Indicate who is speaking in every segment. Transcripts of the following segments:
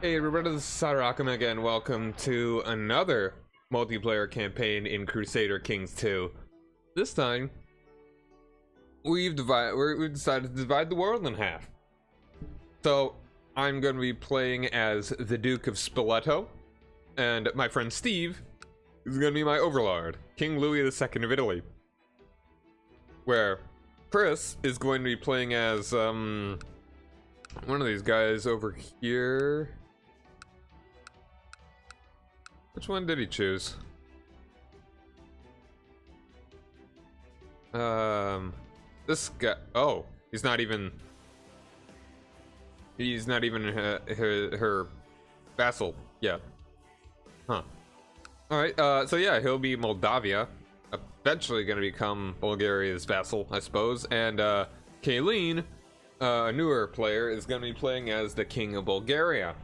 Speaker 1: Hey everybody, this is Sarakam again. Welcome to another multiplayer campaign in Crusader Kings 2. This time, we've decided to divide the world in half. So, I'm going to be playing as the Duke of Spoleto, and my friend Steve is going to be my overlord, King Louis II of Italy. Where Chris is going to be playing as, one of these guys over here. Which one did he choose? This guy. Oh, he's not even her vassal yet. Huh. Alright, so yeah, he'll be Moldavia. Eventually gonna become Bulgaria's vassal, I suppose. And, Kayleen, a newer player, is gonna be playing as the King of Bulgaria.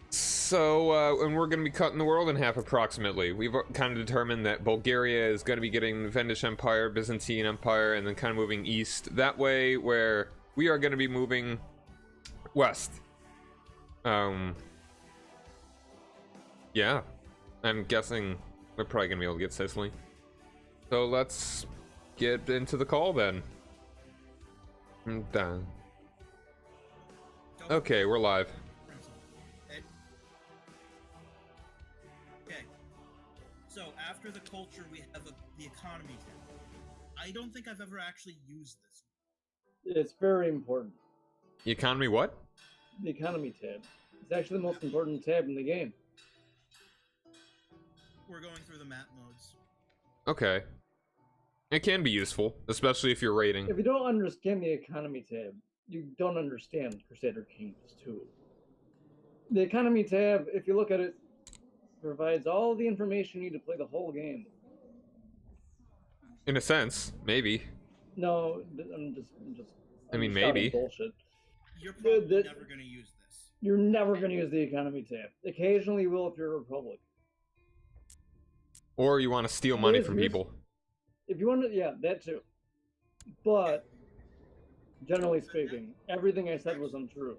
Speaker 1: So, and we're going to be cutting the world in half approximately. We've kind of determined that Bulgaria is going to be getting the Venetian Empire, Byzantine Empire, and then kind of moving east that way, where we are going to be moving west. Yeah, I'm guessing we're probably going to be able to get Sicily. So let's get into the call then. I'm done. Okay, we're live.
Speaker 2: So after the culture, we have the economy tab. I don't think I've ever actually used this.
Speaker 3: It's very important.
Speaker 1: The economy what?
Speaker 3: The economy tab. It's actually the most important tab in the game.
Speaker 2: We're going through the map modes.
Speaker 1: Okay. It can be useful, especially if you're raiding.
Speaker 3: If you don't understand the economy tab, you don't understand Crusader Kings 2. The economy tab, if you look at it, provides all the information you need to play the whole game.
Speaker 1: In a sense, maybe.
Speaker 3: No,
Speaker 1: I mean, maybe.
Speaker 3: Bullshit.
Speaker 2: You're probably never going to use this.
Speaker 3: You're never going to use the economy tab. Occasionally you will if you're a republic.
Speaker 1: Or you want to steal money from people.
Speaker 3: If you want to, yeah, that too. But, generally speaking, everything I said was untrue.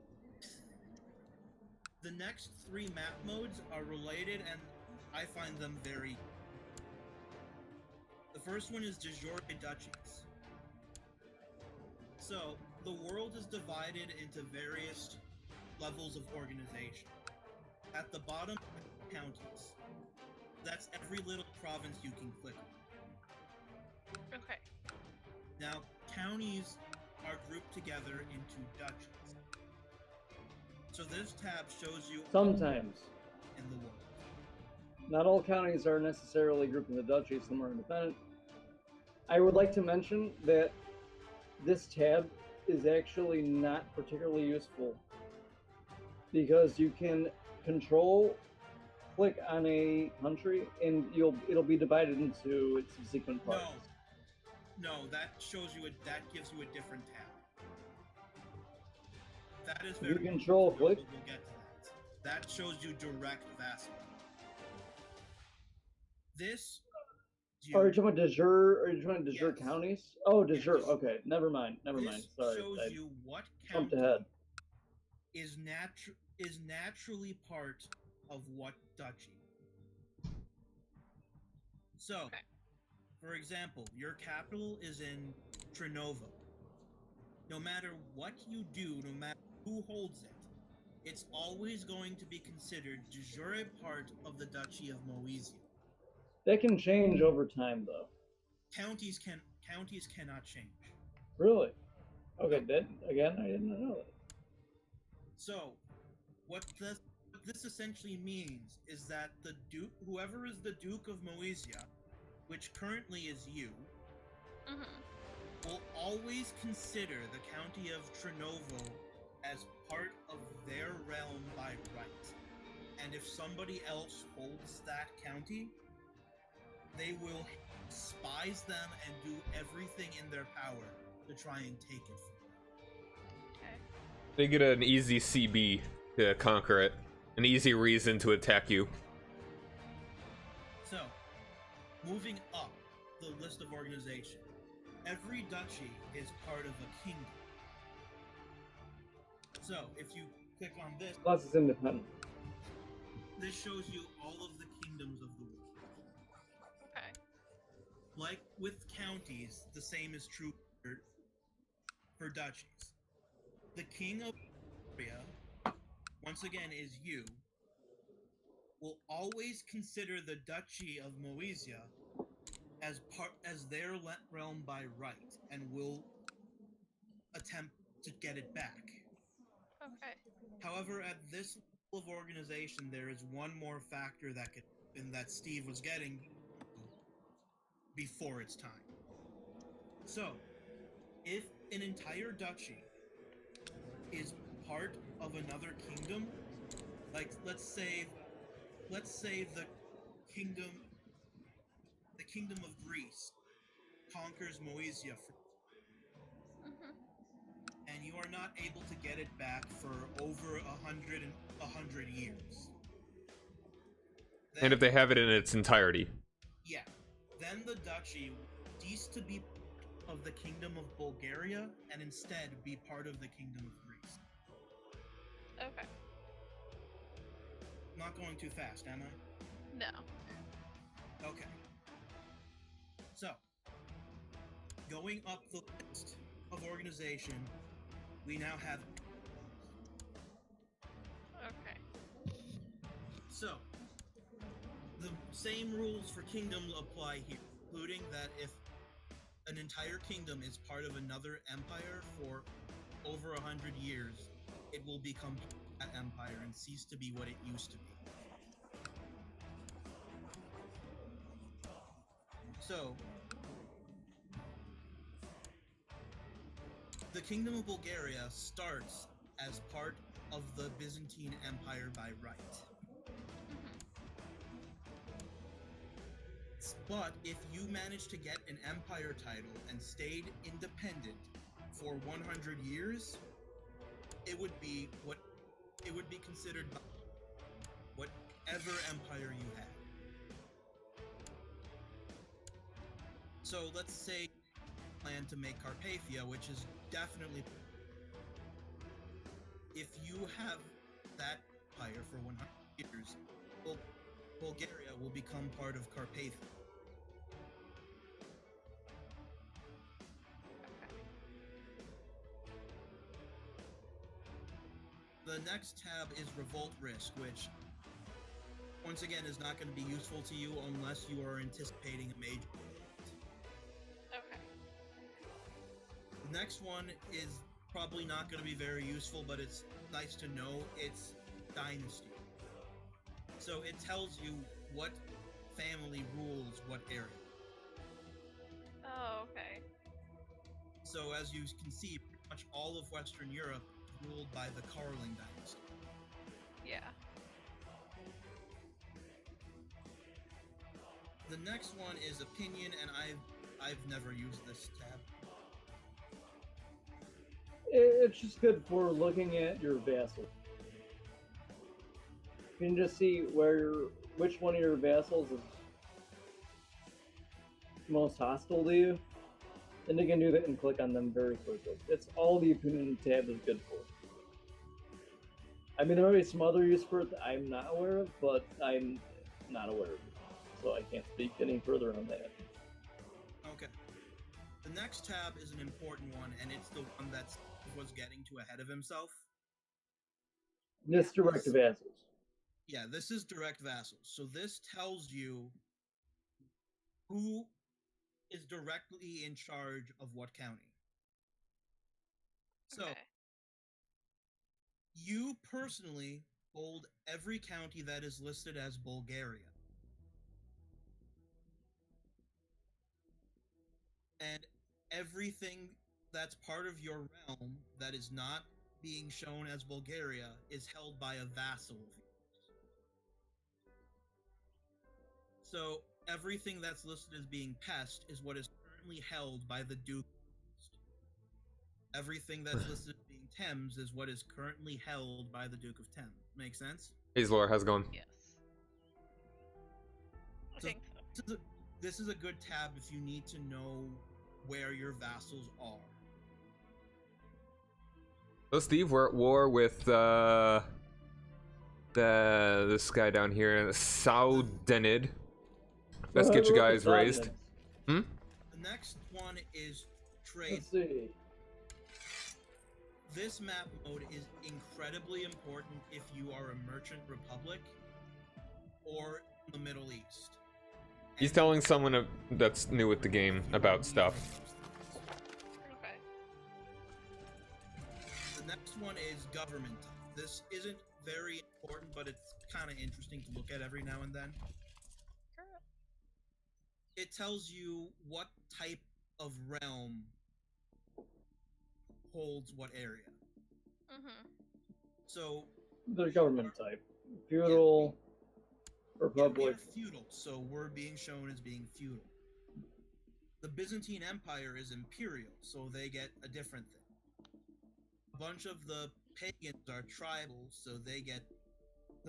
Speaker 2: The next three map modes are related, and I find them very... The first one is de jure duchies. So, the world is divided into various levels of organization. At the bottom, counties. That's every little province you can click on.
Speaker 4: Okay.
Speaker 2: Now, counties are grouped together into duchies. So this tab shows you
Speaker 3: sometimes
Speaker 2: in the world.
Speaker 3: Not all counties are necessarily grouped into duchies, some are independent. I would like to mention that this tab is actually not particularly useful because you can click on a country and it'll be divided into its subsequent parts.
Speaker 2: No, that shows you that gives you a different tab. That is very
Speaker 3: you control click.
Speaker 2: We'll get to that. That shows you direct vassal. This.
Speaker 3: Are you talking about de jure? Are you talking about de jure
Speaker 2: Yes.
Speaker 3: counties? Oh, de jure. Okay, never mind. Sorry.
Speaker 2: Shows you what
Speaker 3: jumped
Speaker 2: county
Speaker 3: ahead.
Speaker 2: is naturally part of what duchy. So,
Speaker 4: okay.
Speaker 2: For example, your capital is in Trinovo. No matter what you do, no matter who holds it, it's always going to be considered de jure part of the Duchy of Moesia.
Speaker 3: That can change over time, though.
Speaker 2: Counties cannot change.
Speaker 3: Really? Okay, that again, I didn't know that.
Speaker 2: So, what this essentially means is that the Duke, whoever is the Duke of Moesia, which currently is you, will always consider the county of Trinovo as part of their realm by right. And if somebody else holds that county, they will despise them and do everything in their power to try and take it from them.
Speaker 4: Okay.
Speaker 1: They get an easy CB to conquer it. An easy reason to attack you.
Speaker 2: So, moving up the list of organization, every duchy is part of a kingdom. So, if you click on this,
Speaker 3: Plus, it's independent.
Speaker 2: this shows you all of the kingdoms of the world.
Speaker 4: Okay.
Speaker 2: Like with counties, the same is true for duchies. The king of area, once again, is you, will always consider the duchy of Moesia as their realm by right, and will attempt to get it back.
Speaker 4: Okay.
Speaker 2: However, at this level of organization, there is one more factor that Steve was getting before its time. So, if an entire duchy is part of another kingdom, like let's say the kingdom of Greece conquers Moesia,
Speaker 4: Mhm.
Speaker 2: and you are not able to get it back for over 100 years.
Speaker 1: And if they have it in its entirety.
Speaker 2: Yeah. Then the duchy cease to be of the kingdom of Bulgaria and instead be part of the kingdom of Greece.
Speaker 4: Okay.
Speaker 2: Not going too fast, am I?
Speaker 4: No.
Speaker 2: Okay. So, going up the list of organization, we now have.
Speaker 4: Okay.
Speaker 2: So, the same rules for kingdom apply here, including that if an entire kingdom is part of another empire for over 100 years, it will become that empire and cease to be what it used to be. So, the Kingdom of Bulgaria starts as part of the Byzantine Empire by right. But if you manage to get an empire title and stayed independent for 100 years, it would be considered whatever empire you had. So let's say you plan to make Carpathia, which is definitely, if you have that empire for 100 years, Bulgaria will become part of Carpathia. The next tab is Revolt Risk, which, once again, is not going to be useful to you unless you are anticipating a major.
Speaker 4: Okay.
Speaker 2: The next one is probably not going to be very useful, but it's nice to know. It's Dynasty. So it tells you what family rules what area.
Speaker 4: Oh, okay.
Speaker 2: So as you can see, pretty much all of Western Europe is ruled by the Karling dynasty.
Speaker 4: Yeah.
Speaker 2: The next one is Opinion, and I've never used this tab.
Speaker 3: It's just good for looking at your vassal. You can just see which one of your vassals is most hostile to you, and you can do that and click on them very quickly. That's all the Opinion tab is good for. I mean, there may be some other use for it that I'm not aware of, but I'm not aware of it, so I can't speak any further on that.
Speaker 2: Okay. The next tab is an important one, and it's the one that was getting too ahead of himself.
Speaker 3: This direct vassals.
Speaker 2: Yeah, this is direct vassals. So this tells you who is directly in charge of what county. So,
Speaker 4: Okay.
Speaker 2: you personally hold every county that is listed as Bulgaria. And everything that's part of your realm that is not being shown as Bulgaria is held by a vassal of yours. So everything that's listed as being Pest is what is currently held by the Duke of Pest. Everything that's listed as being Thames is what is currently held by the Duke of Thames. Make sense?
Speaker 1: Hey Zlor, how's it going?
Speaker 4: Yes. I
Speaker 2: So
Speaker 4: think so.
Speaker 2: this is a good tab if you need to know where your vassals are.
Speaker 1: So Steve, we're at war with this guy down here, Saudenid. Let's get you guys raised. Hmm?
Speaker 2: The next one is trade.
Speaker 3: Let's see.
Speaker 2: This map mode is incredibly important if you are a merchant republic or the Middle East.
Speaker 1: He's telling someone that's new with the game about stuff.
Speaker 4: Okay.
Speaker 2: The next one is government. This isn't very important, but it's kind of interesting to look at every now and then.
Speaker 4: Girl.
Speaker 2: It tells you what type of realm holds what area.
Speaker 4: Mm-hmm.
Speaker 2: So
Speaker 3: The government type. Feudal,
Speaker 2: yeah, we
Speaker 3: republic.
Speaker 2: are feudal, so we're being shown as being feudal. The Byzantine Empire is imperial, so they get a different thing. A bunch of the pagans are tribal, so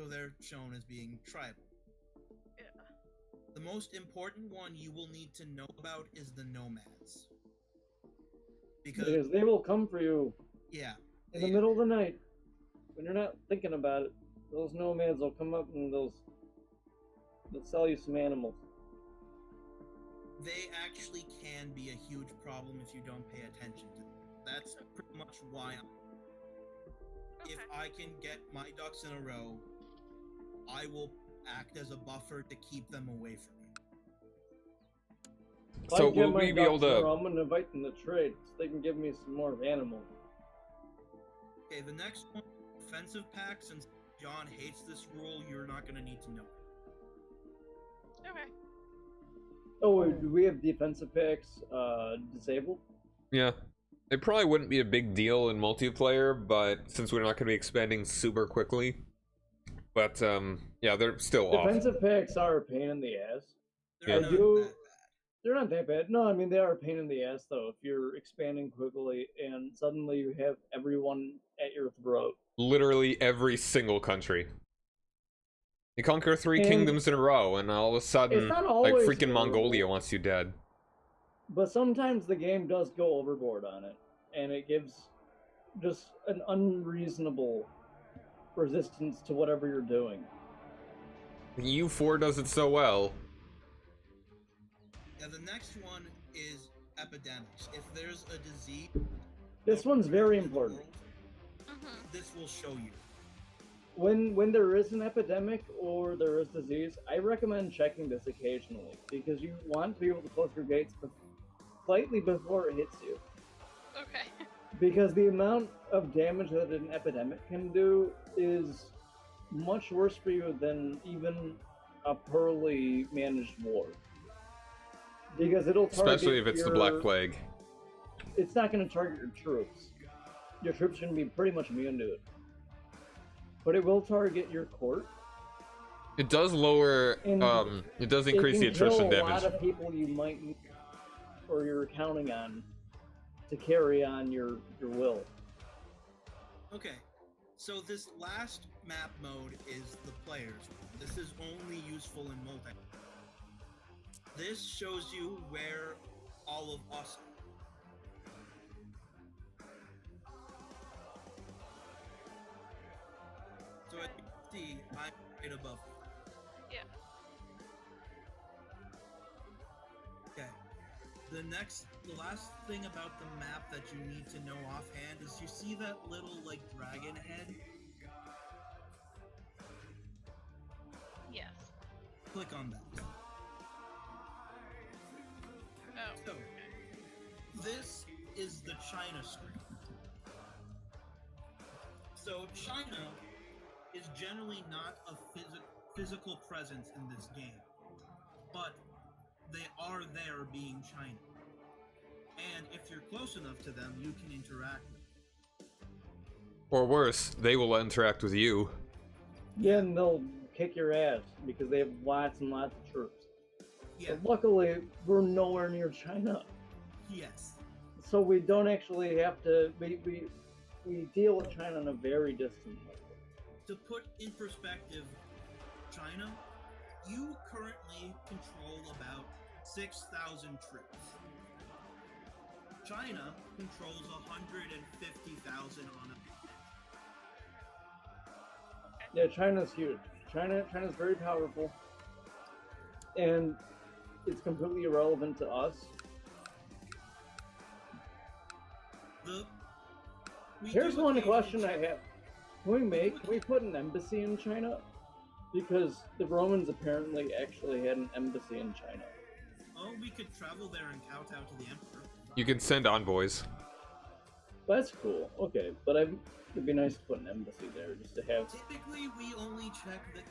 Speaker 2: they're shown as being tribal.
Speaker 4: Yeah.
Speaker 2: The most important one you will need to know about is the nomads.
Speaker 3: Because they will come for you
Speaker 2: Yeah,
Speaker 3: in the middle of the night when you're not thinking about it. Those nomads will come up and they'll sell you some animals.
Speaker 2: they actually can be a huge problem if you don't pay attention to them. That's pretty much why if
Speaker 4: Okay.
Speaker 2: I can get my ducks in a row, I will act as a buffer to keep them away from me.
Speaker 3: If
Speaker 1: So
Speaker 3: I get
Speaker 1: will
Speaker 3: my
Speaker 1: we be able
Speaker 3: ducks in a
Speaker 1: to?
Speaker 3: row, I'm gonna invite them to trade so they can give me some more animals.
Speaker 2: Okay, the next one, offensive pack. Since John hates this rule, you're not going to need to know.
Speaker 4: Okay.
Speaker 3: Oh, do we have defensive packs disabled?
Speaker 1: Yeah, it probably wouldn't be a big deal in multiplayer, but since we're not going to be expanding super quickly, but yeah, they're still off.
Speaker 3: Defensive packs are a pain in the ass.
Speaker 2: They're
Speaker 1: Yeah.
Speaker 2: not
Speaker 3: do-
Speaker 2: that bad.
Speaker 3: They're not that bad. No, I mean they are a pain in the ass though. If you're expanding quickly and suddenly you have everyone at your throat.
Speaker 1: Literally every single country. You conquer 3
Speaker 3: And
Speaker 1: kingdoms in a row, and all of a sudden,
Speaker 3: not
Speaker 1: like
Speaker 3: always
Speaker 1: freaking Mongolia
Speaker 3: horrible.
Speaker 1: wants you dead.
Speaker 3: But sometimes the game does go overboard on it, and it gives just an unreasonable resistance to whatever you're doing.
Speaker 1: U4 does it so well.
Speaker 2: Yeah, the next one is epidemics. If there's a disease,
Speaker 3: This one's very
Speaker 2: in the
Speaker 3: important.
Speaker 2: world,
Speaker 4: Mm-hmm.
Speaker 2: this will show you.
Speaker 3: When there is an epidemic or there is disease, I recommend checking this occasionally because you want to be able to close your gates slightly before it hits you.
Speaker 4: Okay.
Speaker 3: Because the amount of damage that an epidemic can do is much worse for you than even a poorly managed war. Because it'll target
Speaker 1: Especially if it's the Black Plague.
Speaker 3: It's not going to target your troops. Your troops are going to be pretty much immune to it. But it will target your court.
Speaker 1: It does lower,
Speaker 3: And
Speaker 1: it does
Speaker 3: It
Speaker 1: increase
Speaker 3: can
Speaker 1: the attrition
Speaker 3: kill a
Speaker 1: damage.
Speaker 3: lot of people you might or you're counting on to carry on your will.
Speaker 2: Okay, so this last map mode is the players. This is only useful in multi. This shows you where all of us are. So as you can see, I'm right above you.
Speaker 4: Yeah.
Speaker 2: Okay. The last thing about the map that you need to know offhand is you see that little like dragon head?
Speaker 4: Yes.
Speaker 2: Click on that.
Speaker 4: Oh.
Speaker 2: So, this is the China screen. So China is generally not a physical presence in this game, but they are there being China. And if you're close enough to them, you can interact with them.
Speaker 1: Or worse, they will interact with you.
Speaker 3: Yeah, and they'll kick your ass because they have lots and lots of troops.
Speaker 2: Yeah,
Speaker 3: But luckily, we're nowhere near China.
Speaker 2: yes.
Speaker 3: So we don't actually have to, we deal with China on a very distant level.
Speaker 2: To put in perspective, China, you currently control about 6,000 troops. China controls 150,000 on a
Speaker 3: Yeah, China's huge. China's very powerful, and it's completely irrelevant to us. Here's one question I have: Can we put an embassy in China? Because the Romans apparently actually had an embassy in China.
Speaker 2: Oh, we could travel there and kowtow to the emperor.
Speaker 1: You can send envoys.
Speaker 3: That's cool. Okay, but it'd be nice to put an embassy there just to have.
Speaker 2: Typically, we only check this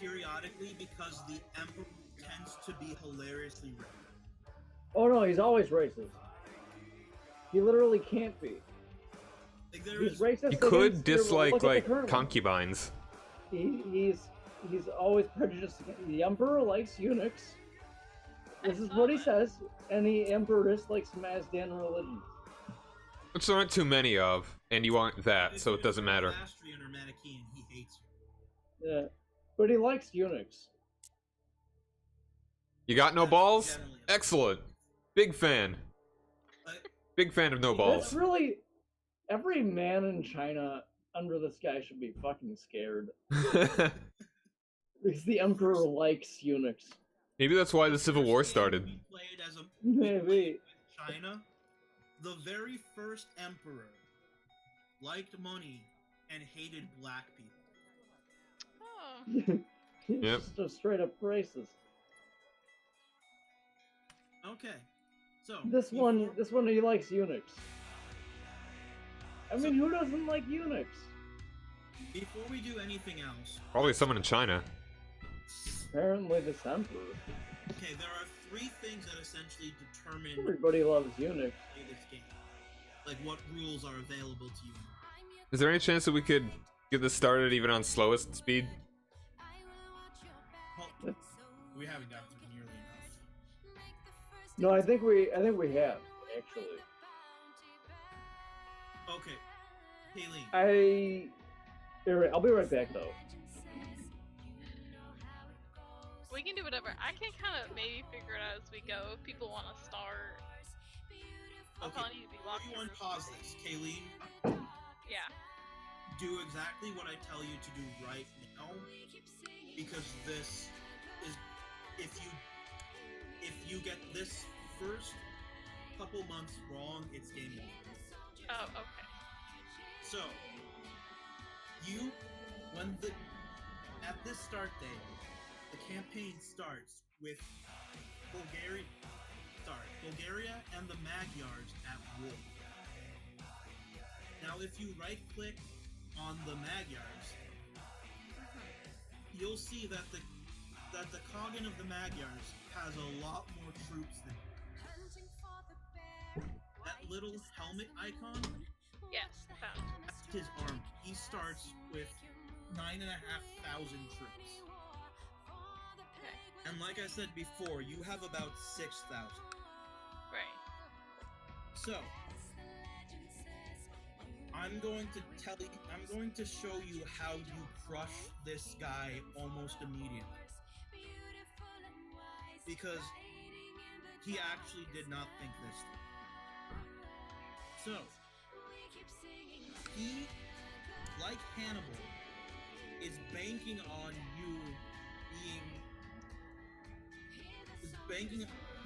Speaker 2: periodically because the emperor tends to be hilariously racist.
Speaker 3: Oh no, he's always racist. He literally can't be.
Speaker 2: Like,
Speaker 3: He's racist.
Speaker 1: You could
Speaker 3: against-
Speaker 1: dislike
Speaker 3: look at the
Speaker 1: like
Speaker 3: current one.
Speaker 1: concubines.
Speaker 3: He's always prejudiced. The emperor likes eunuchs. This is what he says. And the emperor dislikes Mazdan religions.
Speaker 1: Which there aren't too many of, and you aren't that,
Speaker 2: If
Speaker 1: so
Speaker 2: you're
Speaker 1: it doesn't matter.
Speaker 2: Zoroastrian or Manichaean, he hates you.
Speaker 3: Yeah, but he likes eunuchs.
Speaker 1: You got no
Speaker 2: That's
Speaker 1: balls?
Speaker 2: generally-
Speaker 1: Excellent. Big fan. Big fan of no
Speaker 3: That's
Speaker 1: balls.
Speaker 3: really every man in China under the sky should be fucking scared because the emperor likes eunuchs.
Speaker 1: Maybe that's why the Civil War
Speaker 2: First game
Speaker 1: started.
Speaker 2: we played as a
Speaker 3: Maybe.
Speaker 2: China, the very first emperor liked money and hated black people.
Speaker 4: Oh.
Speaker 3: He's
Speaker 1: Yep.
Speaker 3: just a straight up racist.
Speaker 2: Okay, so
Speaker 3: This one he likes eunuchs. I mean, who doesn't like eunuchs?
Speaker 2: Before we do anything else,
Speaker 1: Probably someone in China.
Speaker 3: Apparently, this emperor.
Speaker 2: okay, there are three things that essentially determine
Speaker 3: Everybody loves eunuchs.
Speaker 2: play this game. Like what rules are available to you.
Speaker 1: Is there any chance that we could get this started even on slowest speed?
Speaker 2: Well, we haven't got through nearly enough.
Speaker 3: No, I think we have actually.
Speaker 2: Okay, Kayleen.
Speaker 3: I'll be right back though.
Speaker 4: We can do whatever. I can kind of maybe figure it out as we go. If people want to start, I'll
Speaker 2: Okay,
Speaker 4: probably need to be walking.
Speaker 2: everyone pause this. Kayleen,
Speaker 4: Yeah.
Speaker 2: do exactly what I tell you to do right now, because this is if you get this first couple months wrong, it's game over.
Speaker 4: Oh, okay.
Speaker 2: So at this start date, the campaign starts with Bulgaria and the Magyars at war. Now, if you right-click on the Magyars, you'll see that the Khagan of the Magyars has a lot more troops than that little helmet icon.
Speaker 4: Yes, found.
Speaker 2: That's his army. He starts with 9,500 troops.
Speaker 4: Okay.
Speaker 2: And like I said before, you have about 6,000.
Speaker 4: Right.
Speaker 2: So, I'm going to show you how you crush this guy almost immediately. Because he actually did not think this through. So, he, like Hannibal, is banking on you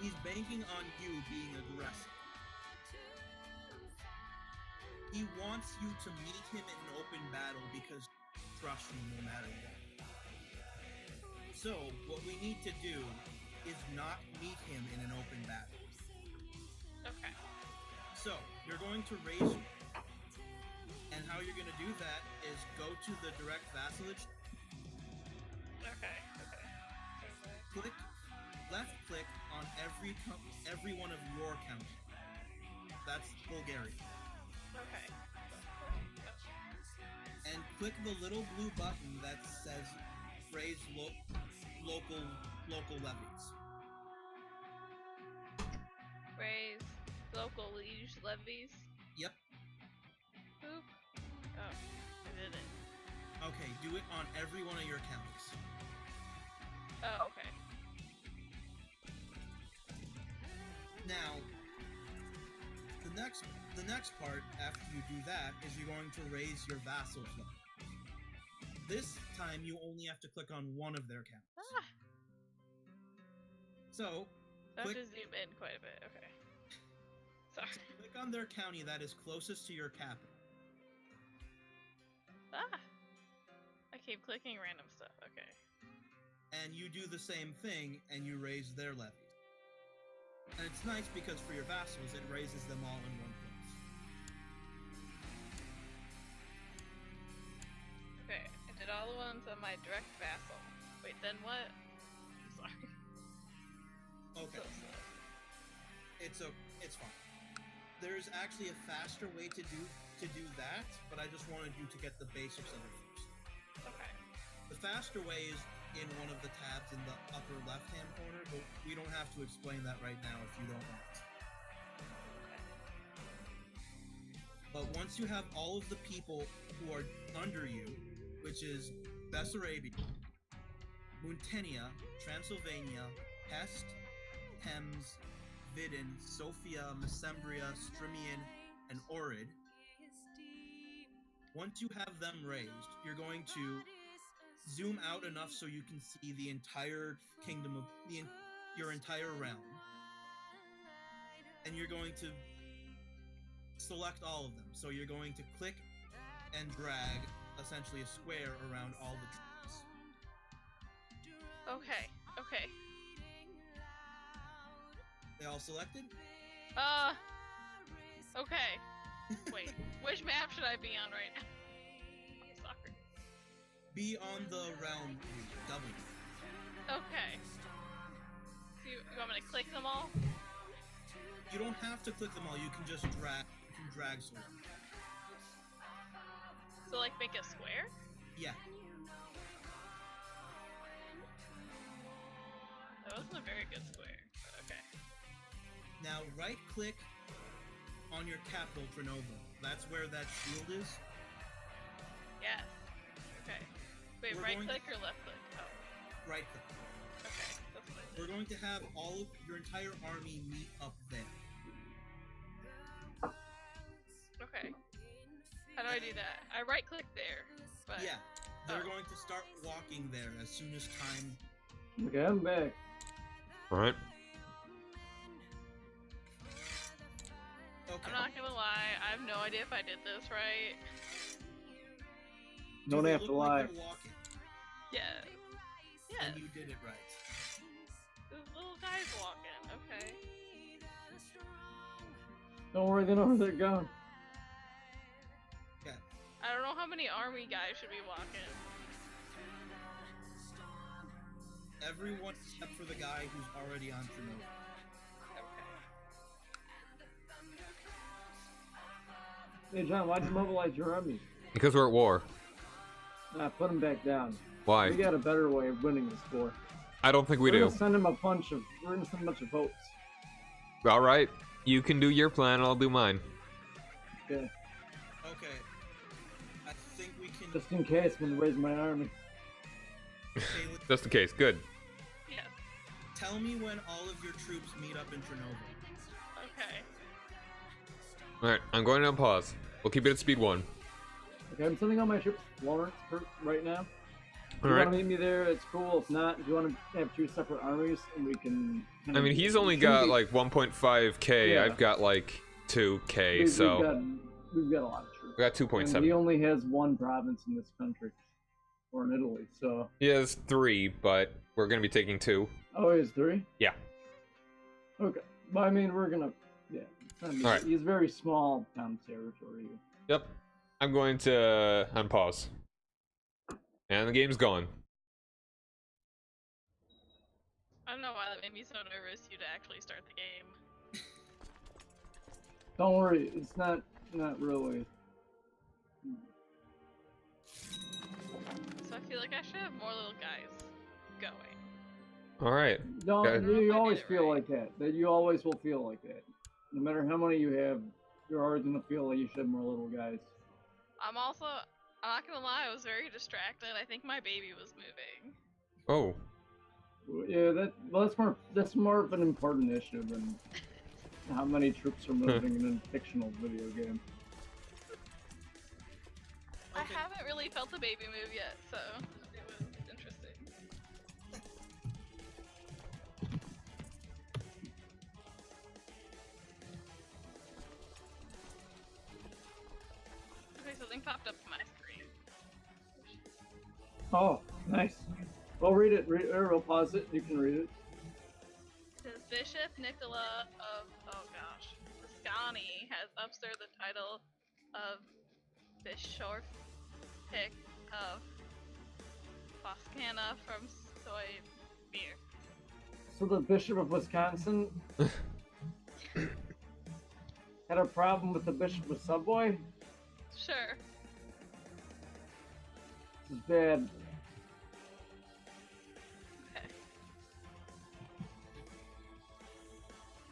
Speaker 2: he's banking on you being aggressive. He wants you to meet him in an open battle because you trust him no matter what. So, what we need to do is not meet him in an open battle.
Speaker 4: Okay.
Speaker 2: So, you're going to raise, and how you're going to do that is go to the direct vassalage,
Speaker 4: Okay.
Speaker 2: click, left click on every one of your counties. That's Bulgaria.
Speaker 4: Okay.
Speaker 2: And click the little blue button that says raise local levies.
Speaker 4: Raise local liege levies.
Speaker 2: Yep.
Speaker 4: Boop. Oh, I did it.
Speaker 2: Okay, do it on every one of your counties.
Speaker 4: Oh, okay.
Speaker 2: Now, the next part after you do that is you're going to raise your vassals level. this time you only have to click on one of their counties.
Speaker 4: Ah,
Speaker 2: So,
Speaker 4: I have
Speaker 2: click,
Speaker 4: to zoom in quite a bit. Okay. Sorry.
Speaker 2: click on their county that is closest to your capital.
Speaker 4: Ah. I keep clicking random stuff. Okay.
Speaker 2: And you do the same thing, and you raise their levies. And it's nice because for your vassals, it raises them all in one place.
Speaker 4: Okay. I did all the ones on my direct vassal. Wait, then what? I'm sorry.
Speaker 2: Okay,
Speaker 4: So slow.
Speaker 2: it's fine. There's actually a faster way to do that, but I just wanted you to get the basics of it first.
Speaker 4: Okay.
Speaker 2: The faster way is in one of the tabs in the upper left-hand corner, but we don't have to explain that right now if you don't want. But once you have all of the people who are under you, which is Bessarabia, Muntenia, Transylvania, Hest, Hems, Vidin, Sophia, Mesembria, Strimian, and Orid. Once you have them raised, you're going to zoom out enough so you can see the entire kingdom of your entire realm. And you're going to select all of them. So you're going to click and drag essentially a square around all the troops.
Speaker 4: Okay. Okay.
Speaker 2: They all selected?
Speaker 4: Okay. Wait, which map should I be on right now? Sorry.
Speaker 2: Be on the realm W.
Speaker 4: Okay. So you want me to click them all?
Speaker 2: You don't have to click them all, you can just drag so long.
Speaker 4: So like make a square?
Speaker 2: Yeah.
Speaker 4: That wasn't a very good square, but okay.
Speaker 2: Now right click on your capital, Trenovo. That's where that shield is.
Speaker 4: Yes. Okay. Wait,
Speaker 2: We're
Speaker 4: right
Speaker 2: going
Speaker 4: click or left click? Oh,
Speaker 2: Right click.
Speaker 4: okay. That's what I
Speaker 2: We're
Speaker 4: did.
Speaker 2: going to have all of your entire army meet up there.
Speaker 4: Okay. How do I do that? I right click there, but
Speaker 2: Yeah. They're
Speaker 4: Oh.
Speaker 2: going to start walking there as soon as time.
Speaker 3: Okay, I'm back.
Speaker 1: Alright.
Speaker 2: Okay.
Speaker 4: I'm not gonna lie, I have no idea if I did this right.
Speaker 2: Do
Speaker 3: Don't
Speaker 2: they
Speaker 3: have to
Speaker 2: look
Speaker 3: lie.
Speaker 2: like they're walking?
Speaker 4: Yes. Yes.
Speaker 2: And you did it right.
Speaker 4: This little guy's walking. Okay.
Speaker 3: Don't worry, they know where they're going.
Speaker 2: Yeah.
Speaker 4: I don't know how many army guys should be walking.
Speaker 2: Everyone except for the guy who's already on Chernobyl.
Speaker 4: Okay.
Speaker 3: Hey John, why'd you mobilize your army?
Speaker 1: Because we're at war.
Speaker 3: Nah, put them back down.
Speaker 1: Why?
Speaker 3: We got a better way of winning this war.
Speaker 1: I don't think we
Speaker 3: We're
Speaker 1: do.
Speaker 3: gonna send him a bunch of. We're gonna send a bunch of votes.
Speaker 1: Alright. You can do your plan, I'll do mine.
Speaker 3: Okay.
Speaker 2: Okay. I think we can.
Speaker 3: Just in case, I'm gonna raise my army.
Speaker 2: Okay,
Speaker 1: Just in case. Good.
Speaker 4: Yes.
Speaker 2: tell me when all of your troops meet up in Chernobyl.
Speaker 4: Okay.
Speaker 1: Alright, I'm going to pause. We'll keep it at speed 1.
Speaker 3: Okay, I'm sending all my troops to Florence right now. If you
Speaker 1: Alright.
Speaker 3: want to meet me there, it's cool. If not, if you want to have 2 separate armies, and we can.
Speaker 1: I mean, he's only got like 1.5k.
Speaker 3: Yeah.
Speaker 1: I've got like 2k,
Speaker 3: We've
Speaker 1: so
Speaker 3: got a lot of troops.
Speaker 1: we got
Speaker 3: And
Speaker 1: 2.7.
Speaker 3: he only has 1 province in this country, or in Italy. So.
Speaker 1: He has 3, but we're gonna be taking 2.
Speaker 3: Oh, he has 3.
Speaker 1: Yeah.
Speaker 3: Okay, but I mean, we're gonna. Yeah. It's not big.
Speaker 1: Alright.
Speaker 3: He's very small town territory.
Speaker 1: Yep. I'm going to unpause. And the game's going.
Speaker 4: I don't know why that made me so nervous you to actually start the game.
Speaker 3: Don't worry, it's not really.
Speaker 4: So I feel like I should have more little guys going.
Speaker 1: Alright.
Speaker 3: No,
Speaker 1: Okay.
Speaker 3: you
Speaker 4: I
Speaker 3: always
Speaker 4: did it
Speaker 3: feel
Speaker 4: right.
Speaker 3: like that. That you always will feel like that. No matter how many you have, you're always gonna feel like you should have more little guys.
Speaker 4: I'm not gonna lie, I was very distracted. I think my baby was moving.
Speaker 1: Oh.
Speaker 3: Yeah, that's more of an important issue than how many troops are moving in a fictional video game.
Speaker 4: I
Speaker 2: Okay.
Speaker 4: haven't really felt the baby move yet, so it was interesting. Okay, something popped up to my screen.
Speaker 3: Oh, nice. Well, read it. Or I'll pause it. You can read it.
Speaker 4: Says Bishop Nicola of, oh gosh, Viscani has usurped the title of Bishopric of Boscana from Soybeer.
Speaker 3: So the Bishop of Wisconsin had a problem with the Bishop of Subway?
Speaker 4: Sure.
Speaker 3: This is bad.
Speaker 4: Okay.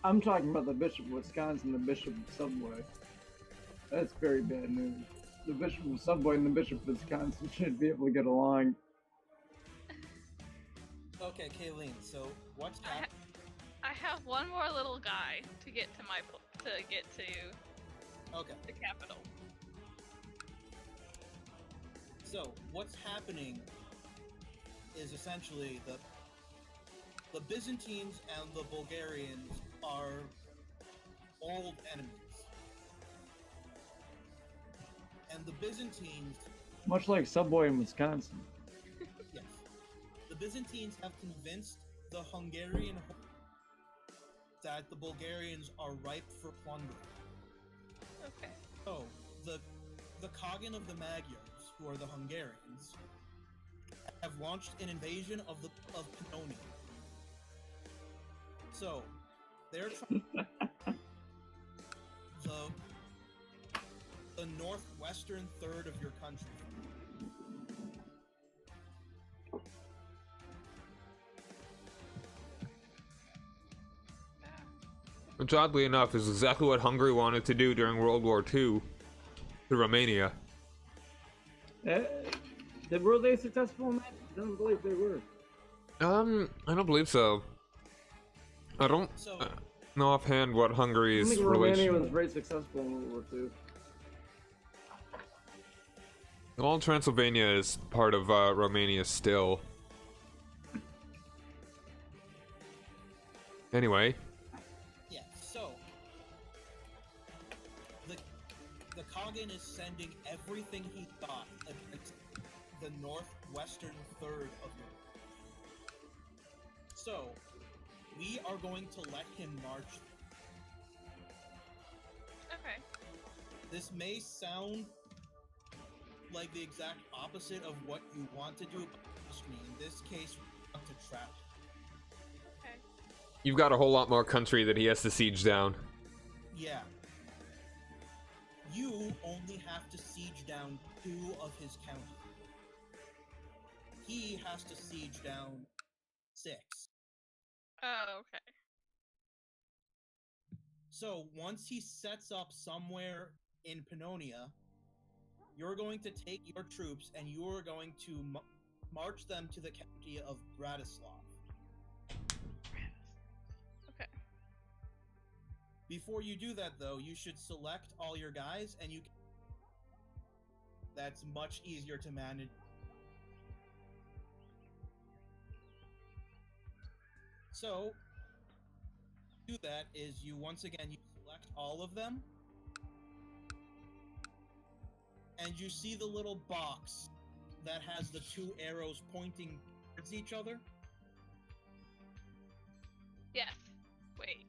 Speaker 3: I'm talking about the Bishop of Wisconsin, the Bishop of Subway. That's very bad news. The Bishop of Subway and the Bishop of Wisconsin should be able to get along.
Speaker 2: Okay, Kayleen. So what's
Speaker 4: I,
Speaker 2: happening?
Speaker 4: I have one more little guy to get to
Speaker 2: Okay.
Speaker 4: the capital.
Speaker 2: So what's happening is essentially the Byzantines and the Bulgarians are old enemies. And the Byzantines,
Speaker 3: Much like Subway in Wisconsin.
Speaker 2: yes, the Byzantines have convinced the Hungarian that the Bulgarians are ripe for plunder.
Speaker 4: Okay.
Speaker 2: So the Khagan of the Magyars, who are the Hungarians, have launched an invasion of Pannonia. So they're trying the northwestern third of your country.
Speaker 1: Which, oddly enough, is exactly what Hungary wanted to do during World War II to Romania.
Speaker 3: Were they successful in that? I don't believe they were.
Speaker 1: I don't believe so. I don't
Speaker 2: So
Speaker 1: know offhand what
Speaker 3: I
Speaker 1: Hungary's
Speaker 3: think Romania
Speaker 1: relation.
Speaker 3: was very successful in World War II.
Speaker 1: All Transylvania is part of Romania still. Anyway,
Speaker 2: yeah, so the Khagan is sending everything he got against the northwestern third of your. So we are going to let him march.
Speaker 4: Okay.
Speaker 2: This may sound like the exact opposite of what you want to do, but trust me, in this case, we want to trap him.
Speaker 4: Okay.
Speaker 1: you've got a whole lot more country that he has to siege down.
Speaker 2: Yeah. You only have to siege down 2 of his counties. He has to siege down 6.
Speaker 4: Oh, okay.
Speaker 2: So once he sets up somewhere in Pannonia, you're going to take your troops and you are going to march them to the county of Bratislav.
Speaker 4: Okay.
Speaker 2: Before you do that, though, you should select all your guys, and you. That's much easier to manage. So, do that is you once again you select all of them, and you see the little box that has the 2 arrows pointing towards each other.
Speaker 4: Yes. Wait.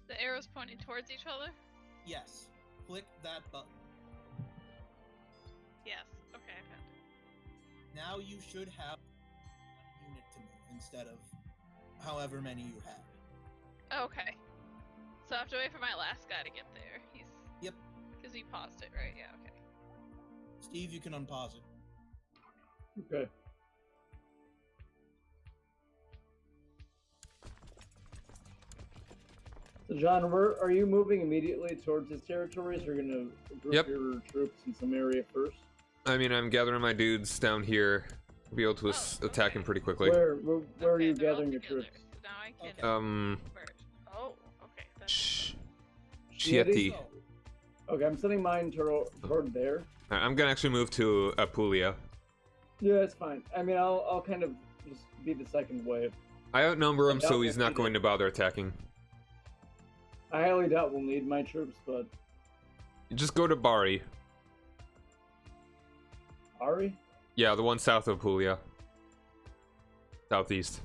Speaker 4: The arrows pointing towards each other?
Speaker 2: Yes, click that button.
Speaker 4: Yes. Okay, I found it.
Speaker 2: Now you should have 1 unit to move instead of however many you have.
Speaker 4: Okay. So I have to wait for my last guy to get there. He's.
Speaker 2: Yep.
Speaker 4: Because he paused it, right? Yeah, okay.
Speaker 2: Steve, you can unpause it.
Speaker 3: Okay. So, John, where are you moving immediately towards his territories? You're going to group
Speaker 1: Yep.
Speaker 3: your troops in some area first?
Speaker 1: I mean, I'm gathering my dudes down here. I'll be able to attack
Speaker 4: okay.
Speaker 1: him pretty quickly.
Speaker 3: Where are
Speaker 4: Okay,
Speaker 3: you
Speaker 4: they're all
Speaker 3: gathering your
Speaker 4: together.
Speaker 3: troops?
Speaker 4: Now I can.
Speaker 2: Okay.
Speaker 4: Merge. Oh, okay. That's
Speaker 1: Shh.
Speaker 3: Yeti?
Speaker 1: Shieti.
Speaker 2: So,
Speaker 3: Okay, I'm sending mine toward there.
Speaker 1: Alright, I'm gonna actually move to Apulia.
Speaker 3: Yeah, it's fine. I mean, I'll kind of just be the second wave.
Speaker 1: I outnumber him,
Speaker 3: I doubt
Speaker 1: so he's
Speaker 3: we'll
Speaker 1: not
Speaker 3: need
Speaker 1: going
Speaker 3: it.
Speaker 1: to bother attacking.
Speaker 3: I highly doubt we'll need my troops, but
Speaker 1: Just go to Bari.
Speaker 3: Ari?
Speaker 1: Yeah, the one south of Apulia. Southeast.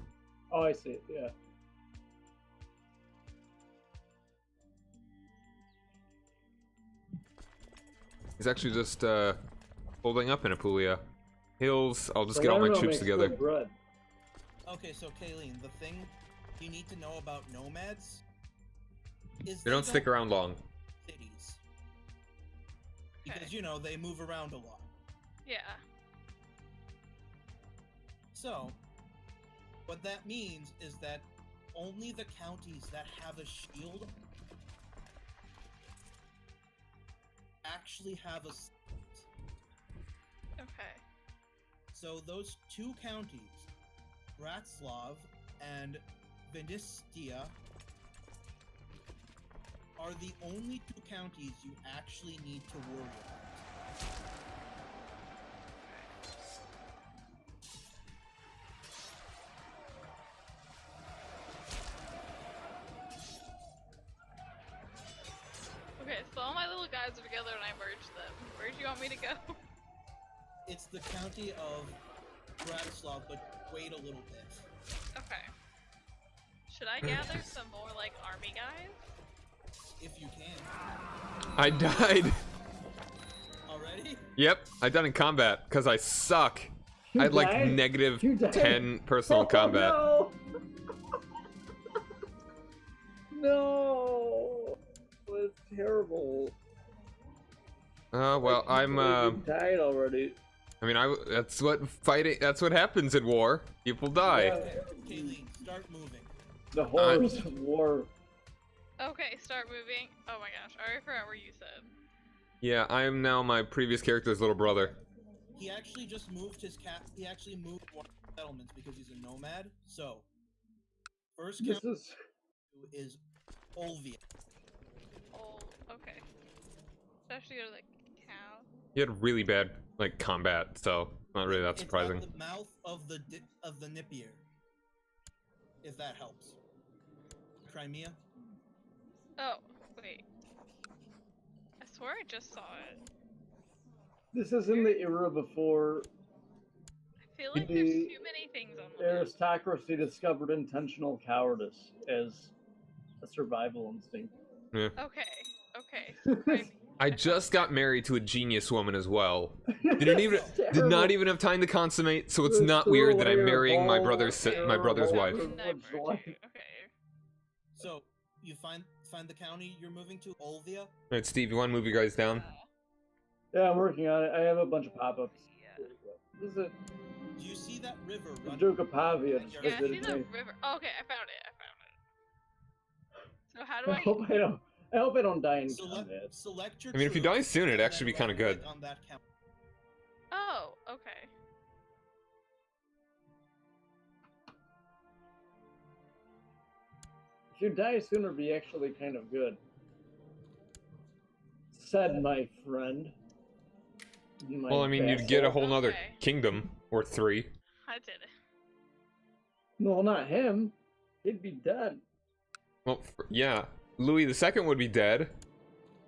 Speaker 3: Oh, I see. Yeah.
Speaker 1: He's actually just holding up in Apulia. Hills, I'll just
Speaker 3: So
Speaker 1: get all my
Speaker 3: Lerno
Speaker 1: troops
Speaker 3: makes
Speaker 1: together.
Speaker 3: good bread.
Speaker 2: Okay, so Kayleen, the thing you need to know about nomads is
Speaker 1: They don't stick around long.
Speaker 2: cities.
Speaker 4: Okay.
Speaker 2: Because, you know, they move around a lot.
Speaker 4: Yeah.
Speaker 2: So, what that means is that only the counties that have a shield actually have a state.
Speaker 4: Okay.
Speaker 2: So those two counties, Bratslav and Venistia, are the only two counties you actually need to worry about.
Speaker 4: Okay, so all my little guys are together and I merged them. Where do you want me to go?
Speaker 2: It's the county of Bratislav, but wait a little bit.
Speaker 4: Okay. Should I gather some more, like, army guys?
Speaker 2: If you can.
Speaker 1: I died.
Speaker 2: Already?
Speaker 1: Yep, I died in combat because I suck.
Speaker 3: You
Speaker 1: I had like
Speaker 3: died?
Speaker 1: negative
Speaker 3: You died?
Speaker 1: 10 personal
Speaker 3: Oh,
Speaker 1: combat.
Speaker 3: No! No! That's terrible.
Speaker 1: Well,
Speaker 3: I
Speaker 1: I'm
Speaker 3: can't believe you died already.
Speaker 1: I mean, that's what happens in war. People die.
Speaker 3: Yeah.
Speaker 2: Okay, Kayleen, start moving.
Speaker 3: The horrors of war.
Speaker 4: Okay, start moving. Oh my gosh, I already forgot where you said.
Speaker 1: Yeah, I am now my previous character's little brother.
Speaker 2: He actually just moved his cat. He actually moved one of the settlements because he's a nomad. So, first
Speaker 3: This
Speaker 2: county
Speaker 3: is
Speaker 2: is Olvia.
Speaker 4: Oh, okay. So I should go to the cow.
Speaker 1: He had really bad like combat, so not really that surprising.
Speaker 2: It's at the mouth of the Nipier. If that helps. Crimea.
Speaker 4: Oh, wait. I swear I just saw it.
Speaker 3: this is in the era before
Speaker 4: I feel like
Speaker 3: The
Speaker 4: there's too many things on the map.
Speaker 3: aristocracy discovered intentional cowardice as a survival instinct.
Speaker 1: Yeah.
Speaker 4: Okay, okay. So Crimea.
Speaker 1: I just got married to a genius woman as well. Did not even have time to consummate, so it's not weird that I'm marrying my brother's wife.
Speaker 4: When did I merge you? Okay.
Speaker 2: So you find the county you're moving to, Olvia.
Speaker 1: Alright, Steve, you want to move you guys down?
Speaker 3: Yeah, I'm working on it. I have a bunch of pop-ups.
Speaker 4: Yeah.
Speaker 3: This is it.
Speaker 2: Do you see that river
Speaker 3: The
Speaker 2: running?
Speaker 3: Duke of Pavia just
Speaker 4: Yeah, I see
Speaker 3: visited
Speaker 4: the
Speaker 3: me.
Speaker 4: river. Oh, okay, I found it. So how do
Speaker 3: I hope I hope I don't die in combat.
Speaker 2: Select your
Speaker 1: I mean, if you
Speaker 2: troops
Speaker 1: die soon, it'd
Speaker 2: and
Speaker 1: actually
Speaker 2: then
Speaker 1: be kinda
Speaker 2: right-click
Speaker 1: good.
Speaker 2: on that county.
Speaker 4: Oh, okay.
Speaker 3: If you die sooner, it'd be actually kind of good. Said my friend. My
Speaker 1: Well, I mean, you'd get a
Speaker 3: vassal.
Speaker 1: whole nother
Speaker 4: Okay.
Speaker 1: kingdom, or 3.
Speaker 4: I did it.
Speaker 3: No, not him. He'd be dead.
Speaker 1: Well, yeah, Louis II would be dead,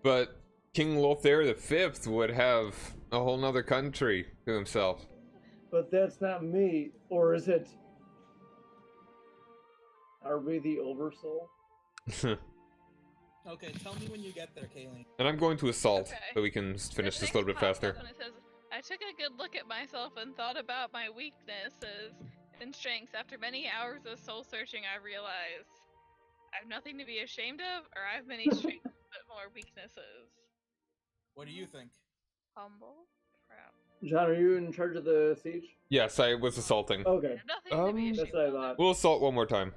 Speaker 1: but King Lothair V would have a whole nother country to himself.
Speaker 3: But that's not me. Or is it? Are we the Oversoul?
Speaker 2: Okay, tell me when you get there, Kayleen.
Speaker 1: And I'm going to assault,
Speaker 4: Okay.
Speaker 1: so we can finish
Speaker 4: The
Speaker 1: this a little bit
Speaker 4: text pops
Speaker 1: faster.
Speaker 4: up and it says, I took a good look at myself and thought about my weaknesses and strengths. After many hours of soul searching, I realized I have nothing to be ashamed of, or I have many strengths but more weaknesses.
Speaker 2: What do you think?
Speaker 4: Humble? Proud.
Speaker 3: John, are you in charge of the siege?
Speaker 1: Yes, I was assaulting.
Speaker 4: I
Speaker 3: Okay.
Speaker 4: have nothing to be ashamed
Speaker 3: That's what I
Speaker 4: of.
Speaker 3: thought.
Speaker 1: We'll assault one more time.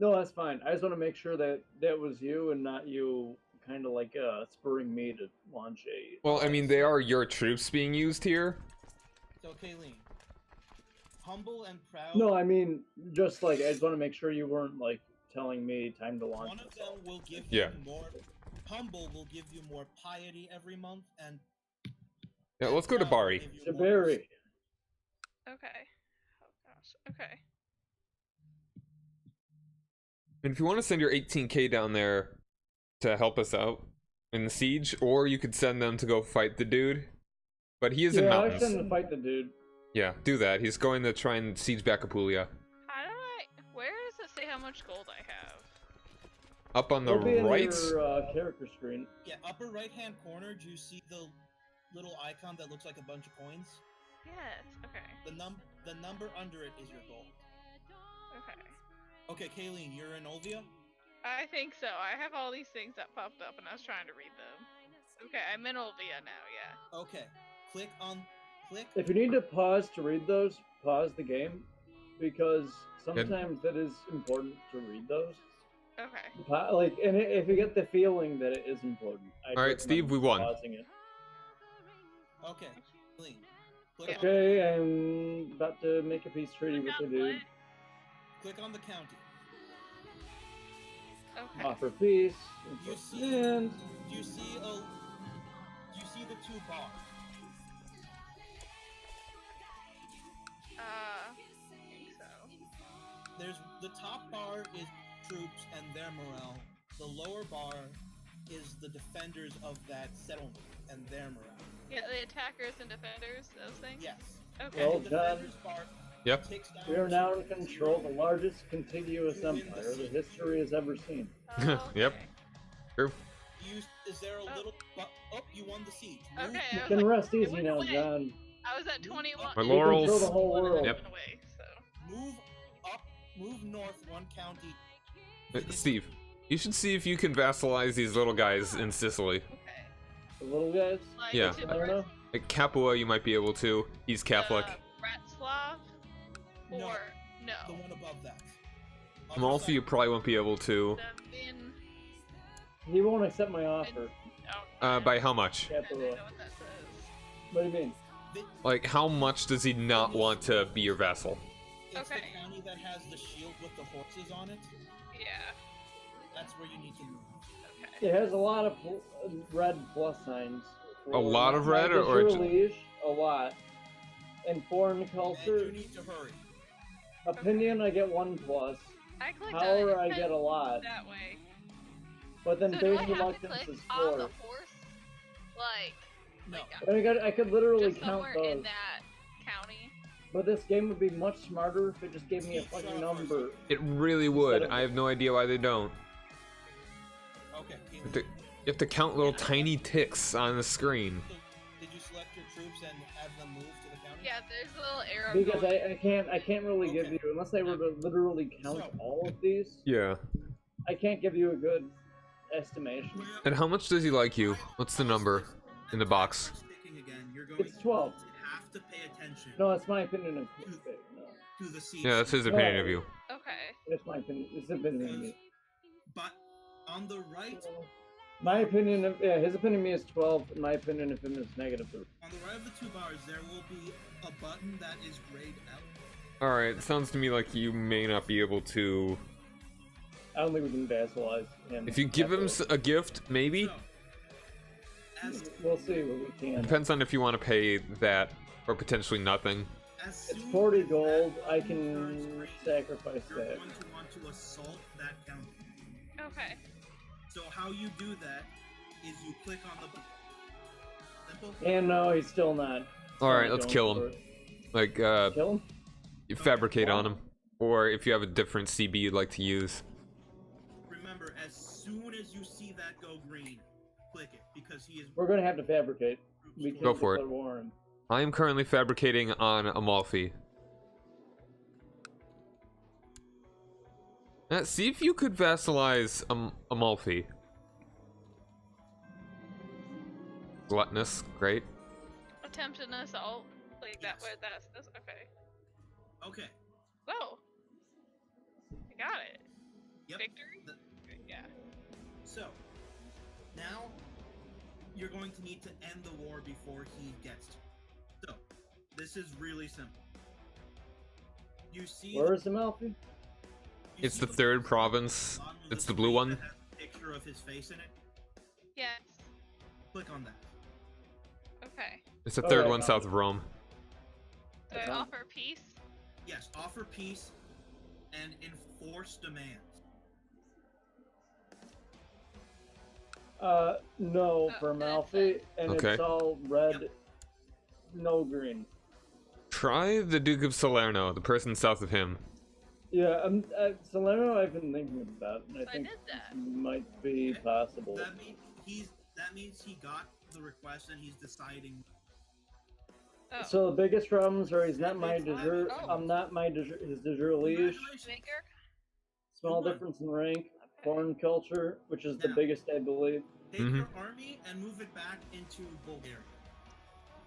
Speaker 3: No, that's fine. I just want to make sure that that was you and not you kind of like spurring me to launch a...
Speaker 1: Well, I mean, they are your troops being used here.
Speaker 2: So, Kayleen, humble and proud.
Speaker 3: No, I mean, just like, I just want to make sure you weren't like telling me time to launch.
Speaker 2: One of them will give
Speaker 1: Yeah.
Speaker 2: you more Humble will give you more piety every month, and
Speaker 1: Yeah, let's go to
Speaker 2: Proud will
Speaker 1: Bari.
Speaker 2: give you more
Speaker 3: Jabari.
Speaker 4: Okay. Oh gosh. Okay.
Speaker 1: And if you want to send your 18k down there to help us out in the siege, or you could send them to go fight the dude. But he is in
Speaker 3: Yeah, I
Speaker 1: mountains.
Speaker 3: send him to fight the dude.
Speaker 1: Yeah, do that. He's going to try and siege back Apulia.
Speaker 4: How do I? Where does it say how much gold I have?
Speaker 1: Up on the
Speaker 3: It'll be in
Speaker 1: right.
Speaker 3: your character screen.
Speaker 2: Yeah, upper right-hand corner. Do you see the little icon that looks like a bunch of coins?
Speaker 4: Yes. Okay.
Speaker 2: The number under it is your gold.
Speaker 4: Okay.
Speaker 2: Okay, Kayleen, you're in Olvia?
Speaker 4: I think so. I have all these things that popped up, and I was trying to read them. Okay, I'm in Olvia now. Yeah.
Speaker 2: Okay. Click.
Speaker 3: If you need to pause to read those, pause the game, because sometimes it is important to read those.
Speaker 4: Okay.
Speaker 3: Like, and if you get the feeling that it is important.
Speaker 1: All right, Steve, we won.
Speaker 3: Pausing it.
Speaker 2: Okay, Kayleen. Click
Speaker 3: Okay, I'm about to make a peace treaty with the dude.
Speaker 2: Click on the county.
Speaker 4: Okay.
Speaker 3: Offer peace.
Speaker 2: You see?
Speaker 3: And
Speaker 2: Do you see the two bars?
Speaker 4: I think so.
Speaker 2: There's the top bar is troops and their morale. The lower bar is the defenders of that settlement and their morale.
Speaker 4: Yeah, the attackers and defenders, those things.
Speaker 2: Yes.
Speaker 4: Okay.
Speaker 3: Well
Speaker 2: the
Speaker 3: done.
Speaker 2: defenders bar
Speaker 1: Yep.
Speaker 2: takes down
Speaker 3: we are now in control of the largest contiguous empire that history has ever seen.
Speaker 4: Oh,
Speaker 1: Yep.
Speaker 4: okay.
Speaker 1: True.
Speaker 2: Is there a little? Oh, you won the siege. Move-
Speaker 4: Okay.
Speaker 3: You
Speaker 4: I was
Speaker 3: can
Speaker 4: like,
Speaker 3: rest
Speaker 4: it
Speaker 3: easy
Speaker 4: went
Speaker 3: now,
Speaker 4: away.
Speaker 3: John.
Speaker 4: I was at 21.
Speaker 1: My
Speaker 3: You
Speaker 1: laurels.
Speaker 3: control the whole world.
Speaker 1: Yep.
Speaker 4: Went away, so.
Speaker 2: Move up. Move north one county.
Speaker 1: Steve, you should see if you can vassalize these little guys in Sicily.
Speaker 4: Okay.
Speaker 3: The little guys?
Speaker 4: Like,
Speaker 1: Yeah.
Speaker 3: I don't know.
Speaker 1: Like Capua, you might be able to. He's Catholic.
Speaker 4: Bratslav?
Speaker 2: No.
Speaker 4: Or
Speaker 2: The
Speaker 4: no?
Speaker 2: one above that.
Speaker 1: Amalfi, you probably won't be able to.
Speaker 4: The Vin.
Speaker 3: He won't accept my offer.
Speaker 4: Oh,
Speaker 1: By how much?
Speaker 4: I don't
Speaker 3: Capua.
Speaker 4: know what that says.
Speaker 3: What do you mean?
Speaker 1: Like, how much does he not want to be your vassal?
Speaker 2: It's
Speaker 4: Okay.
Speaker 2: the county that has the shield with the horses on it.
Speaker 4: Yeah.
Speaker 2: That's where you need to move.
Speaker 4: Okay.
Speaker 3: It has a lot of red plus signs.
Speaker 1: A lot of red, or
Speaker 3: liege, a lot. And foreign
Speaker 2: And
Speaker 3: culture,
Speaker 2: you need to hurry.
Speaker 3: opinion, I get 1 plus.
Speaker 4: I clicked
Speaker 3: Power,
Speaker 4: on
Speaker 3: I
Speaker 4: it.
Speaker 3: get a lot.
Speaker 4: That way.
Speaker 3: But then
Speaker 4: So do I
Speaker 3: base
Speaker 4: have to
Speaker 3: reluctance
Speaker 4: click
Speaker 3: is
Speaker 4: on
Speaker 3: 4.
Speaker 4: the horse? Like,
Speaker 2: No.
Speaker 3: I could literally
Speaker 4: just
Speaker 3: count
Speaker 4: somewhere in
Speaker 3: those.
Speaker 4: that county?
Speaker 3: But this game would be much smarter if it just gave me a
Speaker 2: Steve, shut
Speaker 3: fucking
Speaker 2: up for a
Speaker 3: number.
Speaker 1: It really would. I have no idea why they don't.
Speaker 2: Okay.
Speaker 1: You have to count little tiny ticks on the screen.
Speaker 2: So, did you select your troops and have them move to the county?
Speaker 4: Yeah, there's a little arrow
Speaker 3: Because
Speaker 4: going.
Speaker 3: I can't really give
Speaker 2: Okay.
Speaker 3: you, unless I were to literally count
Speaker 2: So-
Speaker 3: all of these,
Speaker 1: Yeah.
Speaker 3: I can't give you a good estimation.
Speaker 1: And how much does he like you? What's the number in the box?
Speaker 2: Sticking again, you're going
Speaker 3: It's 12.
Speaker 2: to have to pay attention
Speaker 3: No, that's my opinion of no.
Speaker 2: to the siege.
Speaker 1: Yeah, that's his opinion of you.
Speaker 4: Okay.
Speaker 3: That's my opinion. It's opinion of me.
Speaker 2: But on the right,
Speaker 3: My opinion of his opinion of me is 12, and my opinion of him is negative.
Speaker 2: on the right of the two bars, there will be a button that is grayed out.
Speaker 1: Alright, sounds to me like you may not be able to.
Speaker 3: I don't think we can vassalize him.
Speaker 1: If you give him a gift, maybe?
Speaker 2: So, as
Speaker 3: We'll see what we can.
Speaker 1: Depends on if you want to pay that or potentially nothing.
Speaker 2: As
Speaker 3: It's
Speaker 2: soon
Speaker 3: 40
Speaker 2: as
Speaker 3: gold.
Speaker 2: that
Speaker 3: I
Speaker 2: turns
Speaker 3: can
Speaker 2: green,
Speaker 3: sacrifice
Speaker 2: you're
Speaker 3: that.
Speaker 2: going to want to assault that county.
Speaker 4: Okay.
Speaker 2: So how you do that is you click on the simple.
Speaker 3: And no, he's still not.
Speaker 1: Alright,
Speaker 3: Still
Speaker 1: let's
Speaker 3: not
Speaker 1: kill
Speaker 3: going
Speaker 1: him.
Speaker 3: for
Speaker 1: Like,
Speaker 3: it. Kill him?
Speaker 1: you fabricate on him. Or if you have a different CB you'd like to use.
Speaker 2: Remember, as soon as you see that go green, click it because he is.
Speaker 3: We're gonna have to fabricate. We can't
Speaker 1: Go for it.
Speaker 3: declare war on him.
Speaker 1: I am currently fabricating on Amalfi. See if you could vassalize Amalfi. Gluttonous, great.
Speaker 4: Attempt an assault. Like that
Speaker 2: Yes.
Speaker 4: way, that's okay.
Speaker 2: Okay.
Speaker 4: Whoa. I got it.
Speaker 2: Yep.
Speaker 4: Victory?
Speaker 2: The-
Speaker 4: Yeah.
Speaker 2: So now you're going to need to end the war before he gets to. So this is really simple. You see.
Speaker 3: Where is Amalfi?
Speaker 2: you
Speaker 1: It's
Speaker 2: see
Speaker 1: the third province.
Speaker 2: bottom of
Speaker 1: It's
Speaker 2: the
Speaker 1: the blue
Speaker 2: screen
Speaker 1: one.
Speaker 2: that has a picture of his face in it. click on that.
Speaker 4: Okay.
Speaker 1: It's the third
Speaker 3: Okay,
Speaker 1: one south of Rome.
Speaker 4: Do I
Speaker 3: Okay.
Speaker 4: offer peace?
Speaker 2: Yes, offer peace and enforce demands.
Speaker 3: No,
Speaker 4: Oh,
Speaker 3: for
Speaker 4: and
Speaker 3: Malfi, and
Speaker 1: Okay.
Speaker 3: it's all red,
Speaker 2: Yep.
Speaker 3: no green.
Speaker 1: Try the Duke of Salerno, the person south of him.
Speaker 3: Yeah, Salerno I've been thinking about, and I
Speaker 4: So I
Speaker 3: think
Speaker 4: did that.
Speaker 3: this might be
Speaker 2: Okay.
Speaker 3: possible.
Speaker 2: That means he got the request and he's deciding.
Speaker 4: Oh.
Speaker 3: So the biggest problems are he's not my
Speaker 2: It's
Speaker 3: de
Speaker 2: five
Speaker 3: jure,
Speaker 2: options.
Speaker 3: I'm not my de jure, his de jure liege,
Speaker 2: Congratulations.
Speaker 4: Vinegar?
Speaker 3: small
Speaker 2: You won.
Speaker 3: difference in rank,
Speaker 4: Okay.
Speaker 3: foreign culture, which is the
Speaker 2: Now.
Speaker 3: biggest I believe.
Speaker 2: Take
Speaker 1: Mhm.
Speaker 2: your army and move it back into Bulgaria.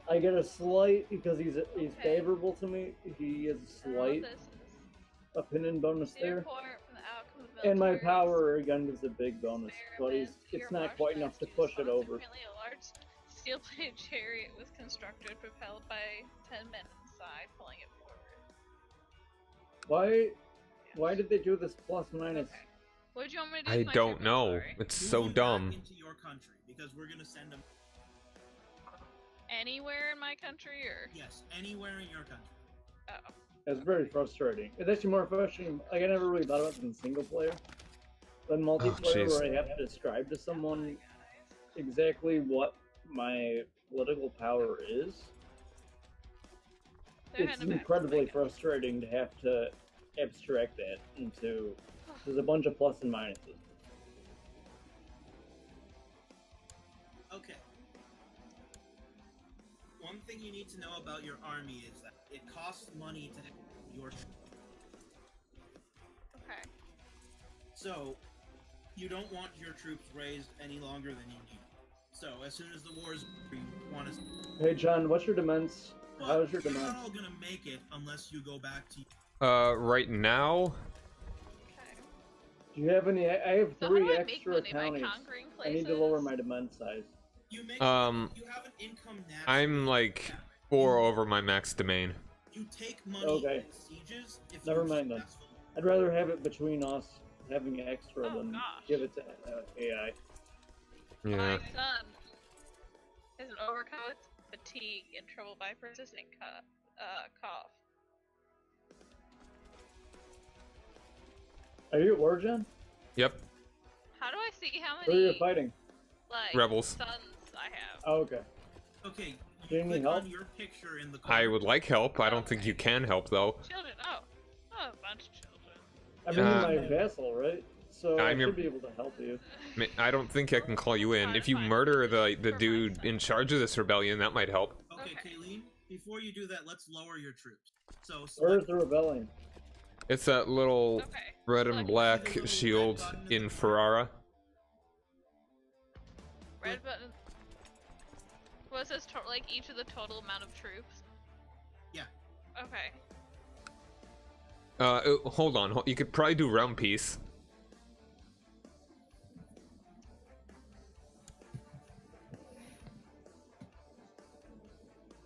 Speaker 3: I get a slight, because he's
Speaker 4: Okay.
Speaker 3: favorable to me, he has a slight
Speaker 4: This is
Speaker 3: opinion bonus there.
Speaker 4: Dearport from the outcome of
Speaker 3: And my
Speaker 4: military
Speaker 3: power again is a big bonus, but
Speaker 4: experiments.
Speaker 3: it's
Speaker 4: Your
Speaker 3: not
Speaker 4: martial
Speaker 3: quite enough
Speaker 4: arts
Speaker 3: to
Speaker 4: use
Speaker 3: push it over.
Speaker 4: subsequently a large steel-plated chariot was constructed, propelled by 10 men inside, pulling it forward.
Speaker 3: Why did they do this plus minus?
Speaker 4: Okay. What do you want me to do
Speaker 1: I
Speaker 4: with my
Speaker 1: don't
Speaker 4: troops?
Speaker 1: know.
Speaker 4: Sorry?
Speaker 1: It's
Speaker 2: Move
Speaker 1: so
Speaker 2: them
Speaker 1: dumb.
Speaker 2: back into your country because we're gonna send them.
Speaker 4: Anywhere in my country, or
Speaker 2: Yes, anywhere in your country.
Speaker 4: oh,
Speaker 3: It's very frustrating. It's actually more frustrating. Like I never really thought about it in single player, than multiplayer,
Speaker 1: jeez.
Speaker 3: where I have to describe to someone exactly what my political power is.
Speaker 4: they're
Speaker 3: It's
Speaker 4: heading back,
Speaker 3: incredibly
Speaker 4: I guess.
Speaker 3: frustrating to have to abstract that into. There's a bunch of plus and minuses.
Speaker 2: Okay. One thing you need to know about your army is that it costs money to have your
Speaker 4: Okay.
Speaker 2: so you don't want your troops raised any longer than you need. So as soon as the war is over, you want to.
Speaker 3: Hey John, what's your demands? How's your
Speaker 2: You're not
Speaker 3: demands?
Speaker 2: all gonna make it unless you go back to.
Speaker 1: Right now,
Speaker 4: Okay.
Speaker 3: Do you have any? I have
Speaker 4: So how
Speaker 3: 3
Speaker 4: do I make
Speaker 3: extra
Speaker 4: money? By
Speaker 3: counties.
Speaker 4: conquering
Speaker 3: I
Speaker 4: places?
Speaker 3: need to lower my demand size.
Speaker 2: You make. You have an income naturally.
Speaker 1: I'm like 4 over my max domain.
Speaker 2: You take money
Speaker 3: Okay.
Speaker 2: in sieges if
Speaker 3: Never
Speaker 2: you're
Speaker 3: mind then.
Speaker 2: successful.
Speaker 3: I'd rather have it between us having extra
Speaker 4: Oh,
Speaker 3: than
Speaker 4: gosh.
Speaker 3: give it to AI.
Speaker 1: Yeah.
Speaker 4: My son has an overcome with fatigue and trouble by persistent cough.
Speaker 3: Are you at war, John?
Speaker 1: Yep.
Speaker 4: How do I see how
Speaker 3: Who are you
Speaker 4: many
Speaker 3: fighting?
Speaker 4: like
Speaker 1: Rebels.
Speaker 4: sons I have?
Speaker 3: Oh, okay.
Speaker 2: Okay,
Speaker 3: Do you
Speaker 2: you
Speaker 3: need
Speaker 2: click
Speaker 3: help?
Speaker 2: on your picture in the
Speaker 1: I
Speaker 2: corner.
Speaker 1: would like help. I don't think you can help though.
Speaker 4: Children. Oh, a bunch of children.
Speaker 3: I mean,
Speaker 1: Uh,
Speaker 3: you're my vassal, right? So I
Speaker 1: I'm your-
Speaker 3: should be able to help you.
Speaker 1: I don't think I can call you in. If you murder the dude in charge of this rebellion, that might help.
Speaker 2: Okay,
Speaker 4: Okay.
Speaker 2: Kayleen, before you do that, let's lower your troops. So
Speaker 3: Where's
Speaker 2: select
Speaker 3: the rebellion?
Speaker 1: It's that little
Speaker 4: Okay.
Speaker 1: red and
Speaker 4: Select
Speaker 1: black
Speaker 2: the little
Speaker 1: shield
Speaker 2: red button
Speaker 1: in
Speaker 2: in the
Speaker 1: Ferrara.
Speaker 4: Red button. Was this like each of the total amount of troops?
Speaker 2: Yeah.
Speaker 4: Okay.
Speaker 1: Hold on. You could probably do realm peace.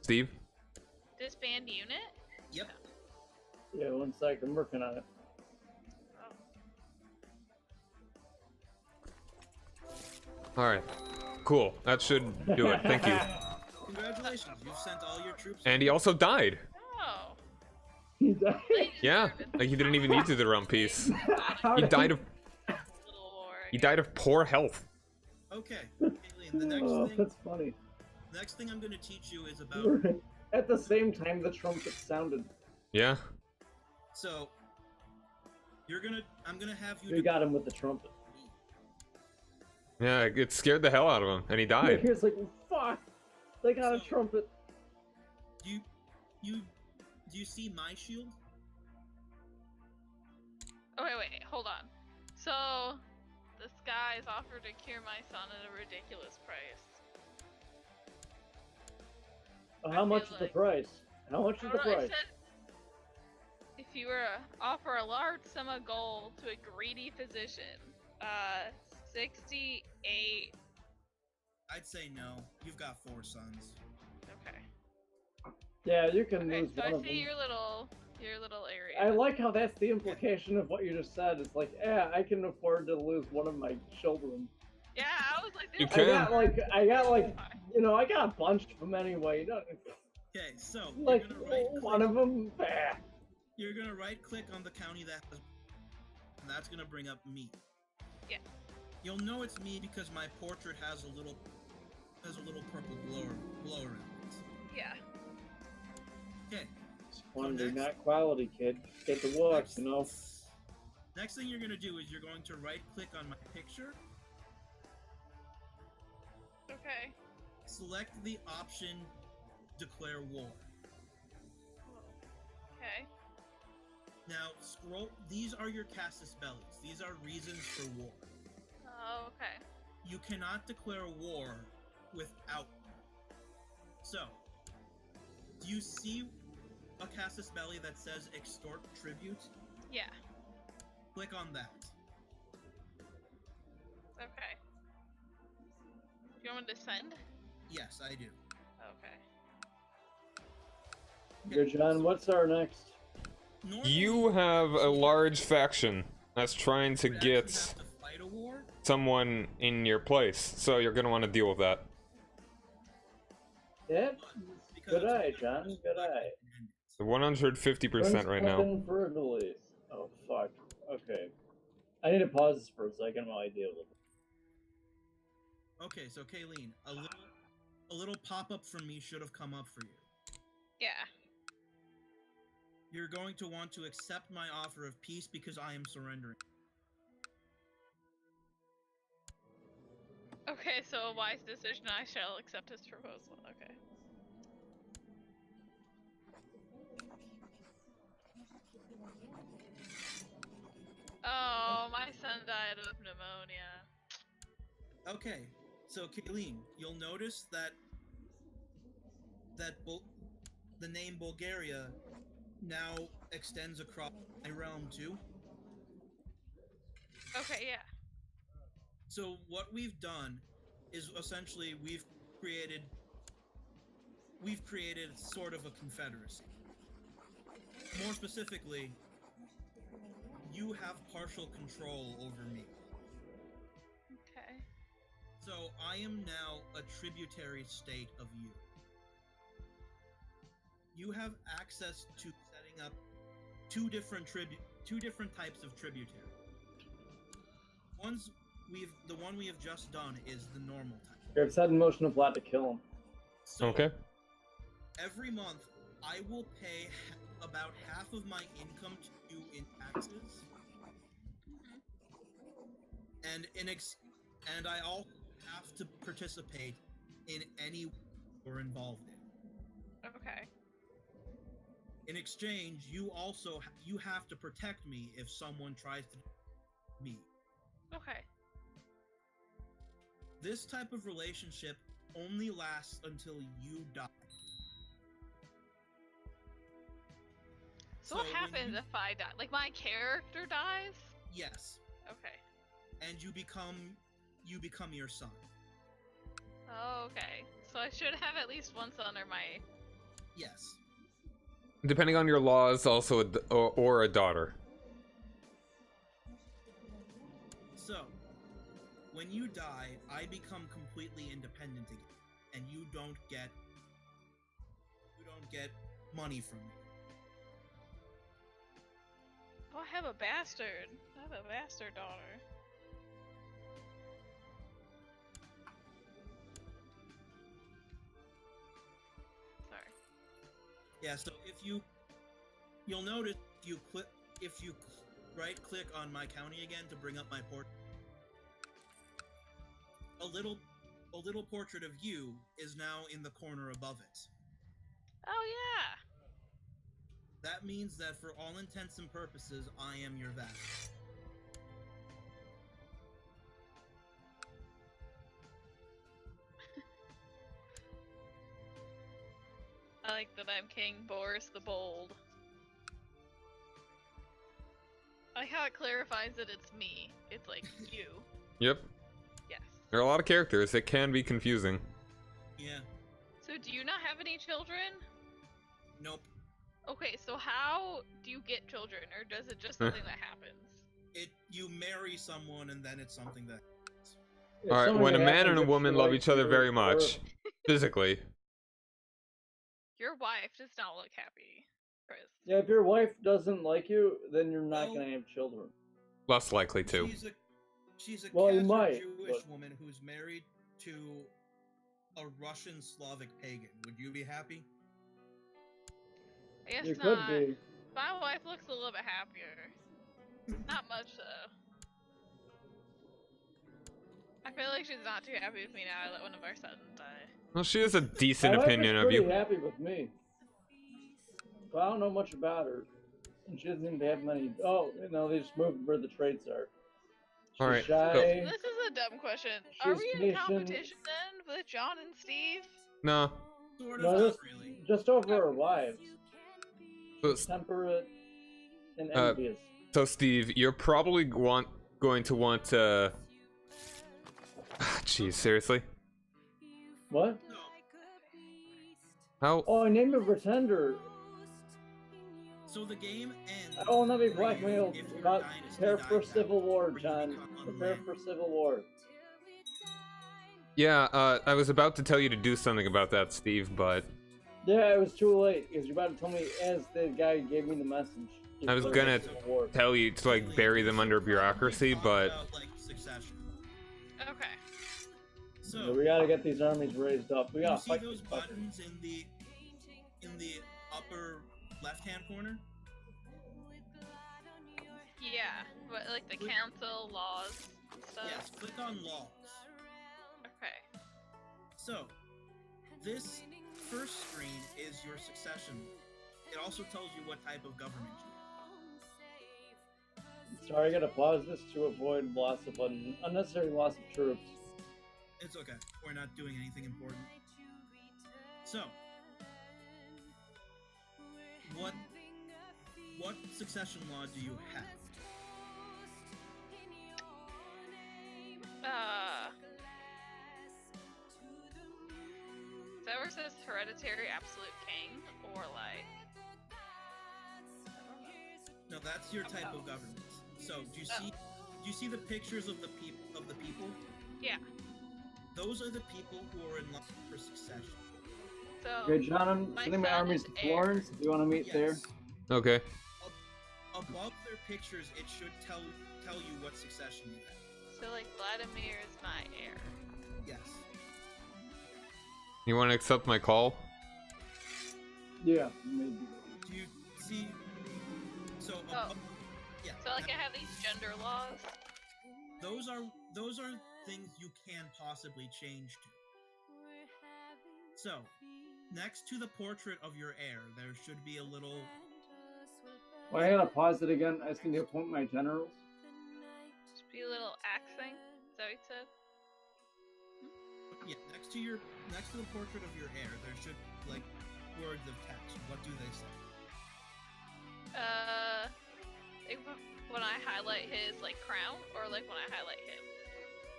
Speaker 1: Steve?
Speaker 4: Disband unit?
Speaker 2: Yep.
Speaker 3: Yeah, 1 sec. I'm working on it.
Speaker 4: Oh.
Speaker 1: Alright. Cool. That should do it. Thank you.
Speaker 2: Congratulations, you've sent all your troops.
Speaker 1: And he also died.
Speaker 4: Oh.
Speaker 3: He died.
Speaker 1: Yeah. Like he didn't even need to do the realm peace.
Speaker 3: How
Speaker 1: He
Speaker 3: did
Speaker 1: died of
Speaker 4: Little war.
Speaker 1: he died of poor health.
Speaker 2: Okay, Kayleen, the next
Speaker 3: Oh,
Speaker 2: thing,
Speaker 3: that's funny.
Speaker 2: I'm going to teach you is about.
Speaker 3: At the same time, the trumpet sounded.
Speaker 1: Yeah.
Speaker 2: So, I'm gonna have you.
Speaker 3: We got him with the trumpet.
Speaker 1: Yeah, it scared the hell out of him, and he died.
Speaker 3: He was like, "Fuck! They got a
Speaker 2: So-
Speaker 3: trumpet."
Speaker 2: Do you see my shield?
Speaker 4: Oh wait, hold on. So, this guy is offered to cure my son at a ridiculous price.
Speaker 3: How much
Speaker 4: feel
Speaker 3: is the
Speaker 4: like-
Speaker 3: price? How much
Speaker 4: I
Speaker 3: is the
Speaker 4: don't know, it
Speaker 3: price?
Speaker 4: said if you were to offer a large sum of gold to a greedy physician, 68.
Speaker 2: I'd say no. You've got 4 sons.
Speaker 4: Okay.
Speaker 3: Yeah, you can
Speaker 4: Okay,
Speaker 3: lose
Speaker 4: so
Speaker 3: one
Speaker 4: I
Speaker 3: of them.
Speaker 4: see your little area.
Speaker 3: I like how that's the implication of what you just said. It's like, yeah, I can afford to lose one of my children.
Speaker 4: Yeah, I was like,
Speaker 1: You
Speaker 3: I
Speaker 1: can.
Speaker 3: got like, I got a bunch of them anyway.
Speaker 2: Okay, so
Speaker 3: Like
Speaker 2: you're gonna right
Speaker 3: one
Speaker 2: click.
Speaker 3: of them.
Speaker 2: You're gonna right click on the county that has, and that's gonna bring up me.
Speaker 4: Yeah.
Speaker 2: You'll know it's me because my portrait has a little purple glow around it.
Speaker 4: Yeah.
Speaker 2: Okay.
Speaker 3: Quantity,
Speaker 2: next-
Speaker 3: not quality, kid. Get the work,
Speaker 2: Next thing you're gonna do is you're going to right click on my picture,
Speaker 4: Okay.
Speaker 2: select the option Declare War.
Speaker 4: Okay.
Speaker 2: Now scroll. These are your casus bellis. These are reasons for war.
Speaker 4: Oh, okay.
Speaker 2: You cannot declare war without. So, do you see a casus belli that says extort tribute?
Speaker 4: Yeah.
Speaker 2: Click on that.
Speaker 4: Okay. Do you want me to send?
Speaker 2: Yes, I do.
Speaker 4: Okay.
Speaker 3: Good, John. What's our next?
Speaker 2: Normally,
Speaker 1: You have a large faction that's trying to
Speaker 2: you would actually
Speaker 1: get
Speaker 2: have to fight a war.
Speaker 1: someone in your place, so you're gonna want to deal with that.
Speaker 3: Yeah.
Speaker 2: Because
Speaker 3: Good
Speaker 2: it's
Speaker 3: eye,
Speaker 2: a
Speaker 3: John. Good eye.
Speaker 1: The 150% right now.
Speaker 3: Frugally. Oh fuck. Okay. I need to pause this for a second while I deal with it.
Speaker 2: Okay, so Kayleen, a little pop-up from me should have come up for you.
Speaker 4: Yeah.
Speaker 2: You're going to want to accept my offer of peace because I am surrendering.
Speaker 4: Okay, so a wise decision. I shall accept his proposal. Okay. Oh, my son died of pneumonia.
Speaker 2: Okay, so Kayleen, you'll notice that the name Bulgaria now extends across my realm too.
Speaker 4: Okay, yeah.
Speaker 2: So what we've done is essentially we've created sort of a confederacy. More specifically, you have partial control over me.
Speaker 4: Okay.
Speaker 2: So I am now a tributary state of you. You have access to setting up two different types of tributary. The one we have just done is the normal type.
Speaker 3: I've set in motion a plot to kill him.
Speaker 2: So
Speaker 1: Okay.
Speaker 2: every month, I will pay about half of my income to you in taxes, and and I also have to participate in any we're involved in.
Speaker 4: Okay.
Speaker 2: In exchange, you have to protect me if someone tries to me.
Speaker 4: Okay.
Speaker 2: This type of relationship only lasts until you die.
Speaker 4: So what
Speaker 2: when
Speaker 4: happens
Speaker 2: you-
Speaker 4: if I die? Like my character dies?
Speaker 2: Yes,
Speaker 4: Okay.
Speaker 2: and you become your son.
Speaker 4: Oh, okay. So I should have at least one son or my.
Speaker 2: Yes.
Speaker 1: Depending on your laws, also or a daughter.
Speaker 2: So, when you die, I become completely independent again, and you don't get money from me.
Speaker 4: Oh, I have a bastard. I have a bastard daughter. Sorry.
Speaker 2: Yeah. So you'll notice if you right click on my county again to bring up my port, a little portrait of you is now in the corner above it.
Speaker 4: Oh yeah.
Speaker 2: That means that for all intents and purposes, I am your vassal.
Speaker 4: I like that I'm King Boris the Bold. I like how it clarifies that it's me. It's like you.
Speaker 1: Yep.
Speaker 4: Yes.
Speaker 1: There are a lot of characters. It can be confusing.
Speaker 2: Yeah.
Speaker 4: So do you not have any children?
Speaker 2: Nope.
Speaker 4: Okay, so how do you get children, or does it just something that happens?
Speaker 2: You marry someone and then it's something that happens.
Speaker 3: If
Speaker 1: All right,
Speaker 3: something
Speaker 1: when a man
Speaker 3: happens,
Speaker 1: and a
Speaker 3: if
Speaker 1: woman
Speaker 3: she
Speaker 1: love
Speaker 3: likes
Speaker 1: each other
Speaker 3: you,
Speaker 1: very
Speaker 3: or-
Speaker 1: much, physically.
Speaker 4: Your wife does not look happy, Chris.
Speaker 3: Yeah, if your wife doesn't like you, then you're not
Speaker 2: Well-
Speaker 3: gonna have children.
Speaker 1: Less likely to.
Speaker 2: She's a
Speaker 3: Well, you
Speaker 2: Khazar
Speaker 3: might,
Speaker 2: Jewish
Speaker 3: but-
Speaker 2: woman who's married to a Russian Slavic pagan. Would you be happy?
Speaker 4: I guess
Speaker 3: You could
Speaker 4: not.
Speaker 3: be.
Speaker 4: My wife looks a little bit happier. Not much though. I feel like she's not too happy with me now. I let one of our sons die.
Speaker 1: Well, she has a decent
Speaker 3: My wife
Speaker 1: opinion
Speaker 3: is
Speaker 1: of
Speaker 3: pretty
Speaker 1: you.
Speaker 3: happy with me. But I don't know much about her. And she doesn't even have many. Oh, no, they just moved where the trades are. She's
Speaker 1: All right,
Speaker 3: shy.
Speaker 1: so-
Speaker 4: This is a dumb question. Are
Speaker 3: She's
Speaker 4: we in
Speaker 3: patient.
Speaker 4: competition then with John and Steve?
Speaker 1: No.
Speaker 2: Sort of,
Speaker 3: No,
Speaker 2: not
Speaker 3: just,
Speaker 2: really.
Speaker 3: just over our wives.
Speaker 1: So,
Speaker 3: She's temperate and
Speaker 1: Uh,
Speaker 3: envious.
Speaker 1: so Steve, you're probably going to want to. Jeez, seriously?
Speaker 3: What?
Speaker 2: No.
Speaker 1: How?
Speaker 3: Oh, I named a pretender.
Speaker 2: So the game ends.
Speaker 3: I will not be
Speaker 2: for you
Speaker 3: blackmailed.
Speaker 2: if your
Speaker 3: About
Speaker 2: dynasty
Speaker 3: prepare
Speaker 2: dies
Speaker 3: for
Speaker 2: out,
Speaker 3: civil war,
Speaker 2: or you
Speaker 3: John.
Speaker 2: become
Speaker 3: Prepare
Speaker 2: unlanded.
Speaker 3: for civil war.
Speaker 1: Yeah, I was about to tell you to do something about that, Steve, but
Speaker 3: Yeah, it was too late because you're about to tell me as the guy gave me the message.
Speaker 1: I was
Speaker 3: Declare
Speaker 1: gonna
Speaker 3: civil war.
Speaker 1: tell you to like bury them under bureaucracy,
Speaker 2: Talk
Speaker 1: but
Speaker 2: about, like, succession.
Speaker 4: Okay.
Speaker 2: So
Speaker 3: Yeah, we gotta get these armies raised up. We
Speaker 2: you
Speaker 3: gotta
Speaker 2: see
Speaker 3: fight
Speaker 2: those
Speaker 3: these fuckers.
Speaker 2: buttons in the upper left-hand corner?
Speaker 4: Yeah, but like the council laws and stuff.
Speaker 2: Yes. Click on laws.
Speaker 4: Okay.
Speaker 2: So this first screen is your succession. It also tells you what type of government you have.
Speaker 3: Sorry, I gotta pause this to avoid loss of unnecessary loss of troops.
Speaker 2: It's okay. We're not doing anything important. So, what succession law do you have?
Speaker 4: Is that where it says hereditary absolute king or like? I don't know.
Speaker 2: No, that's your type of government. So, do you see the pictures of the people?
Speaker 4: Yeah.
Speaker 2: Those are the people who are in line for succession.
Speaker 4: So.
Speaker 3: Okay, John, I'm
Speaker 4: My
Speaker 3: sending my
Speaker 4: son
Speaker 3: armies
Speaker 4: is
Speaker 3: to
Speaker 4: heir.
Speaker 3: Florence. If you want to meet there.
Speaker 2: Yes.
Speaker 1: okay.
Speaker 2: Above their pictures, it should tell you what succession you have.
Speaker 4: So like Vladimir is my heir.
Speaker 2: Yes.
Speaker 1: You want to accept my call?
Speaker 3: Yeah, maybe.
Speaker 2: Do you see? So,
Speaker 4: Oh.
Speaker 2: yeah.
Speaker 4: So like I have these gender laws.
Speaker 2: Those are things you can possibly change to. So, next to the portrait of your heir, there should be a little.
Speaker 3: Well, I gotta pause it again. I just need to appoint my generals.
Speaker 4: Just be a little axe thing. Is that what you said?
Speaker 2: Yeah, next to the portrait of your heir, there should like words of text. What do they say?
Speaker 4: Like when I highlight his like crown, or like when I highlight him.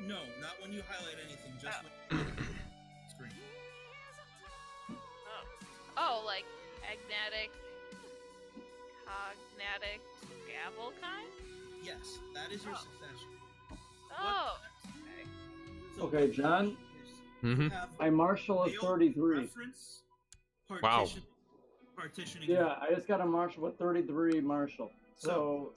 Speaker 2: No, not when you highlight anything. Just
Speaker 4: Oh.
Speaker 2: when you highlight the screen.
Speaker 4: Oh, like agnatic, cognatic, gavel kind.
Speaker 2: Yes, that is your
Speaker 4: Oh.
Speaker 2: succession.
Speaker 4: Oh.
Speaker 2: So
Speaker 3: Okay,
Speaker 2: what
Speaker 3: John.
Speaker 2: is,
Speaker 1: Mm-hmm.
Speaker 2: you have
Speaker 3: My marshal is
Speaker 2: male
Speaker 3: 33.
Speaker 2: preference,
Speaker 1: Wow.
Speaker 2: partitioning.
Speaker 3: Yeah, I just got a marshal with 33 marshal. So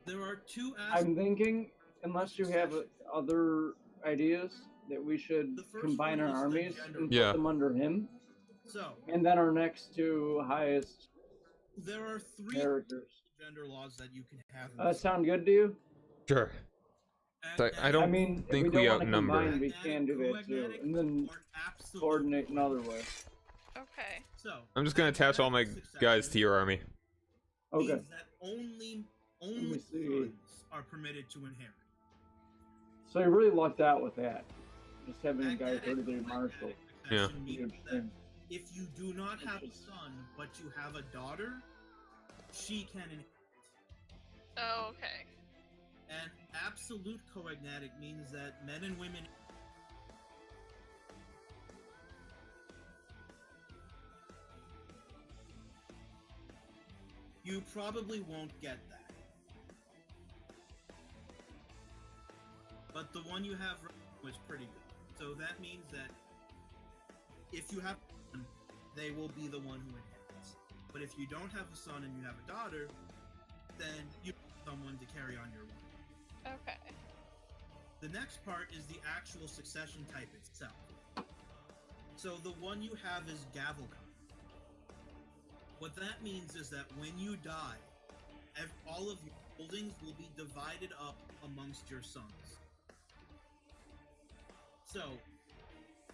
Speaker 2: There are two aspects.
Speaker 3: I'm thinking, unless you have other ideas, that we should
Speaker 2: The first
Speaker 3: combine
Speaker 2: one
Speaker 3: our
Speaker 2: is the
Speaker 3: armies
Speaker 2: gender
Speaker 3: and
Speaker 1: Yeah.
Speaker 3: put them under him,
Speaker 2: So
Speaker 3: and then our next two highest
Speaker 2: there are three
Speaker 3: characters.
Speaker 2: gender laws that you can have. in this.
Speaker 3: Sound good to you?
Speaker 1: Sure. so I don't
Speaker 3: I mean,
Speaker 1: think
Speaker 3: if
Speaker 1: we
Speaker 3: we don't wanna
Speaker 1: outnumber.
Speaker 3: combine, we can do that too, and then
Speaker 2: Or absolute
Speaker 3: coordinate another way.
Speaker 4: Okay.
Speaker 2: So
Speaker 1: I'm just gonna attach all my guys to your army.
Speaker 3: Okay.
Speaker 2: means that only
Speaker 3: me see.
Speaker 2: sons are permitted to inherit.
Speaker 3: So you really lucked out with that. Just having a guy
Speaker 2: Magnetic
Speaker 3: 33
Speaker 2: or
Speaker 3: marshal.
Speaker 2: magnetic
Speaker 1: Yeah.
Speaker 2: succession
Speaker 3: Huge
Speaker 2: means that
Speaker 3: thing.
Speaker 2: if you do not have a son but you have a daughter, she can inherit.
Speaker 4: Oh, okay.
Speaker 2: And absolute coagnatic means that men and women. You probably won't get that. But the one you have right now is pretty good. So that means that if you have a son, they will be the one who inherits. But if you don't have a son and you have a daughter, then you have someone to carry on your line.
Speaker 4: Okay.
Speaker 2: The next part is the actual succession type itself. So the one you have is Gavelcon. What that means is that when you die, all of your holdings will be divided up amongst your sons. So,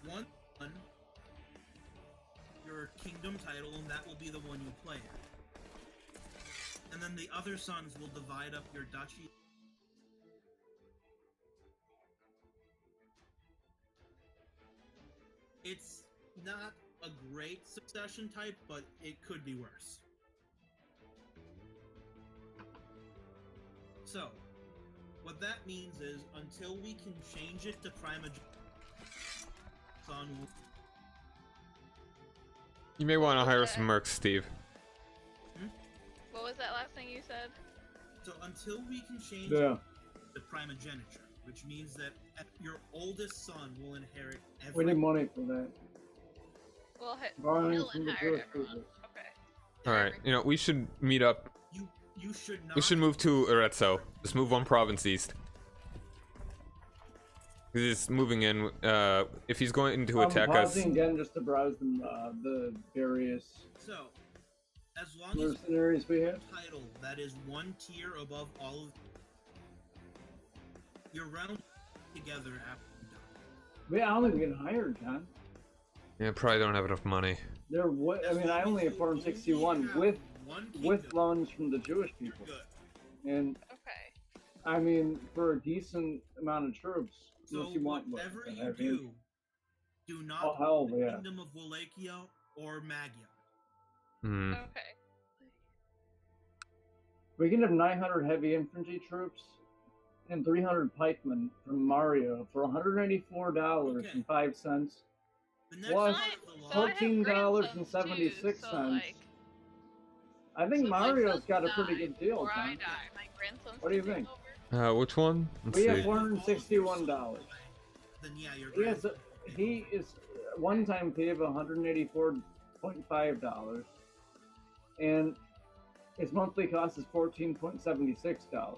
Speaker 2: one son, your kingdom title, and that will be the one you play at. And then the other sons will divide up your duchy. It's not a great succession type, but it could be worse. So, what that means is, until we can change it to primogeniture, son will...
Speaker 1: You may want to hire some mercs, Steve.
Speaker 4: What was that last thing you said?
Speaker 2: So, until we can change it to primogeniture, which means that your oldest son will inherit everything.
Speaker 3: We need money for that.
Speaker 4: Well,
Speaker 3: Borrowing
Speaker 4: Dylan
Speaker 3: from the
Speaker 4: hired
Speaker 3: Jewish
Speaker 4: everyone.
Speaker 3: people.
Speaker 4: Okay.
Speaker 1: All right, you know, we should meet up.
Speaker 2: You should not...
Speaker 1: We should move to Arezzo. Just move one province east. He's just moving in. If he's going to attack us...
Speaker 3: pausing again just to browse the various
Speaker 2: So, as long as
Speaker 3: mercenaries we have.
Speaker 2: title that is one tier above all of your realm together after you die.
Speaker 3: Wait, I don't think we can hire John.
Speaker 1: Yeah, probably don't have enough money.
Speaker 3: They're what? I mean, I only have 461 with loans from the Jewish people, and
Speaker 4: Okay.
Speaker 3: I mean, for a decent amount of troops,
Speaker 2: So
Speaker 3: unless you want
Speaker 2: whatever
Speaker 3: what,
Speaker 2: you do not
Speaker 3: Oh, hell,
Speaker 2: the
Speaker 3: yeah.
Speaker 2: Kingdom of Wallachia or Magyar.
Speaker 1: Hmm.
Speaker 4: Okay.
Speaker 3: we can have 900 heavy infantry troops and 300 pikemen from Mario for $184.05.
Speaker 2: The next
Speaker 3: Plus
Speaker 2: part of the law,
Speaker 4: So I have grandsons
Speaker 3: $14.76.
Speaker 4: too, so, like,
Speaker 3: I think
Speaker 4: so my
Speaker 3: Mario's
Speaker 4: sons
Speaker 3: got a
Speaker 4: die
Speaker 3: pretty good deal,
Speaker 4: before I
Speaker 3: John.
Speaker 4: die, my grandsons
Speaker 3: What do you
Speaker 4: can
Speaker 3: think?
Speaker 4: take over?
Speaker 1: Which one? Let's
Speaker 3: We have
Speaker 1: see.
Speaker 3: $461.
Speaker 2: then yeah, you're
Speaker 3: He is one time fee of $184.5, and his monthly cost is $14.76.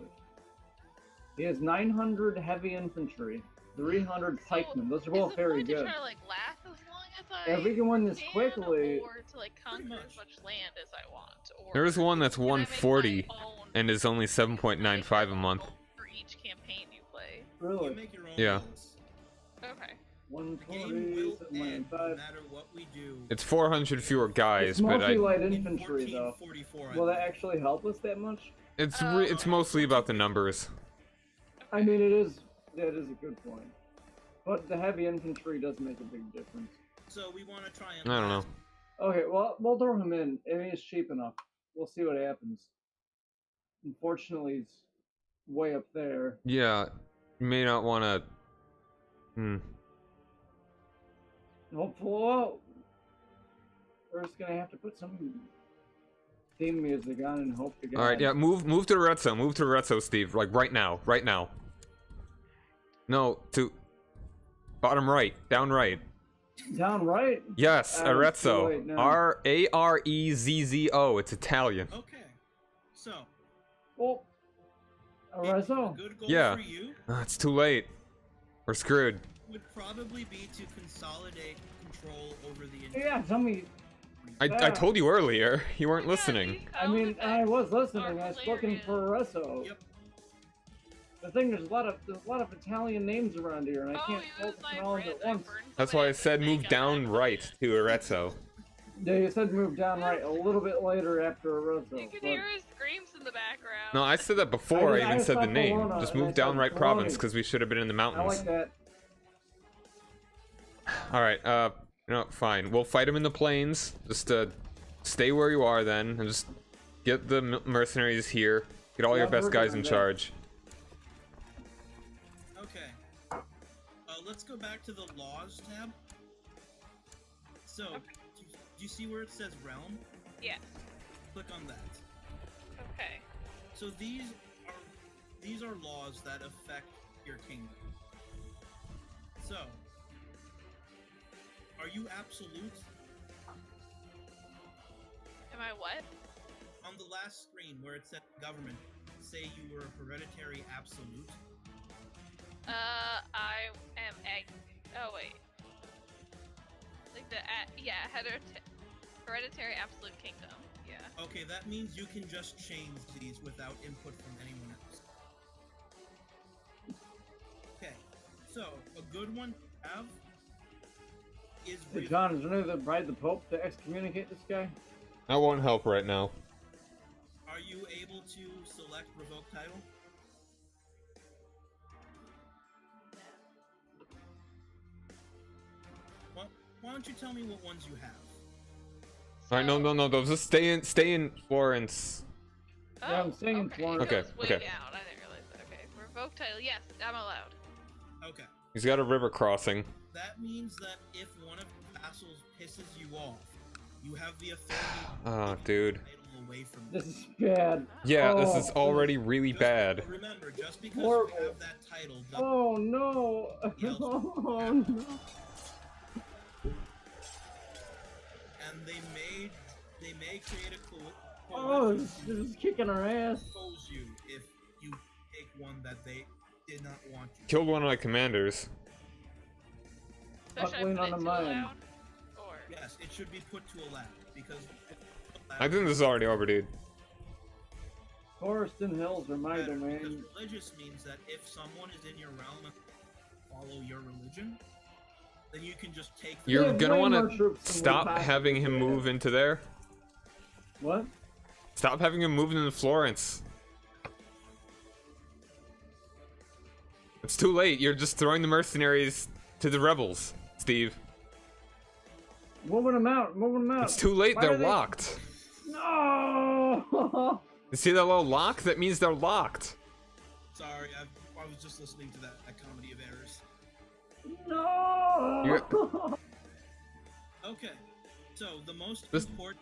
Speaker 3: He has 900 heavy infantry, 300 pikemen. Those are both very
Speaker 4: Is it
Speaker 3: good.
Speaker 4: going to try to, like, last as long as I
Speaker 3: If we can win this
Speaker 4: can,
Speaker 3: quickly,
Speaker 4: or to, like, conquer
Speaker 2: much.
Speaker 4: as much land as I want? Or
Speaker 1: There is one that's
Speaker 4: can I make my
Speaker 1: 140
Speaker 4: own
Speaker 1: and is only 7.95 a month.
Speaker 4: for each campaign you play?
Speaker 2: You
Speaker 3: really,
Speaker 2: make your own
Speaker 1: Yeah.
Speaker 2: rules.
Speaker 4: Okay.
Speaker 2: The game
Speaker 3: 140,
Speaker 2: will end no
Speaker 3: 795.
Speaker 2: matter what we do.
Speaker 1: It's 400 fewer guys,
Speaker 3: It's
Speaker 1: but
Speaker 3: mostly
Speaker 1: I.
Speaker 3: light
Speaker 2: In
Speaker 3: infantry, though.
Speaker 2: 1444,
Speaker 3: Will that actually help us that much?
Speaker 1: It's mostly about the numbers.
Speaker 3: I mean, it is. That is a good point. But the heavy infantry does make a big difference.
Speaker 2: So we want to try and
Speaker 1: I don't know.
Speaker 3: Okay, well, we'll throw him in. I mean, it's cheap enough. We'll see what happens. Unfortunately, he's way up there.
Speaker 1: Yeah, you may not want to.
Speaker 3: Hopefully, well, we're just gonna have to put some theme music on and hope to God.
Speaker 1: All right, yeah, move to Arezzo. Move to Arezzo, Steve. Like right now, right now. No, to bottom right, down right.
Speaker 3: Down right?
Speaker 1: Yes,
Speaker 3: Too
Speaker 1: Arezzo.
Speaker 3: late now.
Speaker 1: Arezzo. It's Italian.
Speaker 2: Okay. So
Speaker 3: Well, Arezzo?
Speaker 2: a good goal
Speaker 1: Yeah.
Speaker 2: for you
Speaker 1: It's too late. We're screwed.
Speaker 2: would probably be to consolidate control over the entire.
Speaker 3: Yeah, tell me.
Speaker 1: I told you earlier. You weren't listening.
Speaker 3: I mean, I was listening. I was looking for Arezzo.
Speaker 2: Yep.
Speaker 3: The thing, there's a lot of Italian names around here, and I can't focus on all of them at once.
Speaker 1: That's why I said move down right to Arezzo.
Speaker 3: Yeah, you said move down right a little bit later after Arezzo.
Speaker 4: You can
Speaker 3: but-
Speaker 4: hear his screams in the background.
Speaker 1: No, I said that before I
Speaker 3: I
Speaker 1: even said the
Speaker 3: said
Speaker 1: name.
Speaker 3: Bologna,
Speaker 1: Just
Speaker 3: and I
Speaker 1: move down
Speaker 3: said
Speaker 1: right
Speaker 3: Bologna.
Speaker 1: province because we should have been in the
Speaker 3: I
Speaker 1: mountains.
Speaker 3: like that.
Speaker 1: All right, no, fine. We'll fight him in the plains. Just stay where you are then, and just get the mercenaries here. Get all your
Speaker 3: Yeah,
Speaker 1: best
Speaker 3: we're
Speaker 1: guys
Speaker 3: doing
Speaker 1: in
Speaker 3: that.
Speaker 1: charge.
Speaker 2: Okay. Let's go back to the laws tab. So, do you see where it says realm?
Speaker 4: Yes.
Speaker 2: Click on that.
Speaker 4: Okay.
Speaker 2: So these are laws that affect your kingdom. So, are you absolute?
Speaker 4: Am I what?
Speaker 2: On the last screen where it said government, say you were a hereditary absolute.
Speaker 4: I am oh wait. Like yeah, hereditary absolute kingdom. Yeah.
Speaker 2: Okay, that means you can just change these without input from anyone else. Okay, so a good one to have is
Speaker 3: Hey, John, is there any that bribe the Pope to excommunicate this guy?
Speaker 1: That won't help right now.
Speaker 2: Are you able to select revoke title? Why don't you tell me what ones you have?
Speaker 1: Alright, no, those just stay in Florence.
Speaker 3: Yeah, I'm staying in Florence.
Speaker 1: Okay,
Speaker 4: It goes way
Speaker 1: okay.
Speaker 4: down. I didn't realize that. Okay, revoke title. Yes, I'm allowed.
Speaker 2: Okay.
Speaker 1: He's got a river crossing.
Speaker 2: That means that if one of the vassals pisses you off, you have the authority to
Speaker 1: Oh,
Speaker 2: take
Speaker 1: dude.
Speaker 2: the title away from
Speaker 3: This
Speaker 2: them.
Speaker 3: is bad.
Speaker 1: Yeah, this
Speaker 3: Oh,
Speaker 1: is already really
Speaker 2: Just
Speaker 1: bad.
Speaker 2: remember, just because
Speaker 3: Horrible.
Speaker 2: you have that title doesn't
Speaker 3: Oh no!
Speaker 2: Yes.
Speaker 3: Oh no!
Speaker 2: and they may create a
Speaker 3: Oh,
Speaker 2: coalition
Speaker 3: this is kicking our ass.
Speaker 2: to oppose you if you take one that they did not want you.
Speaker 1: Killed one of my commanders.
Speaker 4: So should I
Speaker 3: Buckling
Speaker 4: put
Speaker 3: on
Speaker 4: it
Speaker 3: the
Speaker 4: to
Speaker 3: mine.
Speaker 4: allowed? Or
Speaker 2: Yes, it should be put to allowed because
Speaker 1: I think this is already over, dude.
Speaker 3: Forest and hills are my
Speaker 2: better, because
Speaker 3: domain.
Speaker 2: religious means that if someone is in your realm and follow your religion, then you can just take them.
Speaker 1: You're
Speaker 3: have
Speaker 1: gonna
Speaker 3: way
Speaker 1: want
Speaker 3: more
Speaker 1: to
Speaker 3: troops than we
Speaker 1: stop
Speaker 3: possibly
Speaker 1: having him
Speaker 3: could
Speaker 1: move
Speaker 3: have.
Speaker 1: into there.
Speaker 3: What?
Speaker 1: Stop having him move into Florence. It's too late. You're just throwing the mercenaries to the rebels, Steve.
Speaker 3: Moving them out. Moving them out.
Speaker 1: It's too late.
Speaker 3: Why
Speaker 1: They're
Speaker 3: are they-
Speaker 1: locked.
Speaker 3: No!
Speaker 1: You see that little lock? That means they're locked.
Speaker 2: Sorry, I was just listening to that comedy of errors.
Speaker 3: No!
Speaker 2: Okay, so the most
Speaker 1: This-
Speaker 2: important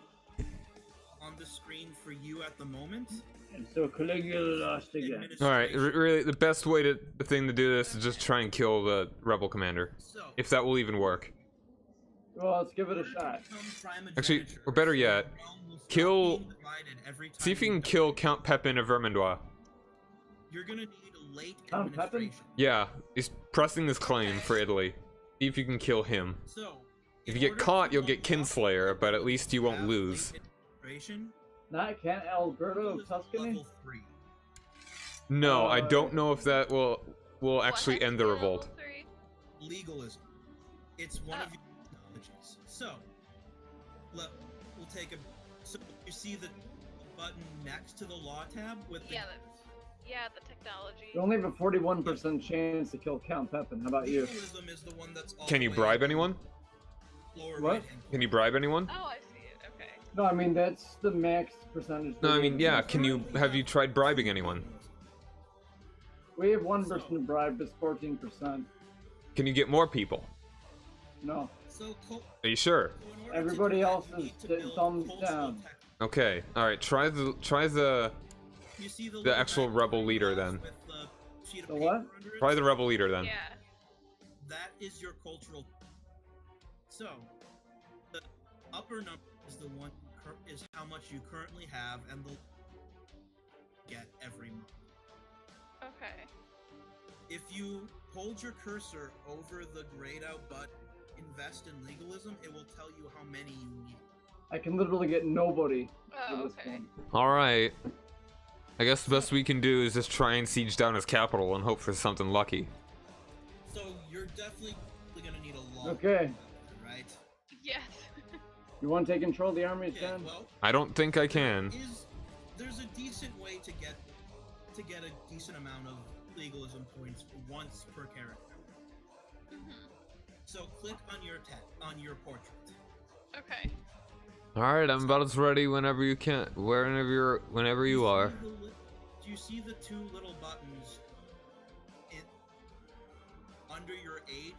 Speaker 2: on the screen for you at the moment.
Speaker 3: And so Caligula lost again.
Speaker 1: All right.
Speaker 2: administration.
Speaker 1: Really, the best way the thing to do this is just try and kill the rebel commander,
Speaker 2: So,
Speaker 1: if that will even work.
Speaker 3: Well, let's give it
Speaker 2: in
Speaker 3: a
Speaker 2: order to
Speaker 3: shot.
Speaker 2: become prime
Speaker 1: Actually,
Speaker 2: advantage,
Speaker 1: or better
Speaker 2: your
Speaker 1: yet,
Speaker 2: realm will stop
Speaker 1: kill-
Speaker 2: being divided every
Speaker 1: See if you
Speaker 2: time
Speaker 1: can kill Count Pepin of Vermandois.
Speaker 2: You're gonna need a late
Speaker 3: Count Pepin?
Speaker 2: administration.
Speaker 1: Yeah, he's pressing this claim for Italy. See if you can kill him.
Speaker 2: So,
Speaker 1: If
Speaker 2: in
Speaker 1: you get
Speaker 2: order
Speaker 1: caught,
Speaker 2: to
Speaker 1: you'll get
Speaker 2: unlock
Speaker 1: Kinslayer, but at least you won't
Speaker 2: have
Speaker 1: lose.
Speaker 2: late administration,
Speaker 3: Not Count Alberto of
Speaker 2: is
Speaker 3: Tuscany?
Speaker 2: level 3.
Speaker 1: No, I don't know if that will actually
Speaker 4: what has
Speaker 1: end
Speaker 4: to
Speaker 1: the
Speaker 4: be level
Speaker 1: revolt.
Speaker 4: 3?
Speaker 2: Legalism. It's one of
Speaker 4: Oh.
Speaker 2: your technologies. So, we'll take a. So you see the button next to the law tab with the.
Speaker 4: Yeah, the technology.
Speaker 3: You only have a 41% chance to kill Count Pepin. How about you?
Speaker 2: Legalism is the one that's all
Speaker 1: Can
Speaker 2: the
Speaker 1: you
Speaker 2: way
Speaker 1: bribe
Speaker 2: in
Speaker 1: anyone?
Speaker 2: the lower
Speaker 3: What?
Speaker 2: right-hand
Speaker 1: Can you bribe anyone?
Speaker 4: Oh, I see it. Okay.
Speaker 3: No, I mean, that's the max percentage.
Speaker 1: No, I
Speaker 3: we
Speaker 1: mean,
Speaker 3: have.
Speaker 1: yeah. Can you have you tried bribing anyone?
Speaker 3: We have one person to bribe, it's 14%.
Speaker 1: Can you get more people?
Speaker 3: No.
Speaker 2: So,
Speaker 1: Are you sure?
Speaker 2: so in order
Speaker 3: Everybody
Speaker 2: to do that,
Speaker 3: else
Speaker 2: you
Speaker 3: is
Speaker 2: need to
Speaker 3: sitting
Speaker 2: build
Speaker 3: thumbs
Speaker 2: cultural
Speaker 3: down.
Speaker 2: tech.
Speaker 1: Okay. All right. Try the
Speaker 2: You see the little
Speaker 1: actual
Speaker 2: red
Speaker 1: rebel
Speaker 2: green
Speaker 1: leader
Speaker 2: glass
Speaker 1: then.
Speaker 2: with the sheet of
Speaker 3: The
Speaker 2: paper
Speaker 3: what?
Speaker 2: under it?
Speaker 1: Try the rebel leader then.
Speaker 4: Yeah.
Speaker 2: That is your cultural. So, the upper number is the one is how much you currently have, and the get every month.
Speaker 4: Okay.
Speaker 2: If you hold your cursor over the grayed out button, invest in legalism, it will tell you how many you need.
Speaker 3: I can literally get nobody
Speaker 4: Oh,
Speaker 3: for this
Speaker 4: okay.
Speaker 3: one.
Speaker 1: All right. I guess the best we can do is just try and siege down his capital and hope for something lucky.
Speaker 2: So you're definitely gonna need a long
Speaker 3: Okay.
Speaker 2: right?
Speaker 4: Yes.
Speaker 3: You want to take control of the army,
Speaker 2: Okay,
Speaker 3: Jen?
Speaker 2: well,
Speaker 1: I don't think I can.
Speaker 2: there's a decent way to get a decent amount of legalism points once per character.
Speaker 4: Mhm.
Speaker 2: So click on your portrait.
Speaker 4: Okay.
Speaker 1: All right. I'm about as ready whenever you can. Whenever you are.
Speaker 2: Do you see the two little buttons under your age?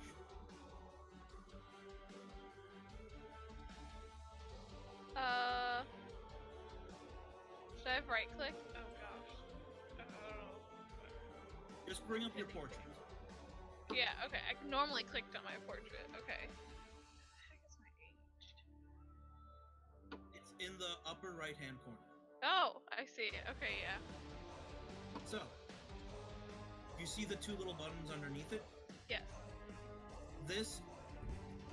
Speaker 4: Should I have right click? Oh gosh. Oh.
Speaker 2: Just bring up your portrait.
Speaker 4: Yeah, okay. I normally clicked on my portrait. Okay.
Speaker 2: It's in the upper right-hand corner.
Speaker 4: Oh, I see. Okay, yeah.
Speaker 2: So, you see the two little buttons underneath it?
Speaker 4: Yes.
Speaker 2: This